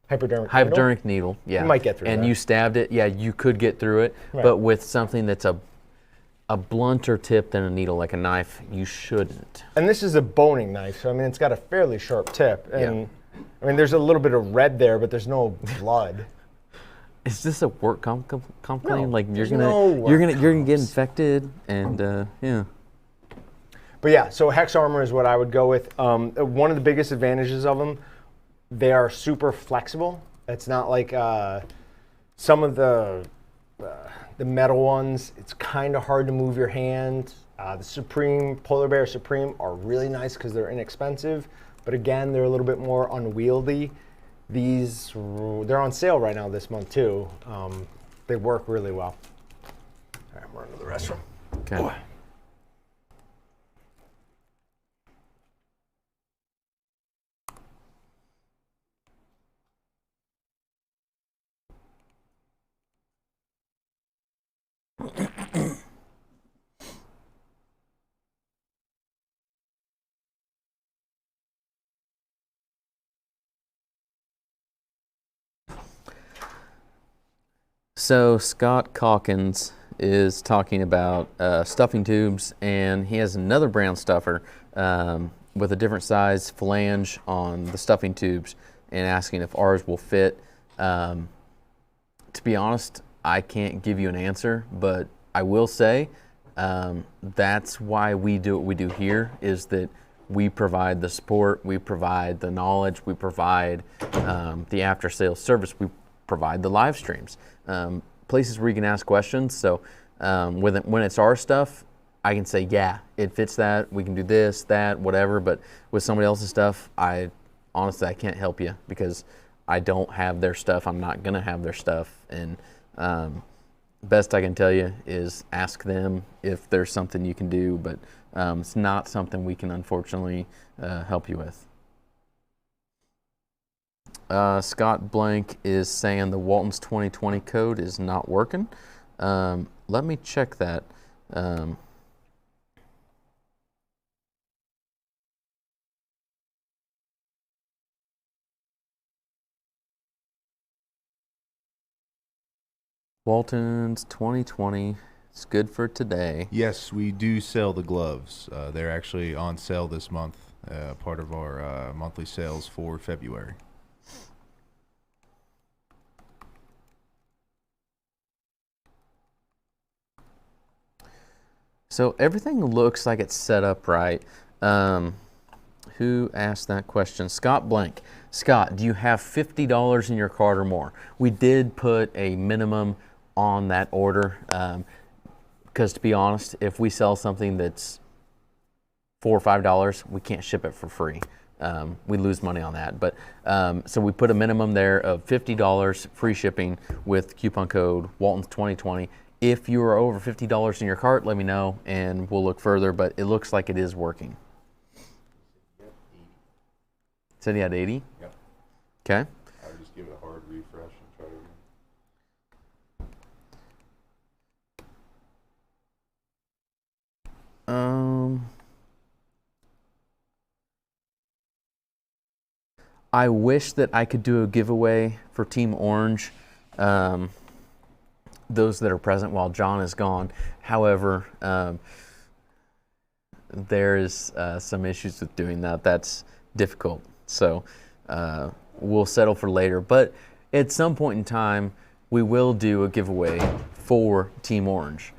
Speaker 1: Hypodermic needle?
Speaker 2: hypodermic needle, yeah,
Speaker 1: You might get through
Speaker 2: and
Speaker 1: that.
Speaker 2: you stabbed it, yeah, you could get through it.
Speaker 1: Right.
Speaker 2: But with something that's a blunter tip than a needle, like a knife, you shouldn't.
Speaker 1: And this is a boning knife, so I mean, it's got a fairly sharp tip. And
Speaker 2: Yeah.
Speaker 1: I mean, there's a little bit of red there, but there's no blood.
Speaker 2: Is this a work comp claim? Like
Speaker 1: there's no work
Speaker 2: you're gonna get infected, and yeah.
Speaker 1: But yeah, so Hex Armor is what I would go with. One of the biggest advantages of them, they are super flexible. It's not like some of the metal ones. It's kind of hard to move your hand. The Supreme, Polar Bear Supreme are really nice because they're inexpensive, but again, they're a little bit more unwieldy. These, they're on sale right now this month too. They work really well. All right, we're into the restroom.
Speaker 2: Okay.
Speaker 1: Oh.
Speaker 2: So Scott Calkins is talking about stuffing tubes, and he has another brown stuffer with a different size flange on the stuffing tubes, and asking if ours will fit. To be honest, I can't give you an answer, but I will say that's why we do what we do here, is that we provide the support, we provide the knowledge, we provide the after-sales service, we provide the live streams, places where you can ask questions. So when it's our stuff, I can say, yeah, it fits that, we can do this, that, whatever. But with somebody else's stuff, honestly, I can't help you because I don't have their stuff. I'm not gonna have their stuff. And best I can tell you is ask them if there's something you can do, but it's not something we can unfortunately help you with. Scott Blank is saying the Walton's 2020 code is not working. Let me check that. Walton's 2020, it's good for today.
Speaker 3: Yes, we do sell the gloves. They're actually on sale this month, part of our monthly sales for February.
Speaker 2: So everything looks like it's set up right. Who asked that question? Scott Blank. Scott, do you have $50 in your cart or more? We did put a minimum on that order because, to be honest, if we sell something that's $4 or $5, we can't ship it for free. We lose money on that. But so we put a minimum there of $50 free shipping with coupon code Walton's 2020. If you are over $50 in your cart, let me know and we'll look further, but it looks like it is working. Said he had 80?
Speaker 3: Yep.
Speaker 2: Okay.
Speaker 3: I would just give it a hard refresh and try again.
Speaker 2: I wish that I could do a giveaway for Team Orange. Those that are present while John is gone. However, there is some issues with doing that. That's difficult. So we'll settle for later. But at some point in time, we will do a giveaway for Team Orange.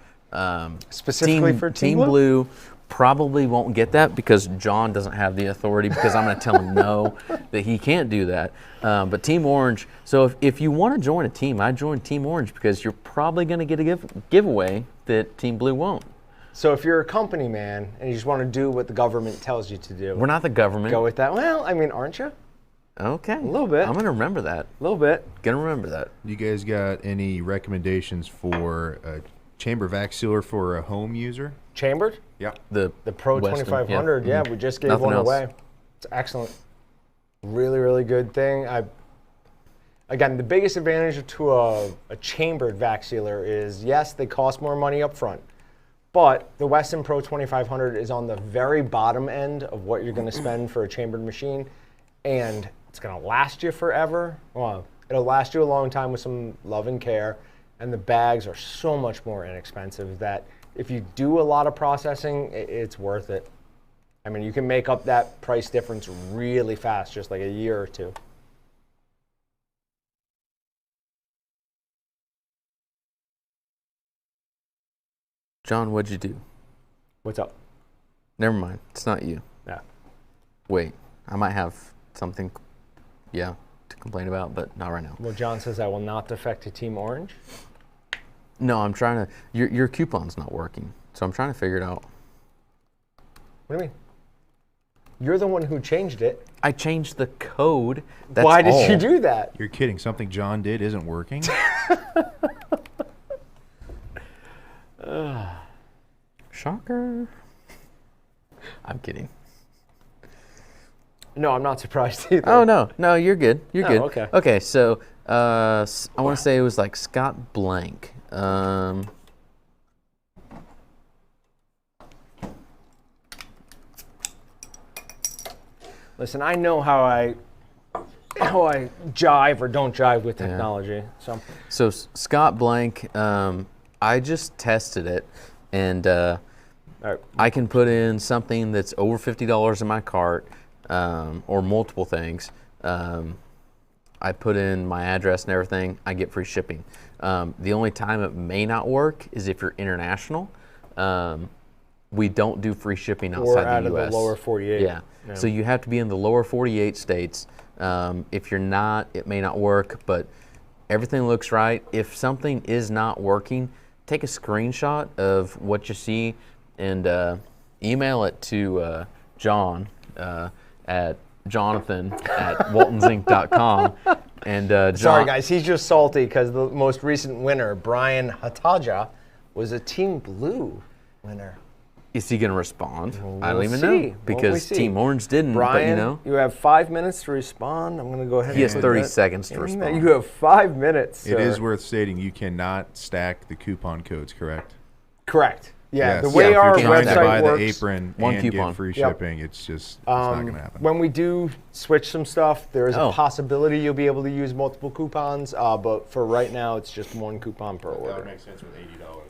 Speaker 1: Specifically for Team
Speaker 2: Blue probably won't get that because John doesn't have the authority, because I'm going to tell him no, that he can't do that. But Team Orange, so if you want to join a team, I join Team Orange because you're probably going to get a giveaway that Team Blue won't.
Speaker 1: So if you're a company man and you just want to do what the government tells you to do.
Speaker 2: We're not the government.
Speaker 1: Go with that. Well, I mean, aren't you?
Speaker 2: Okay.
Speaker 1: A little bit.
Speaker 2: I'm going to remember that.
Speaker 1: A little bit.
Speaker 2: Going to remember that.
Speaker 3: You guys got any recommendations for a chamber vac sealer for a home user?
Speaker 1: Chambered?
Speaker 3: Yeah.
Speaker 2: The
Speaker 1: Pro
Speaker 2: Weston,
Speaker 1: 2500, yeah, we just gave
Speaker 2: Nothing
Speaker 1: one
Speaker 2: else.
Speaker 1: away. It's excellent. Really, really good thing. Again, the biggest advantage to a chambered vac sealer is, yes, they cost more money up front, but the Weston Pro 2500 is on the very bottom end of what you're going to spend for a chambered machine, and it's going to last you forever. Well, it'll last you a long time with some love and care, and the bags are so much more inexpensive that if you do a lot of processing, it's worth it. I mean, you can make up that price difference really fast, just like a year or two.
Speaker 2: John, what'd you do?
Speaker 1: What's up?
Speaker 2: Never mind. It's not you.
Speaker 1: Yeah.
Speaker 2: Wait, I might have something, to complain about, but not right now.
Speaker 1: Well, John says I will not defect to Team Orange.
Speaker 2: No, I'm trying to. Your coupon's not working, so I'm trying to figure it out.
Speaker 1: What do you mean? You're the one who changed it.
Speaker 2: I changed the code. That's
Speaker 1: Why did
Speaker 2: all.
Speaker 1: you do that?
Speaker 3: You're kidding. Something John did isn't working.
Speaker 2: Shocker. I'm kidding.
Speaker 1: No, I'm not surprised either.
Speaker 2: Oh, no, you're good. You're
Speaker 1: Oh,
Speaker 2: good.
Speaker 1: okay.
Speaker 2: Okay, so I want to say it was like Scott Blank.
Speaker 1: Listen, I know how I jive or don't jive with technology.
Speaker 2: So Scott Blank, I just tested it, and
Speaker 1: All right.
Speaker 2: I can put in something that's over $50 in my cart, or multiple things. I put in my address and everything. I get free shipping. The only time it may not work is if you're international. We don't do free shipping outside
Speaker 1: Or out
Speaker 2: the
Speaker 1: of
Speaker 2: U.S.
Speaker 1: the lower 48.
Speaker 2: Yeah. So you have to be in the lower 48 states. If you're not, it may not work, but everything looks right. If something is not working, take a screenshot of what you see and email it to John at jonathan@waltonzinc.com. And
Speaker 1: Sorry, guys, he's just salty because the most recent winner, Brian Hataja, was a Team Blue winner.
Speaker 2: Is he going to respond? I don't
Speaker 1: We'll
Speaker 2: even
Speaker 1: see.
Speaker 2: know
Speaker 1: Won't we
Speaker 2: because
Speaker 1: see?
Speaker 2: Team Orange didn't.
Speaker 1: Brian,
Speaker 2: but you know,
Speaker 1: you have 5 minutes to respond. I'm going to go ahead
Speaker 2: he
Speaker 1: and
Speaker 2: has
Speaker 1: put
Speaker 2: 30
Speaker 1: that
Speaker 2: seconds to
Speaker 1: in there.
Speaker 2: respond.
Speaker 1: You have 5 minutes, sir.
Speaker 3: It is worth stating you cannot stack the coupon codes, correct?
Speaker 1: Correct. Yeah,
Speaker 3: Yes.
Speaker 1: the way
Speaker 2: Yeah,
Speaker 1: our
Speaker 2: if you're trying
Speaker 3: Trying
Speaker 2: to
Speaker 3: to buy
Speaker 1: website
Speaker 3: the
Speaker 1: works,
Speaker 3: apron
Speaker 2: One
Speaker 3: and
Speaker 2: coupon.
Speaker 3: get free
Speaker 1: Yep.
Speaker 3: shipping, it's not going to happen.
Speaker 1: when we do switch some stuff, there is
Speaker 2: Oh.
Speaker 1: a possibility you'll be able to use multiple coupons, but for right now, it's just one coupon per order.
Speaker 3: make sense with $80.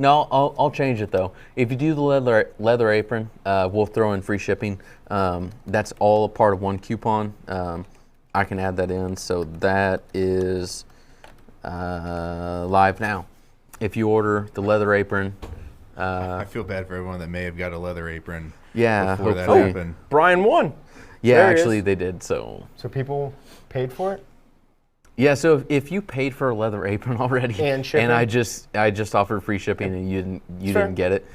Speaker 2: No, I'll change it though. If you do the leather apron, we'll throw in free shipping. That's all a part of one coupon. I can add that in, so that is live now. If you order the leather apron,
Speaker 3: I feel bad for everyone that may have got a leather apron
Speaker 2: yeah,
Speaker 3: before that
Speaker 2: hopefully.
Speaker 3: happened.
Speaker 1: Brian won.
Speaker 2: Yeah,
Speaker 1: There he is.
Speaker 2: actually they did. So
Speaker 1: people paid for it?
Speaker 2: yeah, so if you paid for a leather apron already,
Speaker 1: And shipping?
Speaker 2: I just offered free shipping and you
Speaker 1: Fair.
Speaker 2: didn't get it,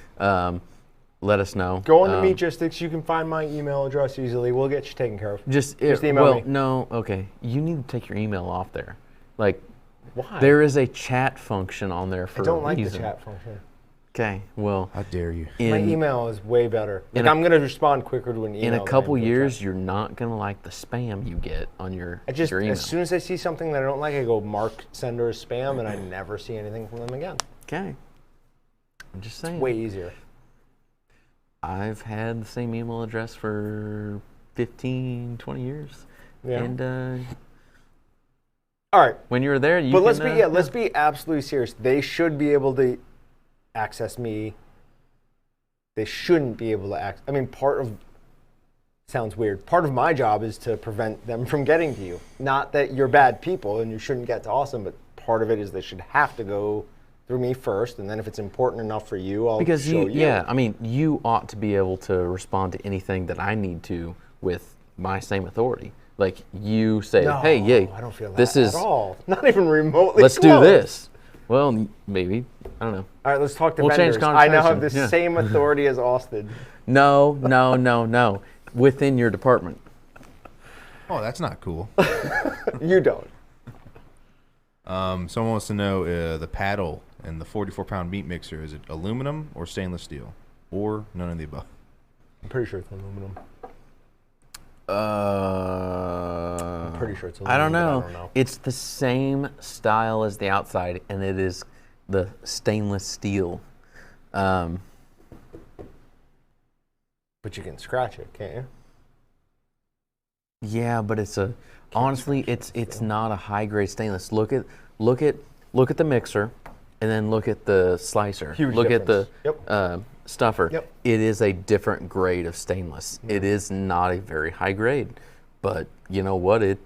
Speaker 2: let us know.
Speaker 1: Go on to Meatgistics. You can find my email address easily. We'll get you taken care of.
Speaker 2: Just
Speaker 1: email
Speaker 2: well,
Speaker 1: me.
Speaker 2: no, okay. You need to take your email off there. Like,
Speaker 1: Why?
Speaker 2: there is a chat function on there for
Speaker 1: I don't
Speaker 2: a
Speaker 1: like the
Speaker 2: reason.
Speaker 1: chat function.
Speaker 2: Okay, well,
Speaker 3: How dare you?
Speaker 1: My
Speaker 2: in
Speaker 1: email is way better.
Speaker 2: in
Speaker 1: Like,
Speaker 2: a-
Speaker 1: I'm going to respond quicker to an email.
Speaker 2: in a
Speaker 1: than
Speaker 2: couple
Speaker 1: I do a
Speaker 2: years,
Speaker 1: chat.
Speaker 2: you're not gonna like the spam you get on your
Speaker 1: Your
Speaker 2: email.
Speaker 1: as soon as I see something that I don't like, I go mark sender as spam, and I never see anything from them again.
Speaker 2: Okay, I'm just saying.
Speaker 1: Way easier.
Speaker 2: I've had the same email address for 15, 20 years.
Speaker 1: Yeah.
Speaker 2: And
Speaker 1: All right,
Speaker 2: when you were there, you
Speaker 1: but
Speaker 2: can,
Speaker 1: let's be absolutely serious. They should be able to access me. They shouldn't be able to I mean, sounds weird. Part of my job is to prevent them from getting to you. Not that you're bad people and you shouldn't get to Austin, but part of it is they should have to go through me first, and then if it's important enough for you, I'll
Speaker 2: because
Speaker 1: show you.
Speaker 2: yeah, I mean, you ought to be able to respond to anything that I need to with my same authority. Like you say,
Speaker 1: No,
Speaker 2: hey, yeah,
Speaker 1: I don't feel that
Speaker 2: this is
Speaker 1: at all. Not even remotely.
Speaker 2: let's do
Speaker 1: close.
Speaker 2: this. Well, maybe I don't know.
Speaker 1: All right, let's talk to
Speaker 2: We'll change
Speaker 1: vendors. I now have the
Speaker 2: conversation, yeah.
Speaker 1: same authority as Austin.
Speaker 2: No. Within your department.
Speaker 3: Oh, that's not cool.
Speaker 1: You don't.
Speaker 3: Someone wants to know the paddle and the 44-pound meat mixer. Is it aluminum or stainless steel? Or none of the above?
Speaker 1: I'm pretty sure it's aluminum.
Speaker 2: I'm
Speaker 1: pretty sure it's
Speaker 2: I don't
Speaker 1: aluminum,
Speaker 2: know.
Speaker 1: but I don't know.
Speaker 2: It's the same style as the outside, and it is the stainless steel.
Speaker 1: But you can scratch it, can't you?
Speaker 2: Yeah, but honestly, it's not a high grade stainless. Look at the mixer, and then look at the slicer.
Speaker 1: Huge
Speaker 2: look
Speaker 1: difference.
Speaker 2: at the stuffer.
Speaker 1: Yep.
Speaker 2: It is a different grade of stainless. It is not a very high grade, but you know what? It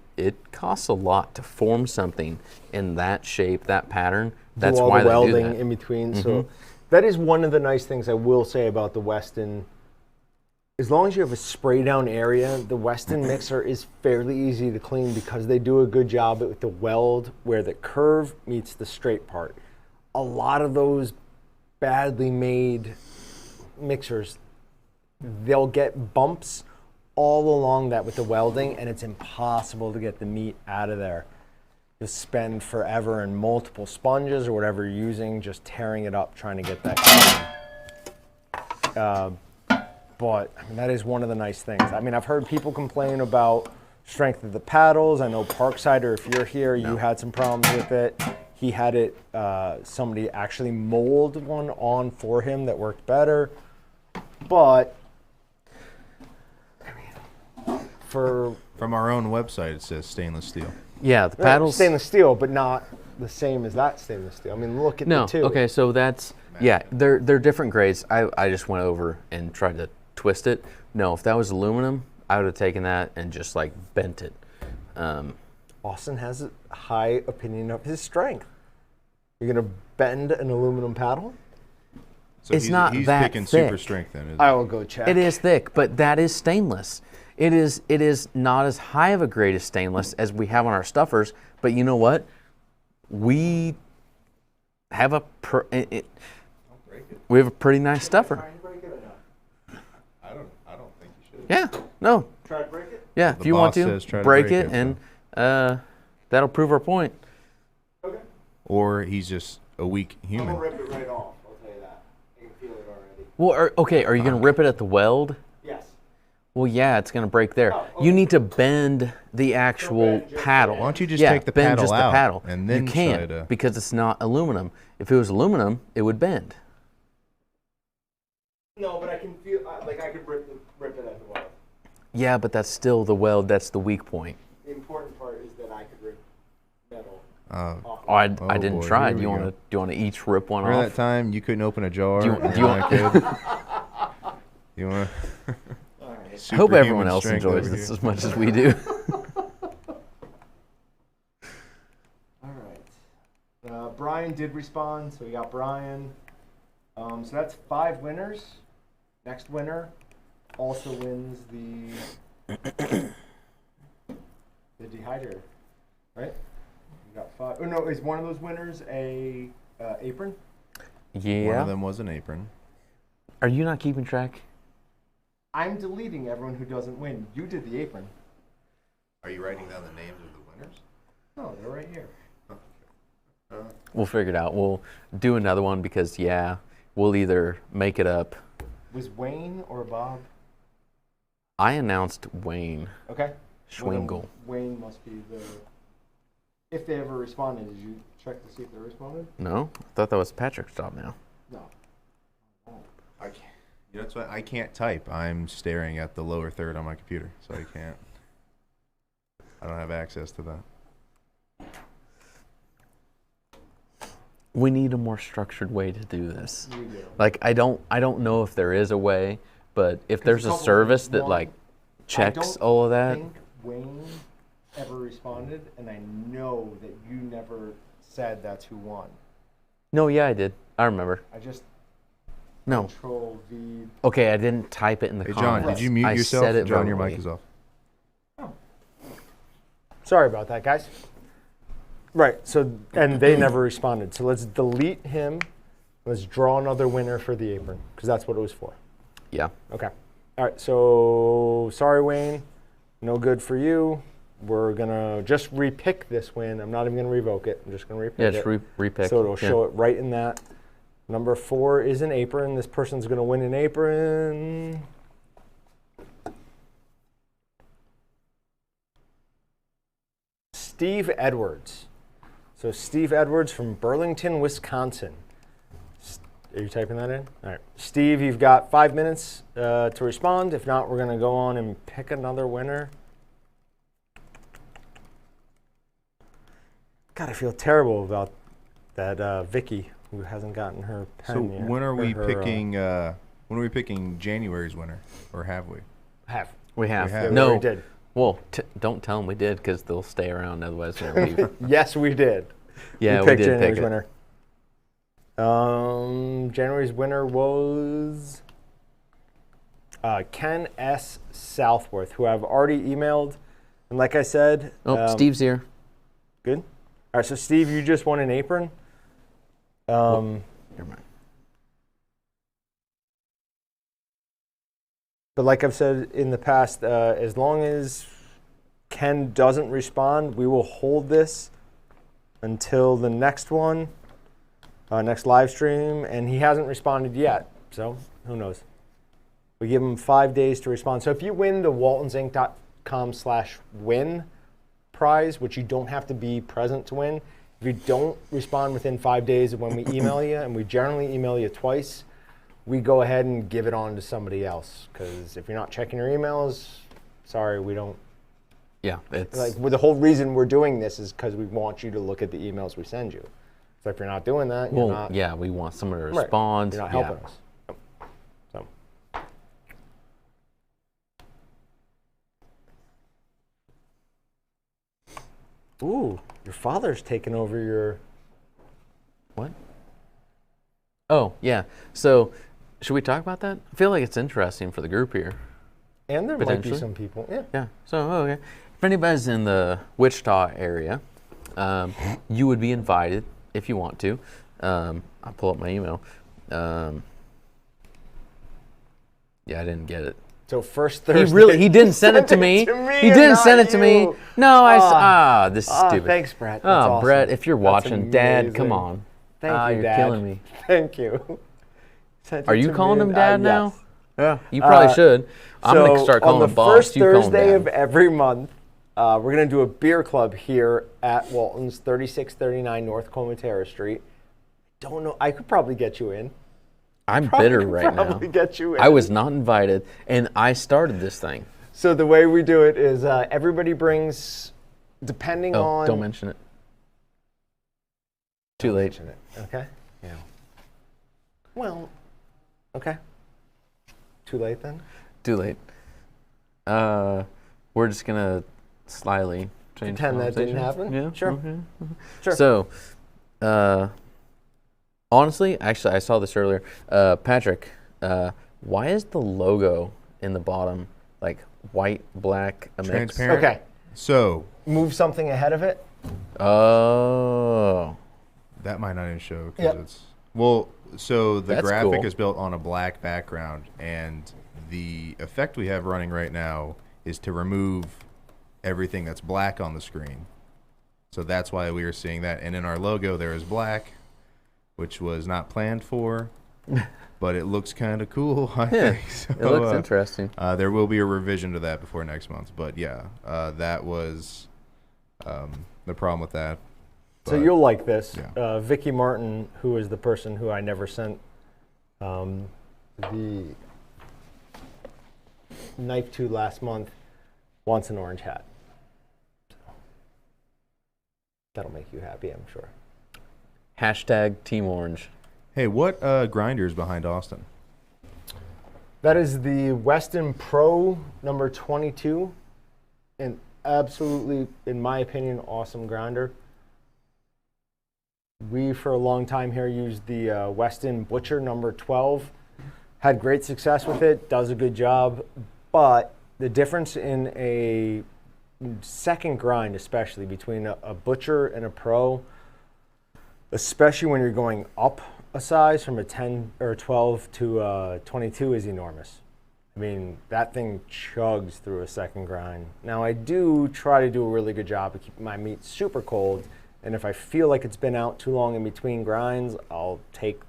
Speaker 2: costs a lot to form something in that shape, that pattern. That's
Speaker 1: do all
Speaker 2: why
Speaker 1: the
Speaker 2: they do
Speaker 1: welding
Speaker 2: that.
Speaker 1: in between. So that is one of the nice things I will say about the Weston. As long as you have a spray down area, the Weston mixer is fairly easy to clean because they do a good job with the weld where the curve meets the straight part. A lot of those badly made mixers, they'll get bumps all along that with the welding, and it's impossible to get the meat out of there. Just spend forever in multiple sponges or whatever you're using, just tearing it up, trying to get that clean. But I mean, that is one of the nice things. I mean, I've heard people complain about strength of the paddles. I know Parksider, if you're here, you had some problems with it. He had it, somebody actually mold one on for him that worked better. But I mean,
Speaker 3: From our own website, it says stainless steel.
Speaker 2: Yeah, the paddles.
Speaker 1: Stainless steel, but not the same as that stainless steel. I mean, look at the two.
Speaker 2: Okay, so that's, yeah, they're different grades. I just went over and tried to twist it. No, if that was aluminum, I would have taken that and just like bent it.
Speaker 1: Austin has a high opinion of his strength. You're gonna bend an aluminum paddle?
Speaker 3: So
Speaker 2: It's not
Speaker 3: he's
Speaker 2: that
Speaker 3: picking
Speaker 2: thick.
Speaker 3: super strength then.
Speaker 1: I will go check.
Speaker 2: It is thick, but that is stainless. It is not as high of a grade as stainless as we have on our stuffers, but you know what? We have a we have a pretty nice stuffer.
Speaker 3: I don't think you should.
Speaker 2: Yeah, no,
Speaker 1: Try to break it?
Speaker 2: yeah.
Speaker 3: The
Speaker 2: If you want
Speaker 3: boss
Speaker 2: to,
Speaker 3: says try to
Speaker 2: break
Speaker 3: break
Speaker 2: it,
Speaker 3: it,
Speaker 2: and that'll prove our point.
Speaker 1: Okay.
Speaker 3: Or he's just a weak
Speaker 1: I'm
Speaker 3: human.
Speaker 1: gonna rip it right off. I'll tell you that. I can feel it already.
Speaker 2: Well, okay, are you gonna rip it at the weld?
Speaker 1: Yes.
Speaker 2: Well, yeah, it's gonna break there.
Speaker 1: Oh, okay.
Speaker 2: You need to bend the actual
Speaker 1: bend just
Speaker 2: paddle.
Speaker 3: Why don't you just
Speaker 2: yeah,
Speaker 3: take the
Speaker 2: bend
Speaker 3: paddle
Speaker 2: just
Speaker 3: out
Speaker 2: the paddle.
Speaker 3: and then
Speaker 2: you
Speaker 3: try
Speaker 2: can't
Speaker 3: to-
Speaker 2: because it's not aluminum. If it was aluminum, it would bend.
Speaker 1: No, but I can feel like I could rip it at the weld.
Speaker 2: Yeah, but that's still the weld. That's the weak point.
Speaker 1: The important part is that I could rip metal off.
Speaker 2: Oh, I
Speaker 3: Oh,
Speaker 2: didn't
Speaker 3: boy,
Speaker 2: try.
Speaker 3: here
Speaker 2: Do you
Speaker 3: we
Speaker 2: want to?
Speaker 3: go.
Speaker 2: Do you want to each rip one
Speaker 3: Remember
Speaker 2: off?
Speaker 3: that time you couldn't open a jar?
Speaker 2: Do you-
Speaker 3: and
Speaker 2: do you
Speaker 3: I
Speaker 2: want-
Speaker 3: could? You want?
Speaker 1: All right.
Speaker 2: I hope everyone else enjoys this as much as we do.
Speaker 1: All right. Brian did respond, so we got Brian. So that's 5 winners. Next winner also wins the dehydrator, right? We got 5. Oh no, is one of those winners a apron?
Speaker 2: Yeah.
Speaker 3: One of them was an apron.
Speaker 2: Are you not keeping track?
Speaker 1: I'm deleting everyone who doesn't win. You did the apron.
Speaker 3: Are you writing down the names of the winners?
Speaker 1: No, they're right here.
Speaker 2: We'll figure it out. We'll do another one because yeah, we'll either make it up.
Speaker 1: Was Wayne or Bob?
Speaker 2: I announced Wayne
Speaker 1: Okay. Well, then
Speaker 2: Schwingle.
Speaker 1: Wayne must be the. If they ever responded, did you check to see if they responded?
Speaker 2: No, I thought that was Patrick's job now.
Speaker 1: No.
Speaker 3: I can't. You know, that's why I can't type. I'm staring at the lower third on my computer, so I can't. I don't have access to that.
Speaker 2: We need a more structured way to do this.
Speaker 1: We do.
Speaker 2: Like I don't know if there is a way, but if there's a
Speaker 1: couple
Speaker 2: service
Speaker 1: things.
Speaker 2: that
Speaker 1: One,
Speaker 2: like
Speaker 1: I
Speaker 2: checks
Speaker 1: don't
Speaker 2: all of that.
Speaker 1: think Wayne ever responded, and I know that you never said that's who won.
Speaker 2: No, yeah, I did. I remember.
Speaker 1: I just
Speaker 2: No.
Speaker 1: Control V.
Speaker 2: Okay, I didn't type it in the
Speaker 3: Hey,
Speaker 2: comments.
Speaker 3: John, did you mute
Speaker 2: I
Speaker 3: yourself?
Speaker 2: said it
Speaker 3: John, your
Speaker 2: verbally.
Speaker 3: mic is off.
Speaker 1: Sorry about that, guys. Right. So and they never responded. So let's delete him. Let's draw another winner for the apron because that's what it was for.
Speaker 2: Yeah.
Speaker 1: Okay. All right. So sorry, Wayne. No good for you. We're gonna just repick this win. I'm not even gonna revoke it. I'm just gonna repick
Speaker 2: Yeah,
Speaker 1: it.
Speaker 2: just repick.
Speaker 1: So it'll
Speaker 2: Yeah.
Speaker 1: show it right in that. Number 4 is an apron. This person's gonna win an apron. Steve Edwards. So Steve Edwards from Burlington, Wisconsin. Are you typing that in? All right. Steve, you've got 5 minutes to respond. If not, we're going to go on and pick another winner. God, I feel terrible about that Vicky who hasn't gotten her pen
Speaker 3: So
Speaker 1: yet.
Speaker 3: when are we
Speaker 1: Or her,
Speaker 3: picking? When are we picking January's winner, or have we?
Speaker 1: Have.
Speaker 2: We have.
Speaker 3: We have.
Speaker 2: No.
Speaker 1: We did.
Speaker 2: Well, don't tell them we did because they'll stay around. Otherwise, they'll leave.
Speaker 1: Yes, we did.
Speaker 2: Yeah,
Speaker 1: we
Speaker 2: we
Speaker 1: picked
Speaker 2: did pick
Speaker 1: January's
Speaker 2: it.
Speaker 1: winner. January's winner was Ken S. Southworth, who I've already emailed. And like I said,
Speaker 2: Oh, Steve's here.
Speaker 1: good. All right, so Steve, you just won an apron.
Speaker 2: Never mind.
Speaker 1: But like I've said in the past, as long as Ken doesn't respond, we will hold this until the next one, next live stream, and he hasn't responded yet. So who knows? We give him 5 days to respond. So if you win the waltonsinc.com/win prize, which you don't have to be present to win, if you don't respond within 5 days of when we email you, and we generally email you twice, we go ahead and give it on to somebody else. Because if you're not checking your emails, sorry, we don't.
Speaker 2: Yeah, it's
Speaker 1: Like, well, the whole reason we're doing this is because we want you to look at the emails we send you. So if you're not doing that, you're not.
Speaker 2: Yeah, we want someone to
Speaker 1: Right.
Speaker 2: respond.
Speaker 1: You're not helping us. So. Ooh, your father's taken over your.
Speaker 2: What? Oh, yeah. So, should we talk about that? I feel like it's interesting for the group here.
Speaker 1: And there might be
Speaker 2: Potentially.
Speaker 1: some people. Yeah.
Speaker 2: Yeah. So, okay. If anybody's in the Wichita area, you would be invited if you want to. I'll pull up my email. Yeah, I didn't get it.
Speaker 1: So first Thursday.
Speaker 2: He didn't send it to me. He didn't send it to me.
Speaker 1: you.
Speaker 2: No, this is stupid.
Speaker 1: Thanks, Brett. That's
Speaker 2: Oh,
Speaker 1: awesome.
Speaker 2: Brett, if you're
Speaker 1: That's
Speaker 2: watching, Dad,
Speaker 1: amazing.
Speaker 2: come on.
Speaker 1: Thank you,
Speaker 2: you're
Speaker 1: Dad.
Speaker 2: killing me.
Speaker 1: Thank you. Sent
Speaker 2: Are
Speaker 1: it
Speaker 2: you
Speaker 1: to
Speaker 2: calling
Speaker 1: me
Speaker 2: him
Speaker 1: and-
Speaker 2: Dad now?
Speaker 1: yes.
Speaker 2: Yeah. You probably should. I'm
Speaker 1: So
Speaker 2: gonna start calling
Speaker 1: on
Speaker 2: him
Speaker 1: the
Speaker 2: boss.
Speaker 1: first
Speaker 2: You call him
Speaker 1: Thursday
Speaker 2: Dad.
Speaker 1: of every month, we're going to do a beer club here at Walton's, 3639 North Comatera Street. Don't know. I could probably get you in.
Speaker 2: I'm bitter
Speaker 1: could
Speaker 2: right now.
Speaker 1: probably get you in.
Speaker 2: I was not invited, and I started this thing.
Speaker 1: So the way we do it is everybody brings, depending
Speaker 2: Oh,
Speaker 1: on.
Speaker 2: don't mention it. Too late.
Speaker 1: Mention it. Okay. Yeah. Well. Okay. Too late then.
Speaker 2: Too late. We're just gonna slyly change the
Speaker 1: Pretend that didn't
Speaker 2: conversation.
Speaker 1: happen?
Speaker 2: Yeah.
Speaker 1: Sure.
Speaker 2: Okay.
Speaker 1: Sure.
Speaker 2: So, honestly, actually, I saw this earlier. Patrick, why is the logo in the bottom like white, black, a mix?
Speaker 3: Transparent.
Speaker 1: Okay.
Speaker 3: So
Speaker 1: Move something ahead of it.
Speaker 2: Oh.
Speaker 3: that might not even show because
Speaker 1: Yep.
Speaker 3: it's so the
Speaker 2: That's
Speaker 3: graphic
Speaker 2: cool.
Speaker 3: is built on a black background, and the effect we have running right now is to remove everything that's black on the screen. So that's why we are seeing that. And in our logo there is black, which was not planned for, but it looks kind of cool. I
Speaker 2: Yeah,
Speaker 3: think. So,
Speaker 2: it looks interesting.
Speaker 3: There will be a revision to that before next month. But yeah, that was the problem with that.
Speaker 1: So
Speaker 3: But-
Speaker 1: you'll like this.
Speaker 3: yeah.
Speaker 1: Vicky Martin, who is the person who I never sent the knife to last month, wants an orange hat. So that'll make you happy, I'm sure.
Speaker 2: Hashtag Team Orange.
Speaker 3: Hey, what grinder is behind Austin?
Speaker 1: That is the Weston Pro number 22. An absolutely, in my opinion, awesome grinder. We, for a long time here, used the Weston Butcher number 12. Had great success with it, does a good job, but the difference in a second grind, especially between a Butcher and a Pro, especially when you're going up a size from a 10 or 12 to a 22, is enormous. I mean, that thing chugs through a second grind. Now, I do try to do a really good job of keeping my meat super cold, and if I feel like it's been out too long in between grinds, I'll take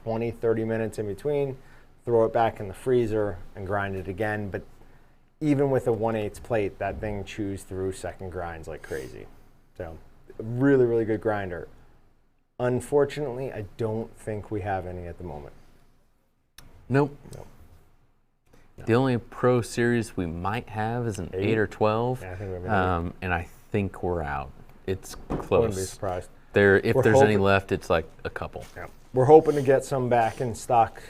Speaker 1: 20, 30 minutes in between, throw it back in the freezer, and grind it again. But even with a 1/8 plate, that thing chews through second grinds like crazy. So, really, really good grinder. Unfortunately, I don't think we have any at the moment.
Speaker 2: Nope.
Speaker 1: No.
Speaker 2: The only Pro Series we might have is an 8 or 12,
Speaker 1: Yeah, I think we have an
Speaker 2: and I think we're out. It's
Speaker 1: Wouldn't be
Speaker 2: close.
Speaker 1: surprised.
Speaker 2: If
Speaker 1: We're
Speaker 2: there's any
Speaker 1: hoping-
Speaker 2: left, it's like a couple.
Speaker 1: Yeah. We're hoping to get some back in stock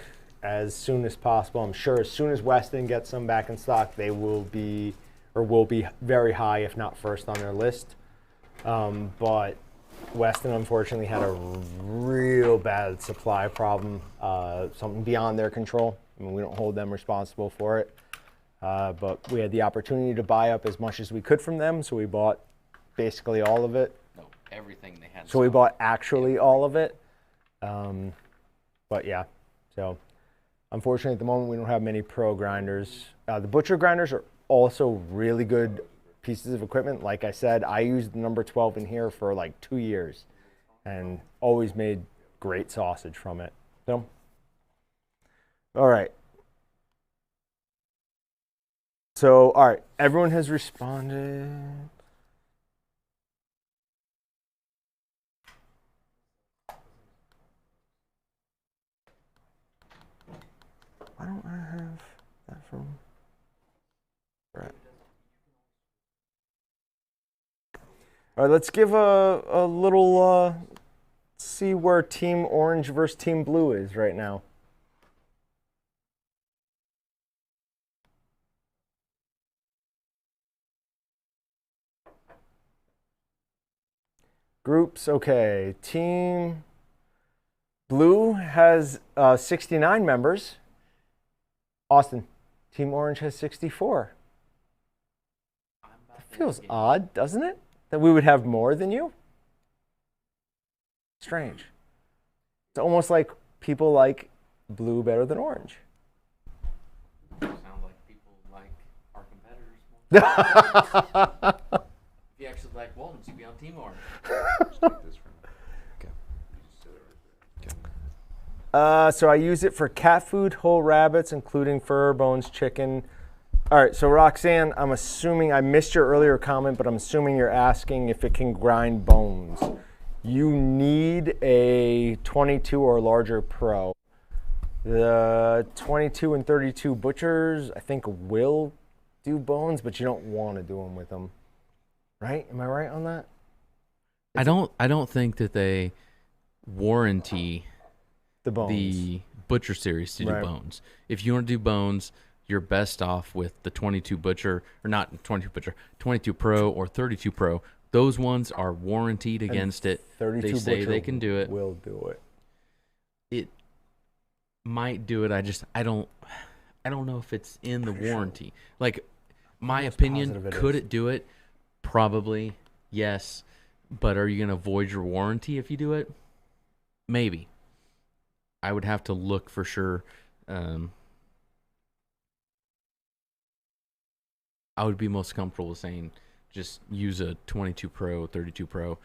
Speaker 1: as soon as possible. I'm sure as soon as Weston gets some back in stock, they will be very high, if not first on their list. But Weston unfortunately had a real bad supply problem, something beyond their control. I mean, we don't hold them responsible for it. But we had the opportunity to buy up as much as we could from them, so we bought basically all of it.
Speaker 2: No, everything they had.
Speaker 1: So we bought actually all of it. But yeah, so Unfortunately, at the moment, we don't have many pro grinders. The butcher grinders are also really good pieces of equipment. Like I said, I used the number 12 in here for like 2 years and always made great sausage from it. So, all right. So, all right, everyone has responded. Why don't I have that from Brett? All right, let's give a little, see where Team Orange versus Team Blue is right now. Groups, okay. Team Blue has 69 members. Austin, Team Orange has 64. That feels odd, doesn't it? That we would have more than you? Strange. It's almost like people like blue better than orange.
Speaker 2: Sound like people like our competitors more. If you actually like Walton, you'd be on Team Orange.
Speaker 1: So I use it for cat food, whole rabbits, including fur, bones, chicken. All right, so Roxanne, I'm assuming, I missed your earlier comment, but I'm assuming you're asking if it can grind bones. You need a 22 or larger pro. The 22 and 32 butchers, I think, will do bones, but you don't want to do them with them. Right? Am I right on that?
Speaker 2: I don't think that they warranty
Speaker 1: The bones.
Speaker 2: the butcher series to do bones. If you want to do bones, you're best off with the 22 butcher, or not 22 butcher, 22 pro or 32 pro. Those ones are warranted against it.
Speaker 1: 32
Speaker 2: They say
Speaker 1: butcher
Speaker 2: they can do it.
Speaker 1: Will do it.
Speaker 2: It might do it. I don't know if it's in the warranty. Like, my opinion, could it do it? Probably, yes. But are you going to void your warranty if you do it? Maybe. I would have to look for sure. I would be most comfortable with saying just use a 22 Pro, 32 Pro.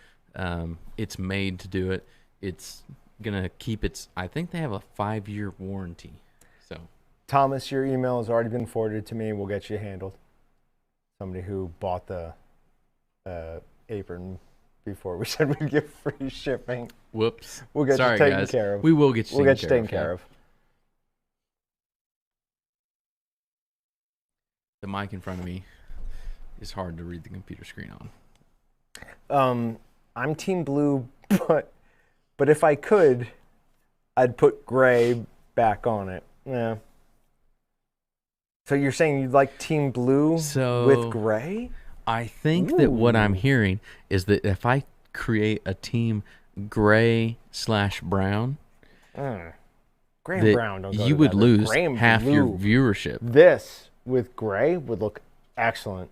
Speaker 2: It's made to do it. It's going to keep its, I think they have a 5-year warranty. So,
Speaker 1: Thomas, your email has already been forwarded to me. We'll get you handled. Somebody who bought the apron before we said we'd give free shipping.
Speaker 2: Whoops.
Speaker 1: We'll get you taken care of.
Speaker 2: We will get you
Speaker 1: We'll get you taken care of.
Speaker 2: The mic in front of me is hard to read the computer screen on.
Speaker 1: I'm Team Blue, but if I could, I'd put gray back on it. Yeah. So you're saying you'd like Team Blue with gray?
Speaker 2: I think that what I'm hearing is that if I create a team gray/brown,
Speaker 1: gray and brown don't go
Speaker 2: you would
Speaker 1: together.
Speaker 2: lose
Speaker 1: Gray and
Speaker 2: half
Speaker 1: blue.
Speaker 2: your viewership.
Speaker 1: This with gray would look excellent.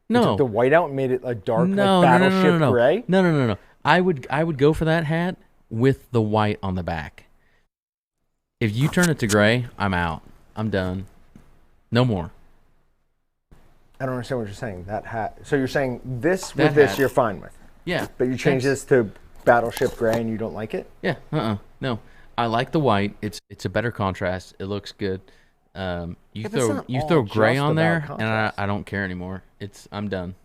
Speaker 2: No,
Speaker 1: you took the white out and made it a dark like
Speaker 2: no,
Speaker 1: battleship gray.
Speaker 2: No. I would go for that hat with the white on the back. If you turn it to gray, I'm out. I'm done. No more.
Speaker 1: I don't understand what you're saying. That hat. So you're saying this
Speaker 2: That
Speaker 1: with this
Speaker 2: hat.
Speaker 1: you're fine with.
Speaker 2: Yeah.
Speaker 1: But you change this to battleship gray and you don't like it?
Speaker 2: Yeah. No. I like the white. It's a better contrast. It looks good. You throw gray on there, and I don't care anymore. I'm done.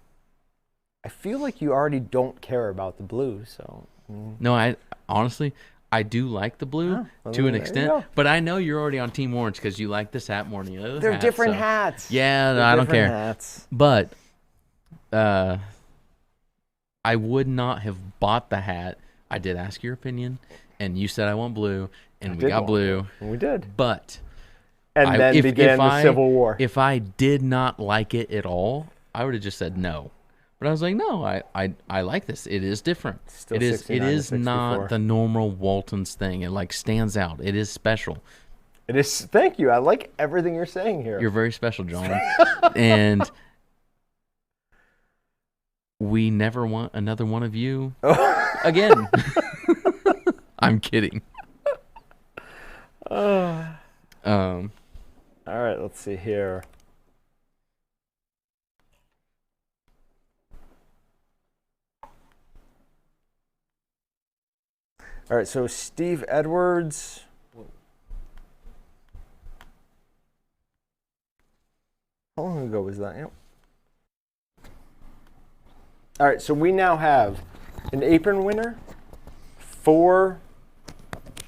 Speaker 1: I feel like you already don't care about the blue, so.
Speaker 2: No, I honestly do like the blue to an extent, but I know you're already on Team Orange because you like this hat more than the other.
Speaker 1: They're different hats.
Speaker 2: Yeah, no, I don't care.
Speaker 1: Hats.
Speaker 2: But I would not have bought the hat. I did ask your opinion, and you said I want blue, and we got blue.
Speaker 1: We did.
Speaker 2: But
Speaker 1: and then began the Civil War.
Speaker 2: If I did not like it at all, I would have just said no. But I was like, no, I like this. It is different. It is not the normal Walton's thing. It like stands out. It is special.
Speaker 1: It is. Thank you. I like everything you're saying here.
Speaker 2: You're very special, John. And we never want another one of you again. I'm kidding.
Speaker 1: All right, let's see here. All right, so Steve Edwards. How long ago was that? Yep. All right, so we now have an apron winner, 4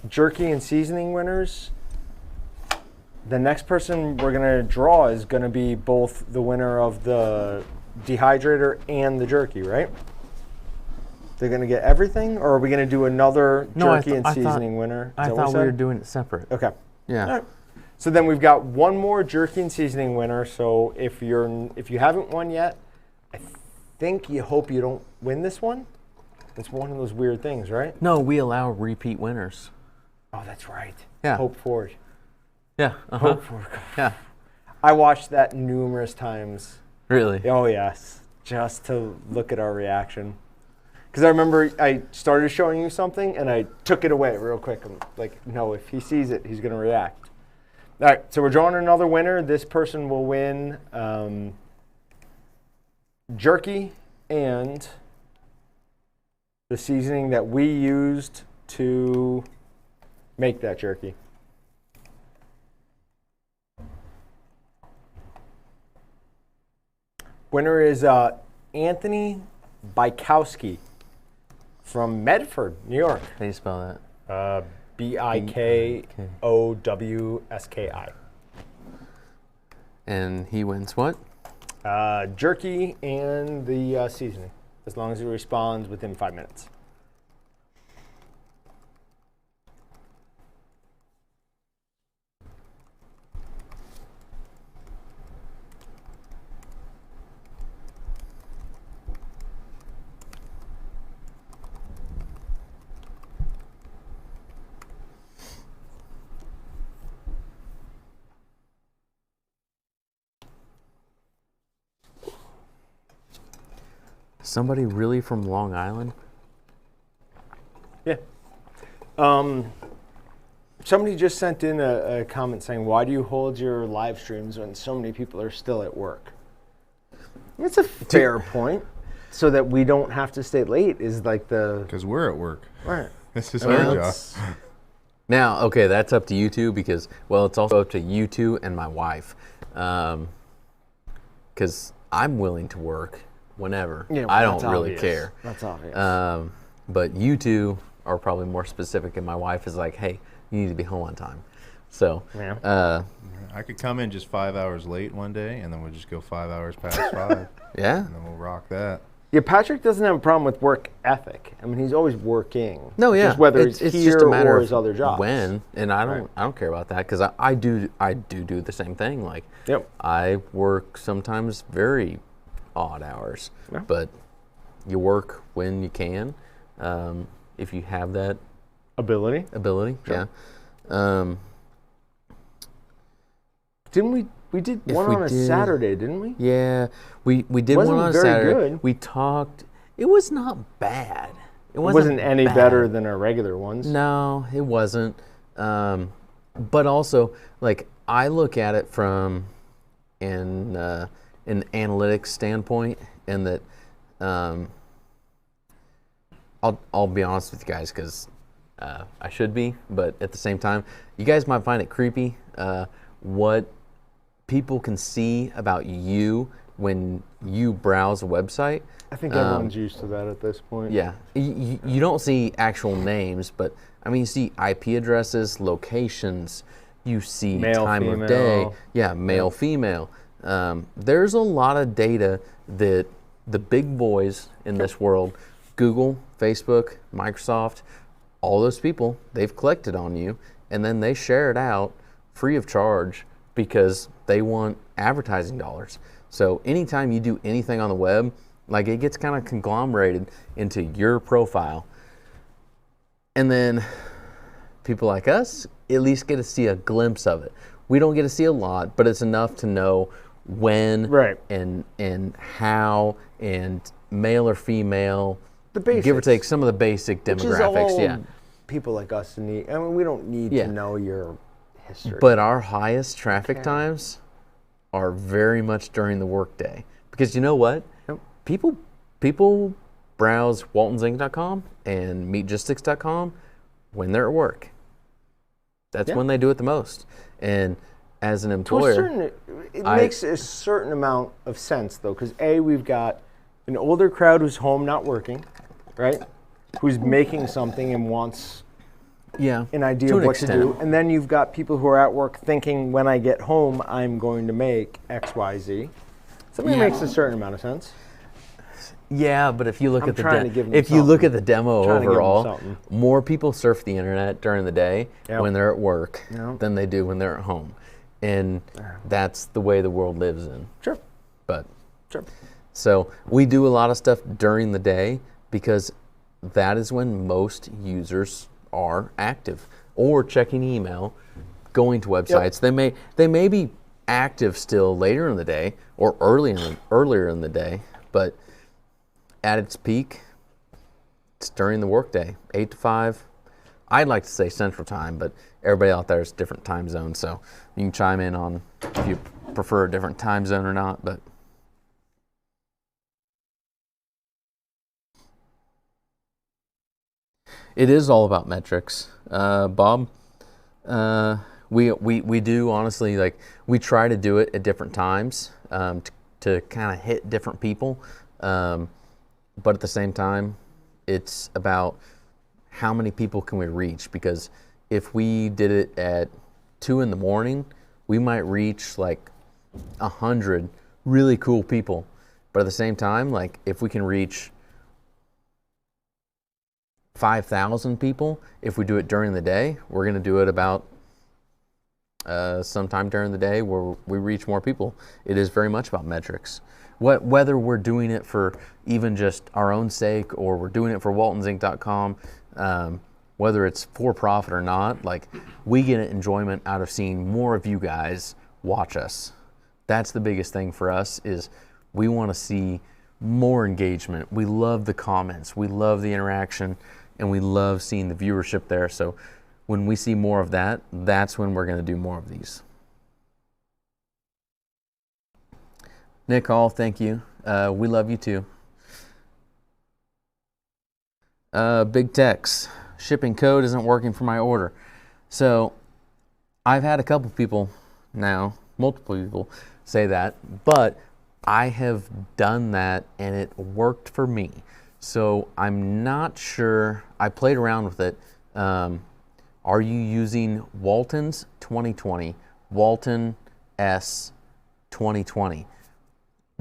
Speaker 1: jerky and seasoning winners. The next person we're going to draw is going to be both the winner of the dehydrator and the jerky, right? They're going to get everything, or are we going to do another jerky and seasoning winner?
Speaker 2: I thought we were doing it separate.
Speaker 1: Okay.
Speaker 2: Yeah.
Speaker 1: All right. So then we've got one more jerky and seasoning winner. So if you haven't won yet, I think you hope you don't win this one. It's one of those weird things, right?
Speaker 2: No, we allow repeat winners.
Speaker 1: Oh, that's right.
Speaker 2: Yeah.
Speaker 1: Hope for it.
Speaker 2: Yeah.
Speaker 1: Hope for it.
Speaker 2: Yeah.
Speaker 1: I watched that numerous times.
Speaker 2: Really?
Speaker 1: Oh, yes. Just to look at our reaction. Because I remember I started showing you something and I took it away real quick. I'm like, no, if he sees it, he's going to react. All right, so we're drawing another winner. This person will win jerky and the seasoning that we used to make that jerky. Winner is Anthony Bykowski from Medford, New York.
Speaker 2: How do you spell that?
Speaker 1: Bikowski.
Speaker 2: And he wins what?
Speaker 1: Jerky and the seasoning, as long as he responds within 5 minutes.
Speaker 2: Somebody really from Long Island?
Speaker 1: Yeah. Somebody just sent in a comment saying, why do you hold your live streams when so many people are still at work? That's a fair point. So that we don't have to stay late is like the...
Speaker 3: Because we're at work.
Speaker 1: Right.
Speaker 3: This is our job.
Speaker 2: Now, okay, that's up to you two because, well, it's also up to you two and my wife. Because I'm willing to work whenever.
Speaker 1: Yeah, well,
Speaker 2: I don't
Speaker 1: that's
Speaker 2: really
Speaker 1: obvious.
Speaker 2: care.
Speaker 1: That's obvious.
Speaker 2: But you two are probably more specific, and my wife is like, hey, you need to be home on time. So,
Speaker 1: Yeah.
Speaker 3: I could come in just 5 hours late one day, and then we'll just go 5 hours past 5.
Speaker 2: yeah.
Speaker 3: And then we'll rock that.
Speaker 1: Yeah, Patrick doesn't have a problem with work ethic. I mean, he's always working.
Speaker 2: No, yeah.
Speaker 1: Just whether
Speaker 2: it's
Speaker 1: he's
Speaker 2: just
Speaker 1: here
Speaker 2: a matter
Speaker 1: or
Speaker 2: of
Speaker 1: his other jobs.
Speaker 2: when, and I don't care about that because I do the same thing. Like,
Speaker 1: Yep.
Speaker 2: I work sometimes very odd hours,
Speaker 1: Yeah.
Speaker 2: but you work when you can, if you have that
Speaker 1: Ability.
Speaker 2: Sure. Yeah.
Speaker 1: Didn't we did
Speaker 2: If
Speaker 1: one
Speaker 2: we
Speaker 1: on a
Speaker 2: did-
Speaker 1: Saturday, didn't we?
Speaker 2: Yeah, we did
Speaker 1: Wasn't
Speaker 2: one on
Speaker 1: very
Speaker 2: Saturday.
Speaker 1: good.
Speaker 2: We talked. It was not bad.
Speaker 1: It wasn't any
Speaker 2: bad.
Speaker 1: better than our regular ones.
Speaker 2: No, it wasn't. But also, like, I look at it from an analytics standpoint, and that I'll be honest with you guys because I should be, but at the same time, you guys might find it creepy what people can see about you when you browse a website.
Speaker 1: I think everyone's used to that at this point.
Speaker 2: Yeah, you don't see actual names, but I mean, you see IP addresses, locations, you see
Speaker 1: Male,
Speaker 2: time
Speaker 1: female.
Speaker 2: of day. Yeah, male, female. There's a lot of data that the big boys in this world, Google, Facebook, Microsoft, all those people, they've collected on you, and then they share it out free of charge because they want advertising dollars. So anytime you do anything on the web, like, it gets kind of conglomerated into your profile. And then people like us at least get to see a glimpse of it. We don't get to see a lot, but it's enough to know when
Speaker 1: Right.
Speaker 2: and how and male or female,
Speaker 1: The basics.
Speaker 2: give or take some of the basic
Speaker 1: Which is
Speaker 2: demographics.
Speaker 1: all
Speaker 2: Yeah.
Speaker 1: people like us need. I mean, we don't need
Speaker 2: Yeah.
Speaker 1: to know your history.
Speaker 2: But our highest traffic times are very much during the workday. Because you know what?
Speaker 1: Yep.
Speaker 2: People browse waltonzinc.com and meatgistics.com when they're at work. That's when they do it the most. And as an employer,
Speaker 1: it makes a certain amount of sense, though, because we've got an older crowd who's home not working, right? Who's making something and wants an idea of what to do. And then you've got people who are at work thinking, when I get home, I'm going to make X, Y, Z. Something makes a certain amount of sense.
Speaker 2: Yeah, but if you look at the demo
Speaker 1: Trying to give them
Speaker 2: overall,
Speaker 1: something.
Speaker 2: more people surf the internet during the day when they're at work
Speaker 1: Yep.
Speaker 2: than they do when they're at home. And that's the way the world lives in.
Speaker 1: Sure.
Speaker 2: But
Speaker 1: Sure.
Speaker 2: so we do a lot of stuff during the day because that is when most users are active or checking email, going to websites. They may be active still later in the day or earlier in the day, but at its peak, it's during the workday, 8 to 5. I'd like to say Central Time, but everybody out there is different time zones, so you can chime in on if you prefer a different time zone or not. But it is all about metrics, Bob. We do honestly, like, we try to do it at different times to kind of hit different people, but at the same time, it's about how many people can we reach, because if we did it at 2 in the morning, we might reach like 100 really cool people. But at the same time, like, if we can reach 5,000 people, if we do it during the day, we're going to do it about sometime during the day where we reach more people. It is very much about metrics. Whether we're doing it for even just our own sake or we're doing it for waltonzinc.com, whether it's for profit or not, like, we get enjoyment out of seeing more of you guys watch us. That's the biggest thing for us, is we want to see more engagement. We love the comments, we love the interaction, and we love seeing the viewership there. So when we see more of that, that's when we're going to do more of these. Nick Hall, thank you. We love you too. Big Tex, shipping code isn't working for my order. So I've had a couple people now, multiple people say that, but I have done that and it worked for me. So I'm not sure. I played around with it. Are you using Walton's 2020, Walton S 2020?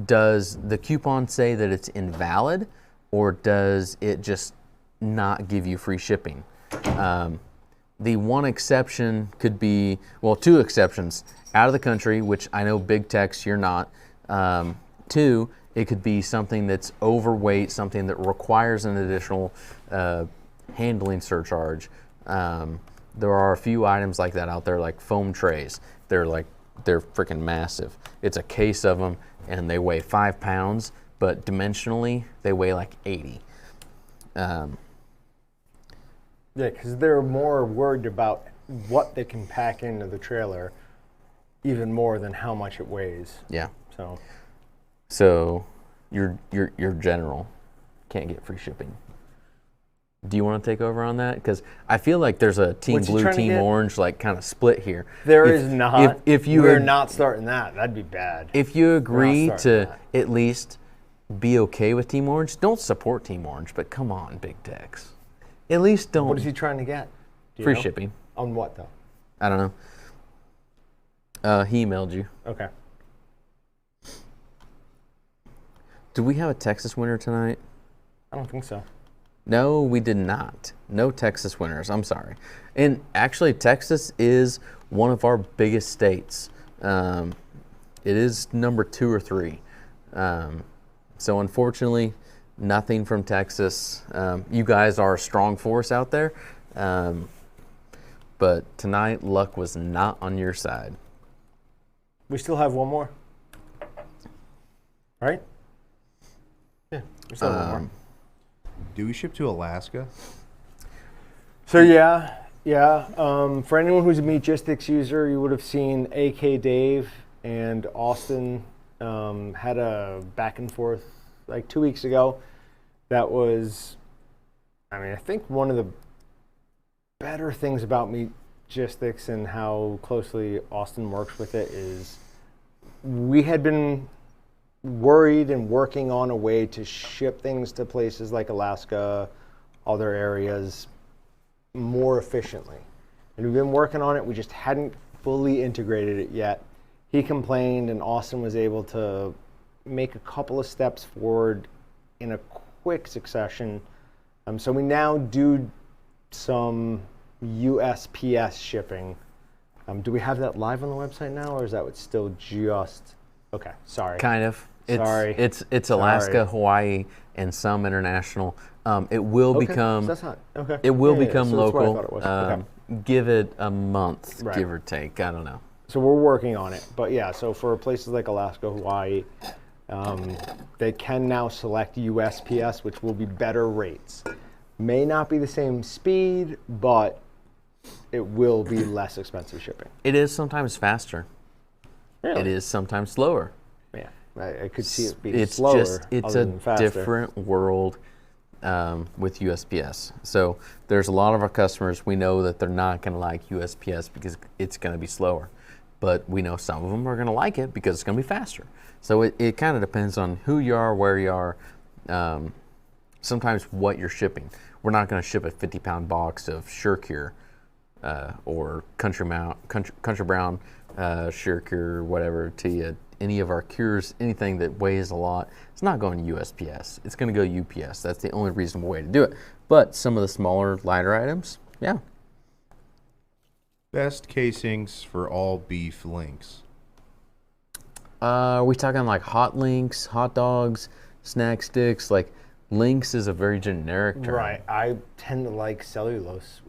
Speaker 2: Does the coupon say that it's invalid, or does it just not give you free shipping? The one exception could be, well, two exceptions: out of the country, which I know Big Tex, you're not. Two, it could be something that's overweight, something that requires an additional handling surcharge. There are a few items like that out there, like foam trays. They're freaking massive. It's a case of them, and they weigh 5 pounds, but dimensionally, they weigh like 80.
Speaker 1: Yeah, because they're more worried about what they can pack into the trailer, even more than how much it weighs.
Speaker 2: Yeah.
Speaker 1: So
Speaker 2: your general can't get free shipping. Do you want to take over on that? Because I feel like there's a Team Blue, Team Orange, like, kind of split here.
Speaker 1: There is not.
Speaker 2: We're
Speaker 1: not starting that. That'd be bad.
Speaker 2: If you agree to at least be okay with Team Orange, don't support Team Orange, but come on, Big Tex. At least don't.
Speaker 1: What is he trying to get?
Speaker 2: Free shipping.
Speaker 1: On what, though?
Speaker 2: I don't know. He emailed you.
Speaker 1: Okay.
Speaker 2: Do we have a Texas winner tonight?
Speaker 1: I don't think so.
Speaker 2: No, we did not. No Texas winners. I'm sorry. And actually, Texas is one of our biggest states. It is number 2 or 3. So unfortunately, nothing from Texas. You guys are a strong force out there. But tonight, luck was not on your side.
Speaker 1: We still have one more. Right? Yeah, we still have one more.
Speaker 3: Do we ship to Alaska?
Speaker 1: So yeah, Yeah. For anyone who's a Meatgistics user, you would have seen AK Dave and Austin had a back and forth like 2 weeks ago. That was, I mean, I think one of the better things about Meatgistics and how closely Austin works with it is we had been worried and working on a way to ship things to places like Alaska, other areas, more efficiently. And we've been working on it, we just hadn't fully integrated it yet. He complained and Austin was able to make a couple of steps forward in a quick succession. So we now do some USPS shipping. Do we have that live on the website now, or is that still just, okay, sorry.
Speaker 2: Kind of.
Speaker 1: Sorry.
Speaker 2: It's Alaska, Hawaii, and some international. It will become.
Speaker 1: So that's not, okay.
Speaker 2: It will
Speaker 1: Yeah,
Speaker 2: become
Speaker 1: so that's what I
Speaker 2: local.
Speaker 1: thought it was. Okay.
Speaker 2: Give it a month,
Speaker 1: Right.
Speaker 2: give or take. I don't know.
Speaker 1: So we're working on it. But yeah, so for places like Alaska, Hawaii, they can now select USPS, which will be better rates. May not be the same speed, but it will be less expensive shipping.
Speaker 2: It is sometimes faster.
Speaker 1: Really?
Speaker 2: It is sometimes slower.
Speaker 1: Yeah, I could see it being
Speaker 2: It's
Speaker 1: slower.
Speaker 2: just it's
Speaker 1: other
Speaker 2: a
Speaker 1: than faster.
Speaker 2: different world with USPS. So there's a lot of our customers, we know that they're not going to like USPS because it's going to be slower, but we know some of them are going to like it because it's going to be faster. So it kind of depends on who you are, where you are, sometimes what you're shipping. We're not going to ship a 50-pound box of Sure-Cure or Country Brown Sure-Cure, whatever, to you. Any of our cures, anything that weighs a lot, it's not going to USPS. It's going to go UPS. That's the only reasonable way to do it. But some of the smaller, lighter items, yeah.
Speaker 3: Best casings for all beef links.
Speaker 2: Are we talking like hot links, hot dogs, snack sticks? Like links is a very generic term.
Speaker 1: Right. I tend to like cellulose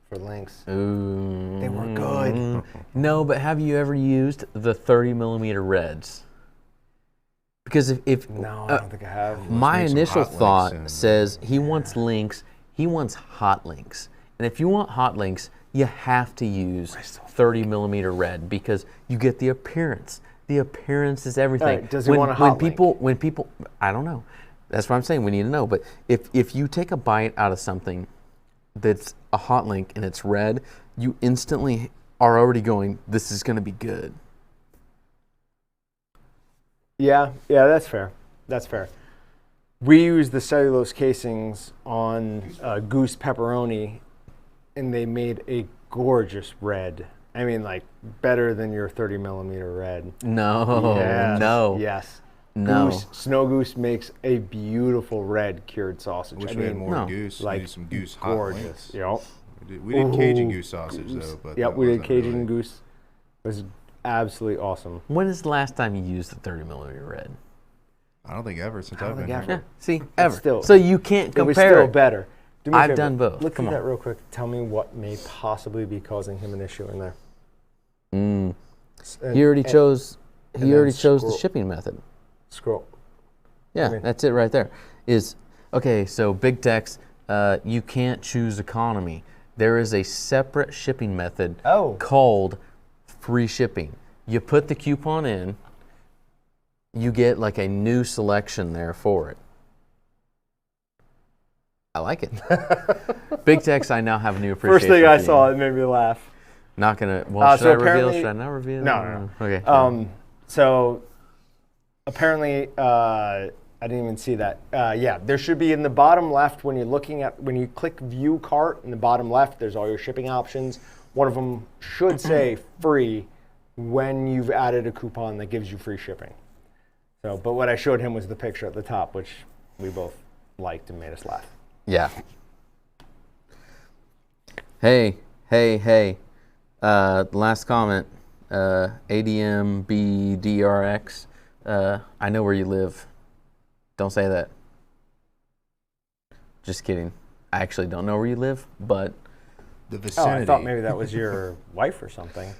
Speaker 1: for links.
Speaker 2: Ooh.
Speaker 1: They were good.
Speaker 2: No, but have you ever used the 30mm reds? Because if
Speaker 1: No, I don't think I have.
Speaker 2: my
Speaker 3: make some
Speaker 2: initial
Speaker 3: hot links
Speaker 2: thought
Speaker 3: and-
Speaker 2: says he wants links, he wants hot links. And if you want hot links, you have to use 30mm red because you get the appearance. The appearance is everything.
Speaker 1: Right, does he want a hot link?
Speaker 2: When people, I don't know. That's what I'm saying. We need to know. But if you take a bite out of something that's a hot link and it's red, you instantly are already going, this is going to be good.
Speaker 1: Yeah, that's fair. That's fair. We use the cellulose casings on goose pepperoni, and they made a gorgeous red. I mean, like, better than your 30mm red.
Speaker 2: No,
Speaker 1: Yes,
Speaker 2: no,
Speaker 1: Yes.
Speaker 2: no.
Speaker 1: Snow Goose makes a beautiful red cured sausage.
Speaker 3: Wish
Speaker 1: I
Speaker 3: we had
Speaker 1: mean,
Speaker 3: more
Speaker 2: no.
Speaker 3: goose.
Speaker 1: like,
Speaker 3: We need some goose hot
Speaker 1: gorgeous.
Speaker 3: links.
Speaker 1: Yep.
Speaker 3: We did Cajun
Speaker 1: Ooh,
Speaker 3: goose sausage though, but
Speaker 1: Yep,
Speaker 3: that
Speaker 1: we did
Speaker 3: wasn't
Speaker 1: Cajun
Speaker 3: really-
Speaker 1: goose. It was absolutely awesome.
Speaker 2: When is the last time you used the 30mm red?
Speaker 3: I don't think ever since
Speaker 1: I
Speaker 3: I've
Speaker 1: don't
Speaker 3: been
Speaker 1: think
Speaker 3: here.
Speaker 1: ever.
Speaker 2: Yeah, see, ever.
Speaker 1: still-
Speaker 2: So you can't
Speaker 1: It was
Speaker 2: compare
Speaker 1: still
Speaker 2: it.
Speaker 1: better. Do me a
Speaker 2: I've
Speaker 1: favor.
Speaker 2: done both.
Speaker 1: Look
Speaker 2: Come
Speaker 1: through
Speaker 2: on.
Speaker 1: that real quick. Tell me what may possibly be causing him an issue in there.
Speaker 2: Mm.
Speaker 1: And-
Speaker 2: He already
Speaker 1: and
Speaker 2: chose. He
Speaker 1: then
Speaker 2: already chose the
Speaker 1: scroll-
Speaker 2: shipping method.
Speaker 1: Scroll.
Speaker 2: Yeah,
Speaker 1: mean-
Speaker 2: that's it right there. Is okay. So big text. You can't choose economy. There is a separate shipping method
Speaker 1: Oh.
Speaker 2: called free shipping. You put the coupon in. You get like a new selection there for it. I like it. Big text. I now have a new appreciation.
Speaker 1: First thing I
Speaker 2: for you.
Speaker 1: saw, it made me laugh.
Speaker 2: Not gonna. Well, should
Speaker 1: so
Speaker 2: I reveal?
Speaker 1: apparently-
Speaker 2: Should I not reveal?
Speaker 1: No.
Speaker 2: Okay.
Speaker 1: So apparently, I didn't even see that. Yeah, there should be in the bottom left when you click View Cart in the bottom left. There's all your shipping options. One of them should say free when you've added a coupon that gives you free shipping. So, but what I showed him was the picture at the top, which we both liked and made us laugh.
Speaker 2: Yeah. Hey. Last comment. ADMBDRX. I know where you live. Don't say that. Just kidding. I actually don't know where you live, but
Speaker 3: The
Speaker 1: Oh,
Speaker 3: vicinity.
Speaker 1: I thought maybe that was your wife or something.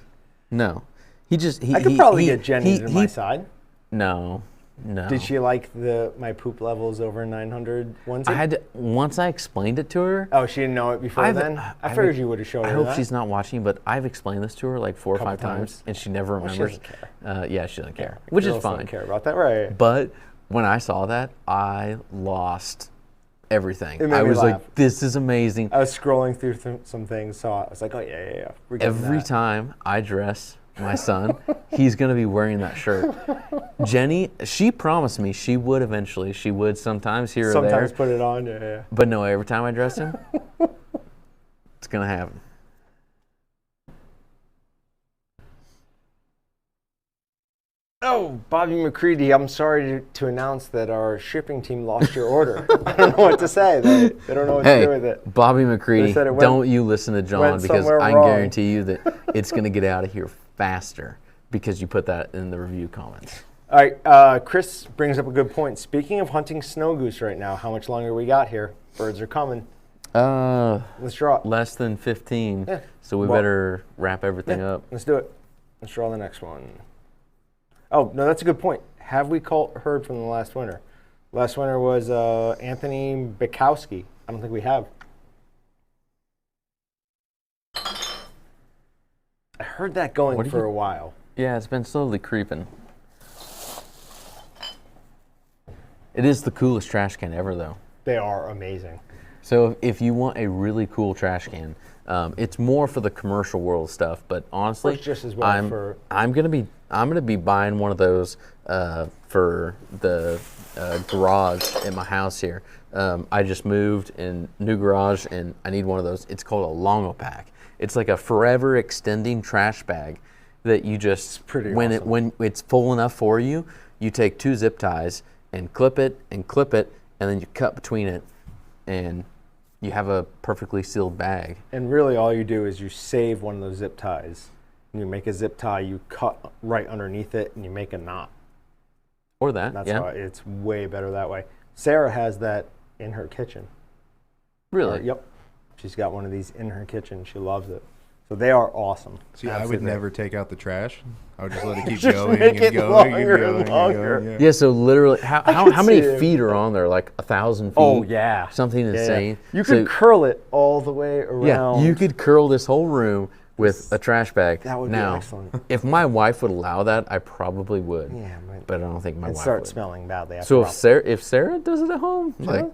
Speaker 2: no. He
Speaker 1: I could probably get Jenny to
Speaker 2: he-
Speaker 1: my side.
Speaker 2: No. No.
Speaker 1: Did she like my poop levels over 900 onesie?
Speaker 2: I had to, once I explained it to her.
Speaker 1: Oh, she didn't know it before then? I figured you would have showed her
Speaker 2: I hope
Speaker 1: that.
Speaker 2: she's not watching, but I've explained this to her like 4 or 5 times, and she never remembers.
Speaker 1: She doesn't care.
Speaker 2: Yeah, she doesn't care, which is
Speaker 1: Girls
Speaker 2: fine.
Speaker 1: don't care about that, right?
Speaker 2: But when I saw that, I lost everything.
Speaker 1: It made
Speaker 2: I
Speaker 1: me
Speaker 2: was
Speaker 1: laugh.
Speaker 2: like, this is amazing.
Speaker 1: I was scrolling through some things, saw it. I was like, oh, yeah. We're getting
Speaker 2: Every
Speaker 1: that.
Speaker 2: time I dress my son, he's going to be wearing that shirt. Jenny, she promised me she would eventually. She would sometimes here or there.
Speaker 1: Sometimes put it on, yeah.
Speaker 2: But no, every time I dress him, it's going to happen.
Speaker 1: Oh, Bobby McCready, I'm sorry to announce that our shipping team lost your order. I don't know what to say. They don't know what to do with it.
Speaker 2: Bobby McCready,
Speaker 1: said it went-
Speaker 2: don't you listen to John,
Speaker 1: went
Speaker 2: because
Speaker 1: somewhere
Speaker 2: I
Speaker 1: wrong.
Speaker 2: guarantee you that it's going to get out of here faster because you put that in the review comments.
Speaker 1: All right, Chris brings up a good point. Speaking of hunting snow goose right now, how much longer we got here? Birds are coming. Let's draw.
Speaker 2: Less than 15,
Speaker 1: Yeah.
Speaker 2: so we better wrap everything up.
Speaker 1: Let's do it. Let's draw the next one. Oh, no, that's a good point. Have we heard from the last winner? Last winner was Anthony Bukowski. I don't think we have. I heard that going for a while.
Speaker 2: Yeah, it's been slowly creeping. It is the coolest trash can ever, though.
Speaker 1: They are amazing.
Speaker 2: So if you want a really cool trash can, it's more for the commercial world stuff. But honestly,
Speaker 1: Works just as well
Speaker 2: I'm gonna be buying one of those for the garage at my house here. I just moved in new garage, and I need one of those. It's called a Longo Pack. It's like a forever extending trash bag that you just when it's full enough for you, you take 2 zip ties and clip it, and then you cut between it, and you have a perfectly sealed bag. And
Speaker 1: really all you do is you save one of those zip ties. And you make a zip tie, you cut right underneath it, and you make a knot.
Speaker 2: Or that,
Speaker 1: That's
Speaker 2: yeah.
Speaker 1: why it's way better that way. Sarah has that in her kitchen.
Speaker 2: Really?
Speaker 1: Yep. She's got one of these in her kitchen. She loves it. So they are awesome.
Speaker 3: See, I would never take out the trash. I would just let it keep
Speaker 1: Just
Speaker 3: going
Speaker 1: make
Speaker 3: and
Speaker 1: it
Speaker 3: going
Speaker 1: longer
Speaker 3: and going
Speaker 1: and longer.
Speaker 3: and going.
Speaker 2: Yeah, so literally, how many
Speaker 1: see it.
Speaker 2: feet are on there? Like 1,000 feet?
Speaker 1: Oh, yeah.
Speaker 2: Something
Speaker 1: Yeah, yeah.
Speaker 2: insane.
Speaker 1: You could curl it all the way around.
Speaker 2: Yeah, you could curl this whole room with a trash bag.
Speaker 1: That would be excellent.
Speaker 2: If my wife would allow that, I probably would.
Speaker 1: Yeah,
Speaker 2: but I don't think my wife
Speaker 1: start
Speaker 2: would.
Speaker 1: smelling badly after
Speaker 2: So
Speaker 1: a while.
Speaker 2: if Sarah does it at home, like,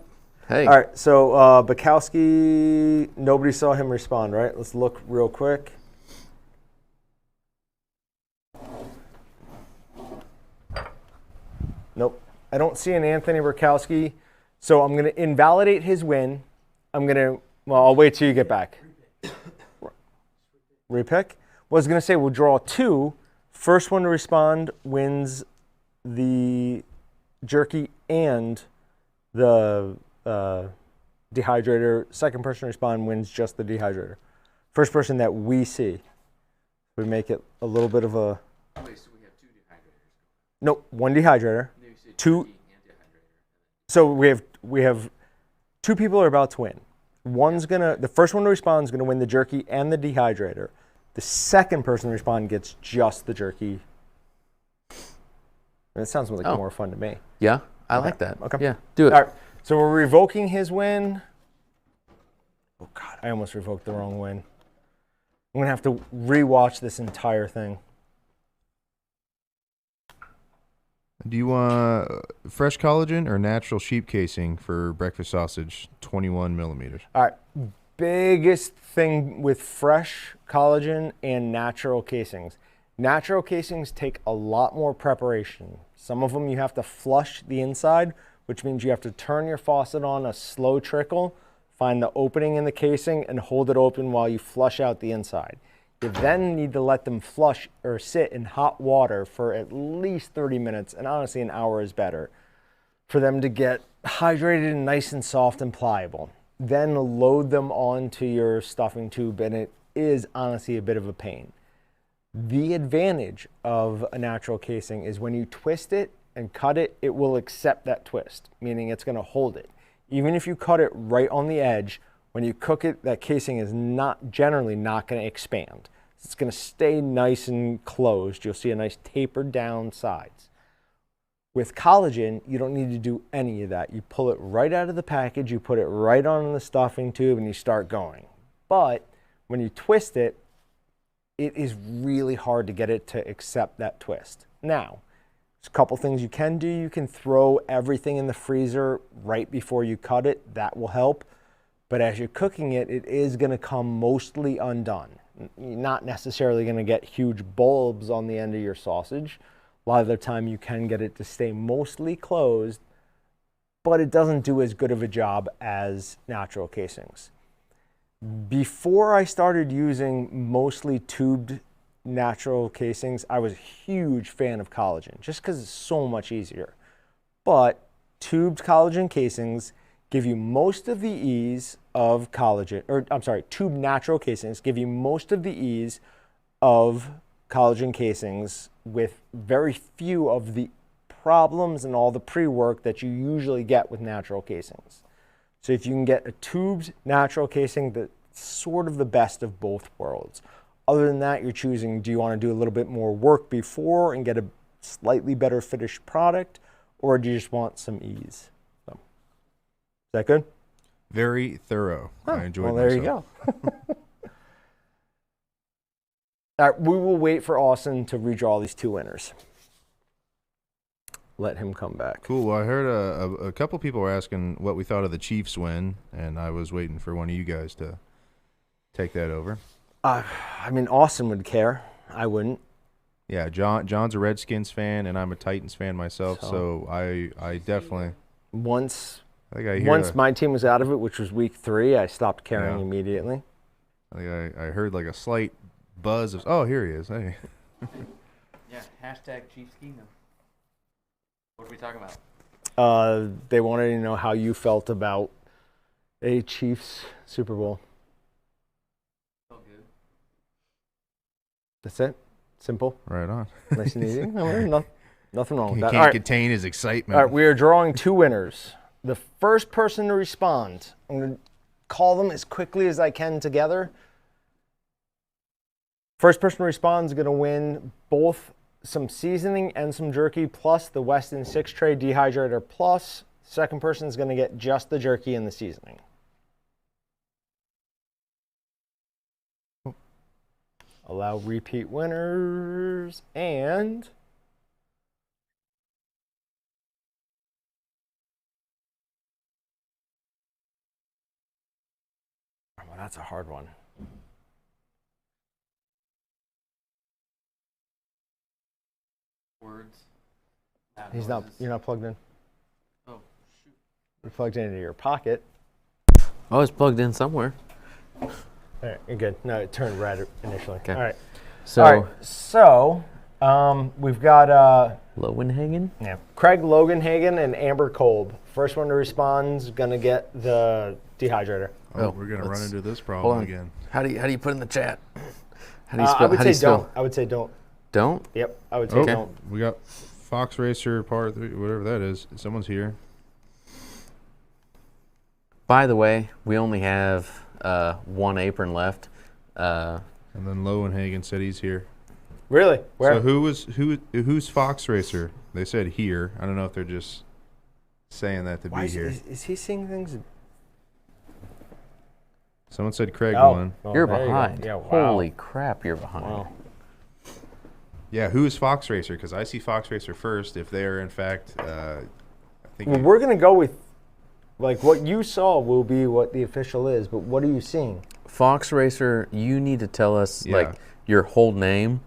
Speaker 2: hey.
Speaker 1: All right, so Bukowski, nobody saw him respond, right? Let's look real quick. Nope. I don't see an Anthony Bukowski, so I'm going to invalidate his win. I'll wait till you get back. Repick? Was going to say we'll draw 2. First one to respond wins the jerky and the dehydrator. Second person to respond wins just the dehydrator. First person that we see. We make it a little bit of a...
Speaker 2: Wait, so we have 2 dehydrators?
Speaker 1: Nope, 1 dehydrator. 2. So we have 2 people are about to win. The first one to respond is gonna win the jerky and the dehydrator. The second person to respond gets just the jerky. That sounds like more fun to me.
Speaker 2: Yeah, I like that.
Speaker 1: Okay.
Speaker 2: Yeah, do it.
Speaker 1: All right, so we're revoking his win. Oh God, I almost revoked the wrong win. I'm gonna have to rewatch this entire thing.
Speaker 3: Do you want fresh collagen or natural sheep casing for breakfast sausage, 21 millimeters?
Speaker 1: All right, biggest thing with fresh collagen and natural casings. Natural casings take a lot more preparation. Some of them you have to flush the inside, which means you have to turn your faucet on a slow trickle, find the opening in the casing, and hold it open while you flush out the inside. You then need to let them flush or sit in hot water for at least 30 minutes, and honestly an hour is better, for them to get hydrated and nice and soft and pliable. Then load them onto your stuffing tube, and it is honestly a bit of a pain. The advantage of a natural casing is when you twist it and cut it, it will accept that twist, meaning it's going to hold it. Even if you cut it right on the edge, when you cook it, that casing is generally not going to expand. It's going to stay nice and closed. You'll see a nice tapered down sides. With collagen, you don't need to do any of that. You pull it right out of the package, you put it right on the stuffing tube, and you start going. But when you twist it, it is really hard to get it to accept that twist. Now, there's a couple things you can do. You can throw everything in the freezer right before you cut it. That will help. But as you're cooking it, it is going to come mostly undone. You're not necessarily going to get huge bulbs on the end of your sausage. A lot of the time you can get it to stay mostly closed, but it doesn't do as good of a job as natural casings. Before I started using mostly tubed natural casings, I was a huge fan of collagen, just because it's so much easier. But tubed collagen casings give you most of the ease of collagen, or I'm sorry, tubed natural casings give you most of the ease of collagen casings with very few of the problems and all the pre-work that you usually get with natural casings. So if you can get a tubed natural casing, that's sort of the best of both worlds. Other than that, you're choosing, do you want to do a little bit more work before and get a slightly better finished product, or do you just want some ease? So, is that good?
Speaker 3: Very thorough. I enjoyed
Speaker 1: well, there
Speaker 3: myself.
Speaker 1: you go. All right, we will wait for Austin to redraw these two winners. Let him come back.
Speaker 3: Cool. Well, I heard a couple people were asking what we thought of the Chiefs win, and I was waiting for one of you guys to take that over.
Speaker 1: I mean, Austin would care. I wouldn't.
Speaker 3: Yeah, John's a Redskins fan, and I'm a Titans fan myself, so I definitely.
Speaker 1: Once
Speaker 3: my
Speaker 1: my team was out of it, which was week 3, I stopped caring immediately.
Speaker 3: I heard like a slight buzz of, oh, here he is. Hey.
Speaker 2: Yeah, hashtag Chiefs Kingdom. What are we talking about?
Speaker 1: They wanted to know how you felt about a Chiefs Super Bowl.
Speaker 2: Felt good.
Speaker 1: That's it. Simple.
Speaker 3: Right on.
Speaker 1: Nice and easy. I mean, nothing wrong with
Speaker 3: He
Speaker 1: that.
Speaker 3: can't contain his excitement.
Speaker 1: All right, we are drawing 2 winners. The first person to respond, I'm going to call them as quickly as I can together. First person to respond is going to win both some seasoning and some jerky, plus the Weston 6-tray dehydrator plus. Second person is going to get just the jerky and the seasoning. Allow repeat winners, and well, that's a hard one.
Speaker 2: Words.
Speaker 1: He's not. You're not plugged in.
Speaker 2: Oh, shoot.
Speaker 1: You're plugged into your pocket.
Speaker 2: Oh, it's plugged in somewhere.
Speaker 1: All right, you're good. No, it turned red initially.
Speaker 2: Okay.
Speaker 1: All right.
Speaker 2: So,
Speaker 1: All right. So we've got
Speaker 2: Lowenhagen?
Speaker 1: yeah, Craig Loganhagen and Amber Kolb. First one to respond is gonna get the dehydrator.
Speaker 3: Oh, we're gonna run into this
Speaker 2: Hold
Speaker 3: problem
Speaker 2: on.
Speaker 3: again.
Speaker 2: How do you put in the chat? How do you spell?
Speaker 1: I would
Speaker 2: how do you
Speaker 1: say
Speaker 2: spell?
Speaker 1: don't. I would say don't.
Speaker 2: Don't?
Speaker 1: Yep. I would say
Speaker 3: Oh,
Speaker 1: don't.
Speaker 3: we got Fox Racer Part 3, whatever that is. Someone's here.
Speaker 2: By the way, we only have 1 apron left.
Speaker 3: And then Lowenhagen said he's here.
Speaker 1: Really? Where?
Speaker 3: So who's Fox Racer? They said here. I don't know if they're just saying that to
Speaker 1: Why
Speaker 3: be
Speaker 1: is,
Speaker 3: here.
Speaker 1: is he seeing things?
Speaker 3: Someone said Craig
Speaker 1: Oh,
Speaker 3: won.
Speaker 1: well,
Speaker 2: You're
Speaker 1: there you go.
Speaker 2: behind.
Speaker 1: Yeah. Wow.
Speaker 2: Holy crap, you're behind.
Speaker 1: Wow.
Speaker 3: Yeah, who's Fox Racer? Because I see Fox Racer first. If they are in fact, I think.
Speaker 1: Well, we're gonna go with like what you saw will be what the official is. But what are you seeing?
Speaker 2: Fox Racer, you need to tell us like your whole name,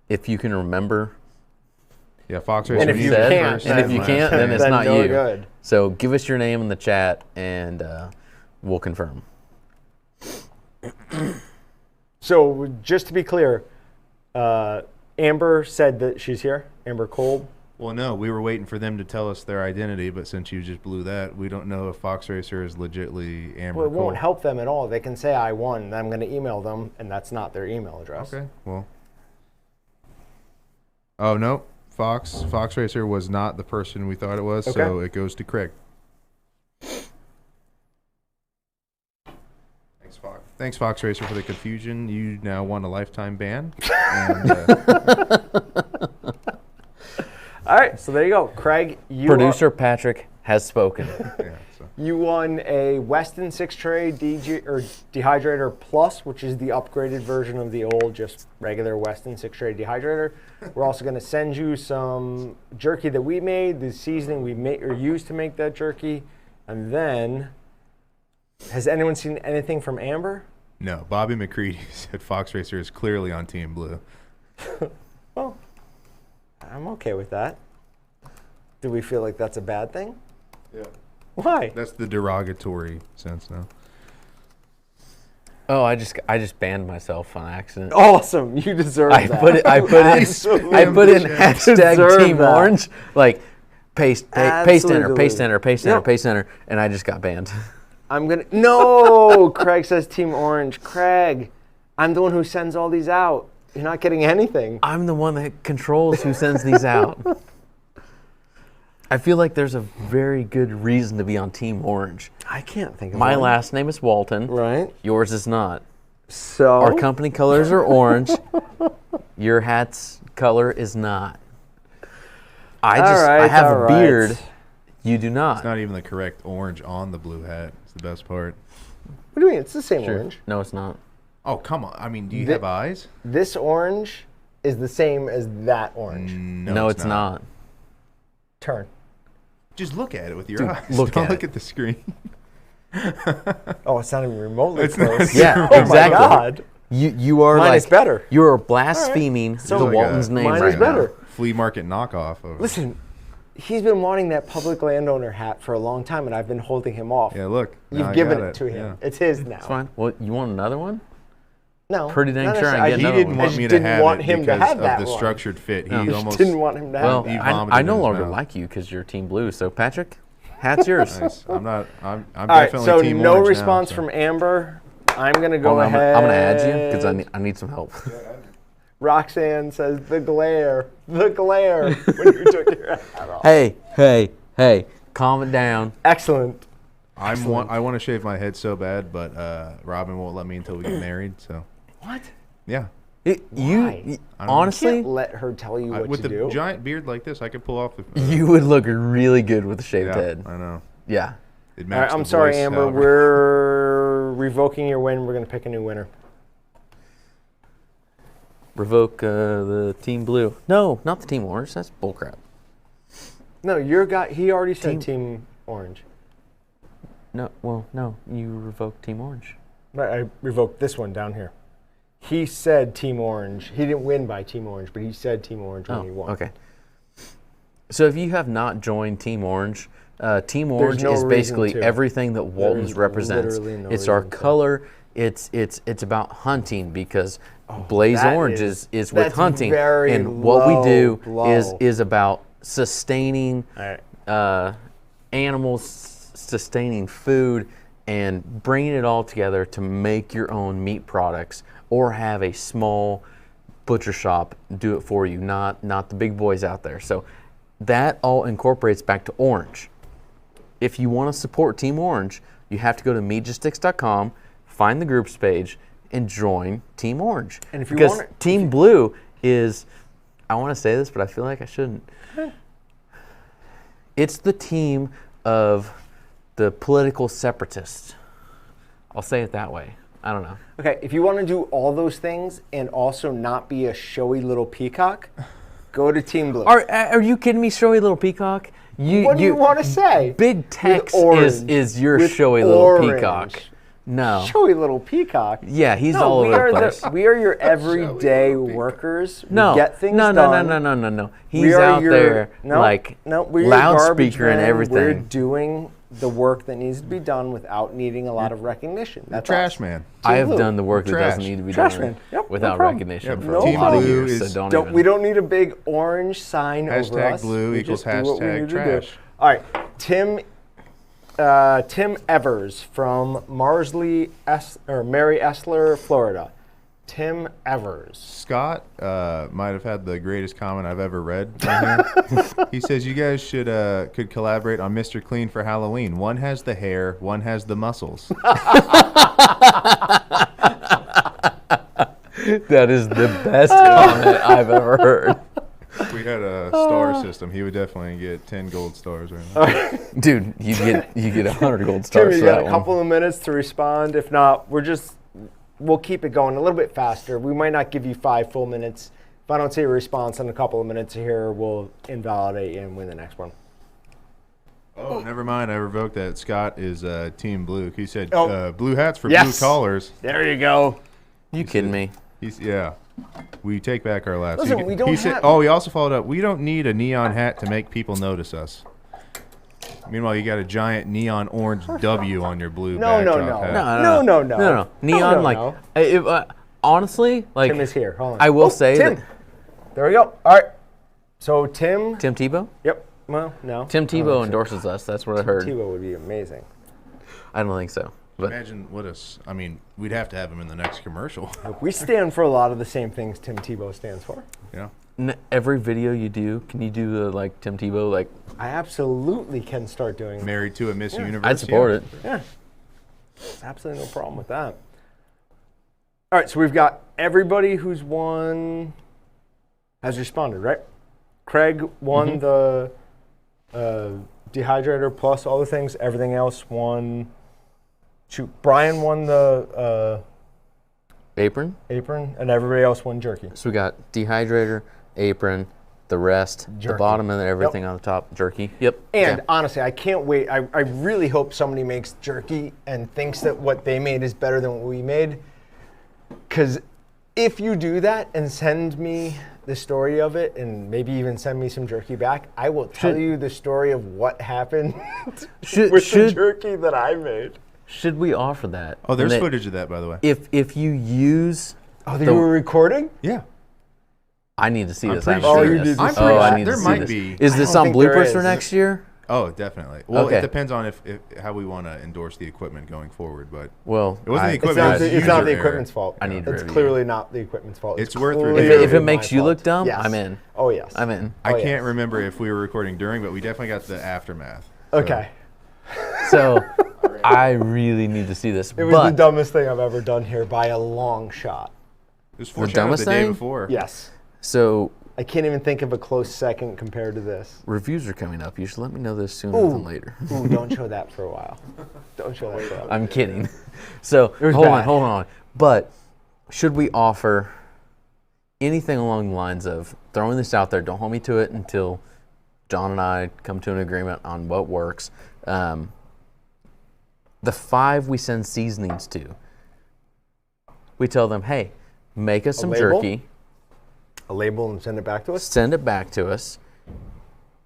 Speaker 2: if you can remember.
Speaker 3: Yeah, Fox Racer.
Speaker 1: And if you
Speaker 3: he's
Speaker 1: can't,
Speaker 3: first
Speaker 2: and if you
Speaker 3: last
Speaker 2: can't,
Speaker 3: name.
Speaker 2: then it's
Speaker 1: Then
Speaker 2: not
Speaker 1: no
Speaker 2: you.
Speaker 1: good.
Speaker 2: So give us your name in the chat, and we'll confirm.
Speaker 1: So just to be clear, Amber said that she's here. Amber Kolb.
Speaker 3: Well, no, we were waiting for them to tell us their identity, but since you just blew that, we don't know if Fox Racer is legitly Amber
Speaker 1: Well, it
Speaker 3: Cole.
Speaker 1: won't help them at all. They can say I won, and I'm going to email them, and that's not their email address.
Speaker 3: Okay, well. Oh, no. Fox Racer was not the person we thought it was, so
Speaker 1: Okay.
Speaker 3: it goes to Craig. Thanks, Fox Racer, for the confusion. You now won a lifetime ban. And,
Speaker 1: All right, so there you go. Craig,
Speaker 2: Producer Patrick has spoken.
Speaker 1: You won a Weston 6-tray dehydrator plus, which is the upgraded version of the old, just regular Weston 6-tray dehydrator. We're also going to send you some jerky that we made, the seasoning we made or used to make that jerky. And then, has anyone seen anything from Amber?
Speaker 3: No, Bobby McCready said Fox Racer is clearly on Team Blue.
Speaker 1: Well, I'm okay with that. Do we feel like that's a bad thing?
Speaker 3: Yeah.
Speaker 1: Why?
Speaker 3: That's the derogatory sense now.
Speaker 2: Oh, I just banned myself on accident.
Speaker 1: Awesome, you deserve that.
Speaker 2: I put in hashtag Team
Speaker 1: that.
Speaker 2: Orange, like paste enter,
Speaker 1: Absolutely.
Speaker 2: paste enter, paste enter,
Speaker 1: Yep.
Speaker 2: paste enter, and I just got banned.
Speaker 1: No, Craig says Team Orange. Craig, I'm the one who sends all these out. You're not getting anything.
Speaker 2: I'm the one that controls who sends these out. I feel like there's a very good reason to be on Team Orange.
Speaker 1: I can't think of
Speaker 2: My
Speaker 1: one.
Speaker 2: last name is Walton.
Speaker 1: Right.
Speaker 2: Yours is not.
Speaker 1: So
Speaker 2: Our company colors are orange. Your hat's color is not. I have a beard. You do
Speaker 3: It's
Speaker 2: not.
Speaker 3: not even the correct orange on the blue hat. It's the best part.
Speaker 1: What do you mean? It's the same
Speaker 2: Sure.
Speaker 1: orange.
Speaker 2: No, it's not.
Speaker 3: Oh, come on. I mean, do you have eyes?
Speaker 1: This orange is the same as that orange.
Speaker 2: No, it's not.
Speaker 1: Turn.
Speaker 3: Just look at it with your
Speaker 2: Dude,
Speaker 3: eyes.
Speaker 2: look
Speaker 3: Don't
Speaker 2: at
Speaker 3: look
Speaker 2: it.
Speaker 3: at the screen.
Speaker 1: Oh, it's not even remotely
Speaker 3: It's not-
Speaker 1: close.
Speaker 2: Yeah,
Speaker 1: Oh
Speaker 2: exactly.
Speaker 1: my God.
Speaker 2: You are
Speaker 1: Mine
Speaker 2: like
Speaker 1: is better.
Speaker 2: You are blaspheming
Speaker 1: So
Speaker 2: the
Speaker 3: like
Speaker 2: Walton's
Speaker 3: a-
Speaker 2: name
Speaker 1: mine
Speaker 2: right
Speaker 1: is
Speaker 2: now.
Speaker 1: better.
Speaker 3: Flea market knockoff of
Speaker 1: Listen, he's been wanting that public landowner hat for a long time, and I've been holding him off.
Speaker 3: Yeah, look. now
Speaker 1: You've
Speaker 3: I
Speaker 1: given
Speaker 3: got
Speaker 1: it to him.
Speaker 3: Yeah.
Speaker 1: It's his now.
Speaker 2: It's fine. Well, you want another one?
Speaker 1: No.
Speaker 2: Pretty dang
Speaker 1: not
Speaker 2: sure I
Speaker 1: necessarily.
Speaker 2: get
Speaker 3: He
Speaker 2: another
Speaker 3: didn't
Speaker 2: one.
Speaker 3: want
Speaker 1: I
Speaker 3: me to
Speaker 1: didn't
Speaker 3: have
Speaker 1: want
Speaker 3: it
Speaker 1: him to
Speaker 3: because
Speaker 1: have
Speaker 3: of
Speaker 1: that
Speaker 3: the
Speaker 1: one.
Speaker 3: structured fit. He
Speaker 2: No.
Speaker 1: I
Speaker 3: almost
Speaker 1: didn't want him to have
Speaker 2: Well,
Speaker 3: He
Speaker 1: that.
Speaker 3: vomited
Speaker 2: I
Speaker 3: in
Speaker 2: no
Speaker 3: his
Speaker 2: longer
Speaker 3: mouth.
Speaker 2: like you because you're Team Blue. So Patrick, hat's yours.
Speaker 3: Nice. I'm
Speaker 1: All right,
Speaker 3: definitely
Speaker 1: so
Speaker 3: Team
Speaker 1: no
Speaker 3: Orange
Speaker 1: response
Speaker 3: now, so.
Speaker 1: from Amber. I'm going to go
Speaker 2: Hold on,
Speaker 1: ahead.
Speaker 2: I'm gonna add you because I need some help.
Speaker 1: Roxanne says, the glare when you took your hat off.
Speaker 2: Hey, calm it down.
Speaker 1: Excellent.
Speaker 3: I want to shave my head so bad, but Robin won't let me until we get married. So
Speaker 1: What?
Speaker 3: yeah,
Speaker 1: Why?
Speaker 2: You
Speaker 3: I don't know.
Speaker 2: honestly,
Speaker 1: Can't let her tell you what
Speaker 3: with
Speaker 1: to
Speaker 3: the
Speaker 1: do.
Speaker 3: giant beard like this, I could pull off.
Speaker 2: you would look really good with a shaved
Speaker 3: yeah,
Speaker 2: head.
Speaker 3: I know.
Speaker 2: Yeah.
Speaker 3: It
Speaker 1: All right,
Speaker 3: matched
Speaker 1: I'm
Speaker 3: the
Speaker 1: sorry,
Speaker 3: voice,
Speaker 1: Amber.
Speaker 3: however.
Speaker 1: We're revoking your win. We're going to pick a new winner.
Speaker 2: Revoke the Team Blue. No, not the Team Orange. That's bullcrap.
Speaker 1: No, your guy. He already said Team Orange.
Speaker 2: No, well, no. You revoke Team Orange.
Speaker 1: Right, I revoked this one down here. He said Team Orange. He didn't win by Team Orange, but he said Team Orange when he won.
Speaker 2: Okay. So if you have not joined Team Orange, Team Orange
Speaker 1: no
Speaker 2: is
Speaker 1: reason
Speaker 2: basically
Speaker 1: to.
Speaker 2: everything that Walton's
Speaker 1: There's
Speaker 2: represents.
Speaker 1: literally no
Speaker 2: It's our
Speaker 1: reason to.
Speaker 2: color. It's about hunting because Blaze
Speaker 1: that
Speaker 2: Orange
Speaker 1: is-
Speaker 2: is with
Speaker 1: that's
Speaker 2: hunting,
Speaker 1: very
Speaker 2: and what we do
Speaker 1: low.
Speaker 2: is about sustaining
Speaker 1: All right.
Speaker 2: animals, sustaining food, and bringing it all together to make your own meat products, or have a small butcher shop do it for you, not the big boys out there. So that all incorporates back to Orange. If you want to support Team Orange, you have to go to Meatgistics.com, find the groups page, and join Team Orange.
Speaker 1: And if you
Speaker 2: because
Speaker 1: want
Speaker 2: Team Blue is, I want to say this, but I feel like I shouldn't. It's the team of the political separatists. I'll say it that way. I don't know.
Speaker 1: Okay, if you want to do all those things and also not be a showy little peacock, go to Team Blue.
Speaker 2: Are you kidding me, showy little peacock?
Speaker 1: What do you want to say?
Speaker 2: Big Tex
Speaker 1: orange.
Speaker 2: is your
Speaker 1: With
Speaker 2: showy little
Speaker 1: orange.
Speaker 2: peacock. No.
Speaker 1: Showy little peacock.
Speaker 2: Yeah, he's
Speaker 1: No,
Speaker 2: all over
Speaker 1: we
Speaker 2: the
Speaker 1: are
Speaker 2: place.
Speaker 1: we are your everyday workers. We
Speaker 2: No,
Speaker 1: get things
Speaker 2: no.
Speaker 1: done.
Speaker 2: He's
Speaker 1: We are
Speaker 2: out
Speaker 1: your-
Speaker 2: there
Speaker 1: no,
Speaker 2: like
Speaker 1: no, we're your garbage
Speaker 2: loudspeaker and
Speaker 1: men.
Speaker 2: everything.
Speaker 1: We're doing the work that needs to be done without needing a lot of recognition. That's
Speaker 3: Trash
Speaker 1: us.
Speaker 3: man.
Speaker 2: I have
Speaker 1: Blue.
Speaker 2: done the work that
Speaker 3: Trash.
Speaker 2: doesn't need to be
Speaker 1: Trash
Speaker 2: done
Speaker 1: man. Yep, no
Speaker 2: without
Speaker 1: problem.
Speaker 2: recognition
Speaker 3: Yeah,
Speaker 2: for
Speaker 1: no
Speaker 2: a lot of
Speaker 1: problem.
Speaker 2: years.
Speaker 3: Is-
Speaker 2: So don't even.
Speaker 1: We don't need a big orange sign over
Speaker 3: Hashtag
Speaker 1: us.
Speaker 3: blue
Speaker 1: We
Speaker 3: equals
Speaker 1: just do what we
Speaker 3: hashtag
Speaker 1: need to do.
Speaker 3: trash.
Speaker 1: All right, Tim Evers from Mary Esler, Florida. Tim Evers.
Speaker 3: Scott might have had the greatest comment I've ever read on here. He says you guys could collaborate on Mr. Clean for Halloween. One has the hair, one has the muscles.
Speaker 2: That is the best comment I've ever heard.
Speaker 3: We we had a star system, he would definitely get 10 gold stars right now.
Speaker 2: Dude, you get 100 gold
Speaker 1: Tim,
Speaker 2: stars
Speaker 1: you
Speaker 2: for
Speaker 1: got
Speaker 2: that
Speaker 1: a
Speaker 2: one.
Speaker 1: couple of minutes to respond. If not, we'll keep it going a little bit faster. We might not give you 5 full minutes. If I don't see a response in a couple of minutes here, we'll invalidate you and win the next one.
Speaker 3: Oh, never mind. I revoked that. Scott is Team Blue. He said
Speaker 1: Oh.
Speaker 3: blue hats for
Speaker 1: Yes.
Speaker 3: blue collars.
Speaker 1: There you go.
Speaker 2: You kidding me?
Speaker 3: Yeah. We take back our laughs.
Speaker 1: Listen, we don't
Speaker 3: said,
Speaker 1: have-
Speaker 3: oh, he also followed up. We don't need a neon hat to make people notice us. Meanwhile, you got a giant neon orange W on your blue backdrop hat.
Speaker 2: No. Neon, like, honestly, like,
Speaker 1: Tim is here. Hold on.
Speaker 2: I will say
Speaker 1: Tim.
Speaker 2: that.
Speaker 1: There we go. All right. So Tim.
Speaker 2: Tim Tebow?
Speaker 1: Yep. Well, no.
Speaker 2: Tim Tebow endorses us. That's what I heard.
Speaker 1: Tebow would be amazing.
Speaker 2: I don't think so. But
Speaker 3: Imagine we'd have to have him in the next commercial.
Speaker 1: We stand for a lot of the same things Tim Tebow stands for.
Speaker 3: Yeah.
Speaker 2: every video you do, can you do the, like, Tim Tebow, like?
Speaker 1: I absolutely can start doing.
Speaker 3: Married to a Miss Universe.
Speaker 2: I'd support it.
Speaker 1: Yeah. There's absolutely no problem with that. All right, so we've got everybody who's won has responded, right? Craig won the dehydrator plus all the things. Everything else won. Shoot, Brian won the
Speaker 2: Apron.
Speaker 1: apron, and everybody else won jerky.
Speaker 2: So we got dehydrator, apron, the rest, the
Speaker 1: Jerky.
Speaker 2: bottom, and then everything on the top. Jerky. Yep.
Speaker 1: And
Speaker 2: Yeah.
Speaker 1: honestly, I can't wait. I really hope somebody makes jerky and thinks that what they made is better than what we made. Because if you do that and send me the story of it and maybe even send me some jerky back, I will tell you the story of what happened with the jerky that I made.
Speaker 2: Should we offer that?
Speaker 3: Oh, there's
Speaker 2: And that
Speaker 3: footage of that, by the way.
Speaker 2: If you use,
Speaker 1: Oh, you were recording?
Speaker 3: Yeah.
Speaker 2: I need to see
Speaker 3: I'm
Speaker 2: this.
Speaker 3: pretty
Speaker 2: I'm
Speaker 3: sure.
Speaker 2: sure.
Speaker 1: you did
Speaker 3: I'm
Speaker 1: this.
Speaker 3: pretty
Speaker 2: I
Speaker 3: sure
Speaker 2: need
Speaker 3: there
Speaker 2: to see
Speaker 3: might
Speaker 2: this.
Speaker 3: be.
Speaker 2: Is
Speaker 1: I
Speaker 2: this
Speaker 1: don't
Speaker 2: on
Speaker 1: think there
Speaker 2: bloopers for
Speaker 1: is.
Speaker 2: next year?
Speaker 3: Oh, definitely. Well,
Speaker 2: Okay.
Speaker 3: it depends on if how we want to endorse the equipment going forward, but
Speaker 2: Well,
Speaker 3: it wasn't the
Speaker 1: It's
Speaker 3: equipment.
Speaker 1: not,
Speaker 3: it was
Speaker 1: the,
Speaker 3: the
Speaker 1: it's not
Speaker 3: user
Speaker 1: the
Speaker 3: error.
Speaker 1: equipment's fault.
Speaker 2: I need to
Speaker 1: It's
Speaker 2: review.
Speaker 1: clearly not the equipment's fault.
Speaker 3: It's worth
Speaker 1: clearly
Speaker 3: reviewing.
Speaker 2: If it
Speaker 1: my
Speaker 2: makes you
Speaker 1: fault.
Speaker 2: look dumb,
Speaker 1: Yes.
Speaker 2: I'm in.
Speaker 1: Oh, yes.
Speaker 2: I'm in.
Speaker 3: I
Speaker 1: Oh, yeah.
Speaker 3: can't remember if we were recording during, but we definitely got the aftermath.
Speaker 1: Okay.
Speaker 2: So I really need to see this.
Speaker 1: It was the dumbest thing I've ever done here by a long shot.
Speaker 3: It was foreshadowed
Speaker 2: dumbest
Speaker 3: the day
Speaker 2: thing?
Speaker 3: before.
Speaker 1: Yes.
Speaker 2: So
Speaker 1: I can't even think of a close second compared to this.
Speaker 2: reviews are coming up. You should let me know this sooner than later.
Speaker 1: Ooh, don't show that for a while. Don't show that for a while.
Speaker 2: I'm kidding. So
Speaker 1: was
Speaker 2: hold
Speaker 1: bad.
Speaker 2: on. But should we offer anything along the lines of throwing this out there? Don't hold me to it until John and I come to an agreement on what works. The 5 we send seasonings to, we tell them, hey, make us some
Speaker 1: label?
Speaker 2: jerky,
Speaker 1: A label and send it back to us?
Speaker 2: send it back to us,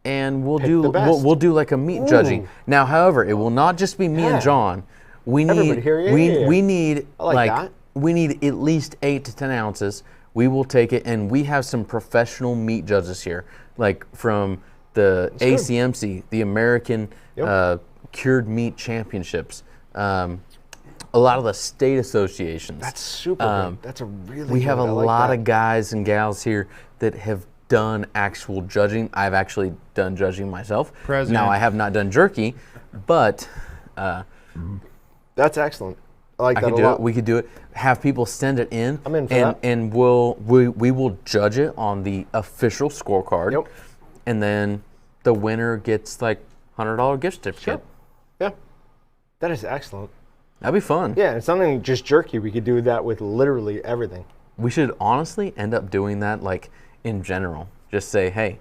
Speaker 2: and we'll
Speaker 1: Pick
Speaker 2: do
Speaker 1: the best.
Speaker 2: we'll do like a meat judging. Now, however, it will not just be me
Speaker 1: Yeah.
Speaker 2: and John. We
Speaker 1: Everybody
Speaker 2: need
Speaker 1: here, yeah,
Speaker 2: we
Speaker 1: yeah, yeah.
Speaker 2: we need
Speaker 1: I like that.
Speaker 2: we need at least 8 to 10 ounces. We will take it, and we have some professional meat judges here, like from the ACMC, the American
Speaker 1: Yep.
Speaker 2: Cured Meat Championships, a lot of the state associations.
Speaker 1: That's super good. That's a really
Speaker 2: We
Speaker 1: good.
Speaker 2: have a
Speaker 1: I like
Speaker 2: lot
Speaker 1: that.
Speaker 2: of guys and gals here that have done actual judging. I've actually done judging myself.
Speaker 3: President.
Speaker 2: Now I have not done jerky, but
Speaker 1: That's excellent. I like
Speaker 2: I
Speaker 1: that
Speaker 2: could
Speaker 1: a
Speaker 2: do
Speaker 1: lot.
Speaker 2: it. We could do it. Have people send it in.
Speaker 1: I'm in for
Speaker 2: and
Speaker 1: that.
Speaker 2: and we will judge it on the official scorecard.
Speaker 1: Yep.
Speaker 2: And then the winner gets like $100 gift certificate.
Speaker 1: Yeah. That is excellent.
Speaker 2: That'd be fun.
Speaker 1: Yeah, it's something just jerky. We could do that with literally everything.
Speaker 2: We should honestly end up doing that like in general. Just say, hey,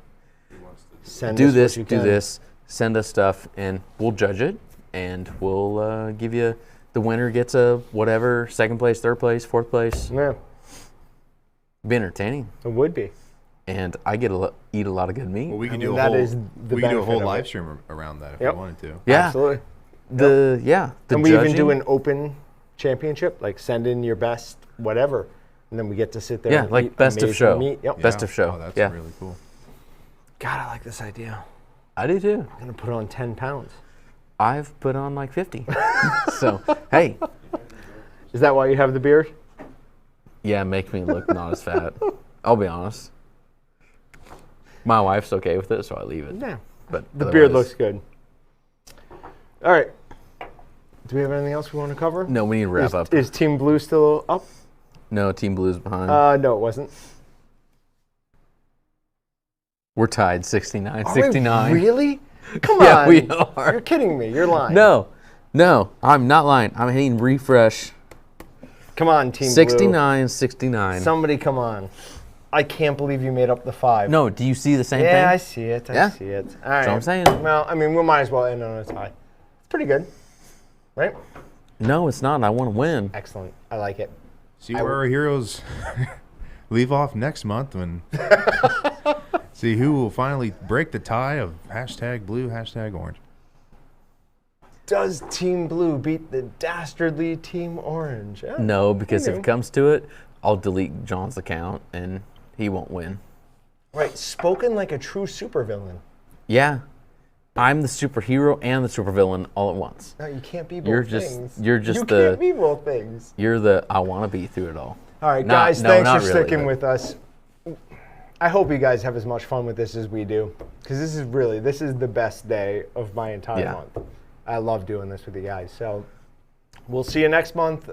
Speaker 1: Send
Speaker 2: do
Speaker 1: us
Speaker 2: this,
Speaker 1: what you
Speaker 2: do
Speaker 1: can.
Speaker 2: this, send us stuff, and we'll judge it, and we'll give you, the winner gets a whatever, second place, third place, fourth place.
Speaker 1: Yeah,
Speaker 2: Be entertaining,
Speaker 1: it would be.
Speaker 2: and I get to eat a lot of good meat.
Speaker 3: Well, we can
Speaker 1: mean,
Speaker 3: do a
Speaker 1: that
Speaker 3: whole.
Speaker 1: is the
Speaker 3: we can do a
Speaker 1: benefit
Speaker 3: whole
Speaker 1: of it.
Speaker 3: live stream around that if
Speaker 1: Yep.
Speaker 3: we wanted to.
Speaker 2: yeah,
Speaker 1: Absolutely.
Speaker 2: the
Speaker 1: And we even
Speaker 2: judging-
Speaker 1: do an open championship, like send in your best whatever, and then we get to sit there.
Speaker 2: yeah,
Speaker 1: and
Speaker 2: like
Speaker 1: eat
Speaker 2: best of
Speaker 1: amazing
Speaker 2: show,
Speaker 1: Meat. Yep.
Speaker 2: best of show.
Speaker 3: Oh, that's
Speaker 2: yeah,
Speaker 3: really cool.
Speaker 1: God, I like this idea.
Speaker 2: I do too.
Speaker 1: I'm gonna put on 10 pounds.
Speaker 2: I've put on like 50. So hey,
Speaker 1: Is that why you have the beard?
Speaker 2: yeah, make me look not as fat. I'll be honest. My wife's okay with it, so I leave it.
Speaker 1: Yeah.
Speaker 2: But
Speaker 1: The beard
Speaker 2: otherwise-
Speaker 1: looks good. All right. Do we have anything else we want to cover?
Speaker 2: No, we need to wrap up.
Speaker 1: Is Team Blue still up?
Speaker 2: No, Team Blue's behind.
Speaker 1: No, it wasn't.
Speaker 2: We're tied 69,
Speaker 1: Are
Speaker 2: 69.
Speaker 1: we really? Come
Speaker 2: Yeah,
Speaker 1: on.
Speaker 2: we are.
Speaker 1: You're kidding me. You're lying.
Speaker 2: No, I'm not lying. I'm hitting refresh.
Speaker 1: Come on, Team
Speaker 2: 69,
Speaker 1: Blue.
Speaker 2: 69.
Speaker 1: Somebody come on. I can't believe you made up the 5.
Speaker 2: No, do you see the same thing?
Speaker 1: Yeah, I see it. I
Speaker 2: Yeah.
Speaker 1: see it. All right.
Speaker 2: That's what I'm saying.
Speaker 1: Well, I mean, we might as well end on a tie. It's pretty good, right?
Speaker 2: No, it's not. I want to win.
Speaker 1: Excellent. I like it.
Speaker 3: See where our heroes leave off next month when see who will finally break the tie of #blue, #orange.
Speaker 1: Does Team Blue beat the dastardly Team Orange? Yeah.
Speaker 2: No, because if it comes to it, I'll delete John's account and he won't win.
Speaker 1: Right. Spoken like a true supervillain.
Speaker 2: Yeah. I'm the superhero and the supervillain all at once.
Speaker 1: No, you can't be both
Speaker 2: You're
Speaker 1: things.
Speaker 2: you're just
Speaker 1: you
Speaker 2: the
Speaker 1: can't be both things.
Speaker 2: You're the I want to be through it all.
Speaker 1: All right,
Speaker 2: Not-
Speaker 1: guys,
Speaker 2: no,
Speaker 1: thanks
Speaker 2: not
Speaker 1: for
Speaker 2: really,
Speaker 1: sticking
Speaker 2: but-
Speaker 1: with us. I hope you guys have as much fun with this as we do, because this is the best day of my entire
Speaker 2: Yeah.
Speaker 1: month. I love doing this with you guys. So we'll see you next month.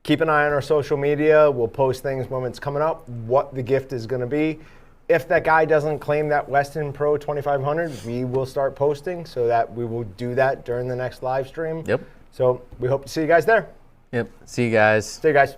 Speaker 1: Keep an eye on our social media. We'll post things when it's coming up, what the gift is going to be. If that guy doesn't claim that Weston Pro 2500, we will start posting, so that we will do that during the next live stream.
Speaker 2: Yep.
Speaker 1: So we hope to see you guys there.
Speaker 2: Yep. See you guys.
Speaker 1: See you guys.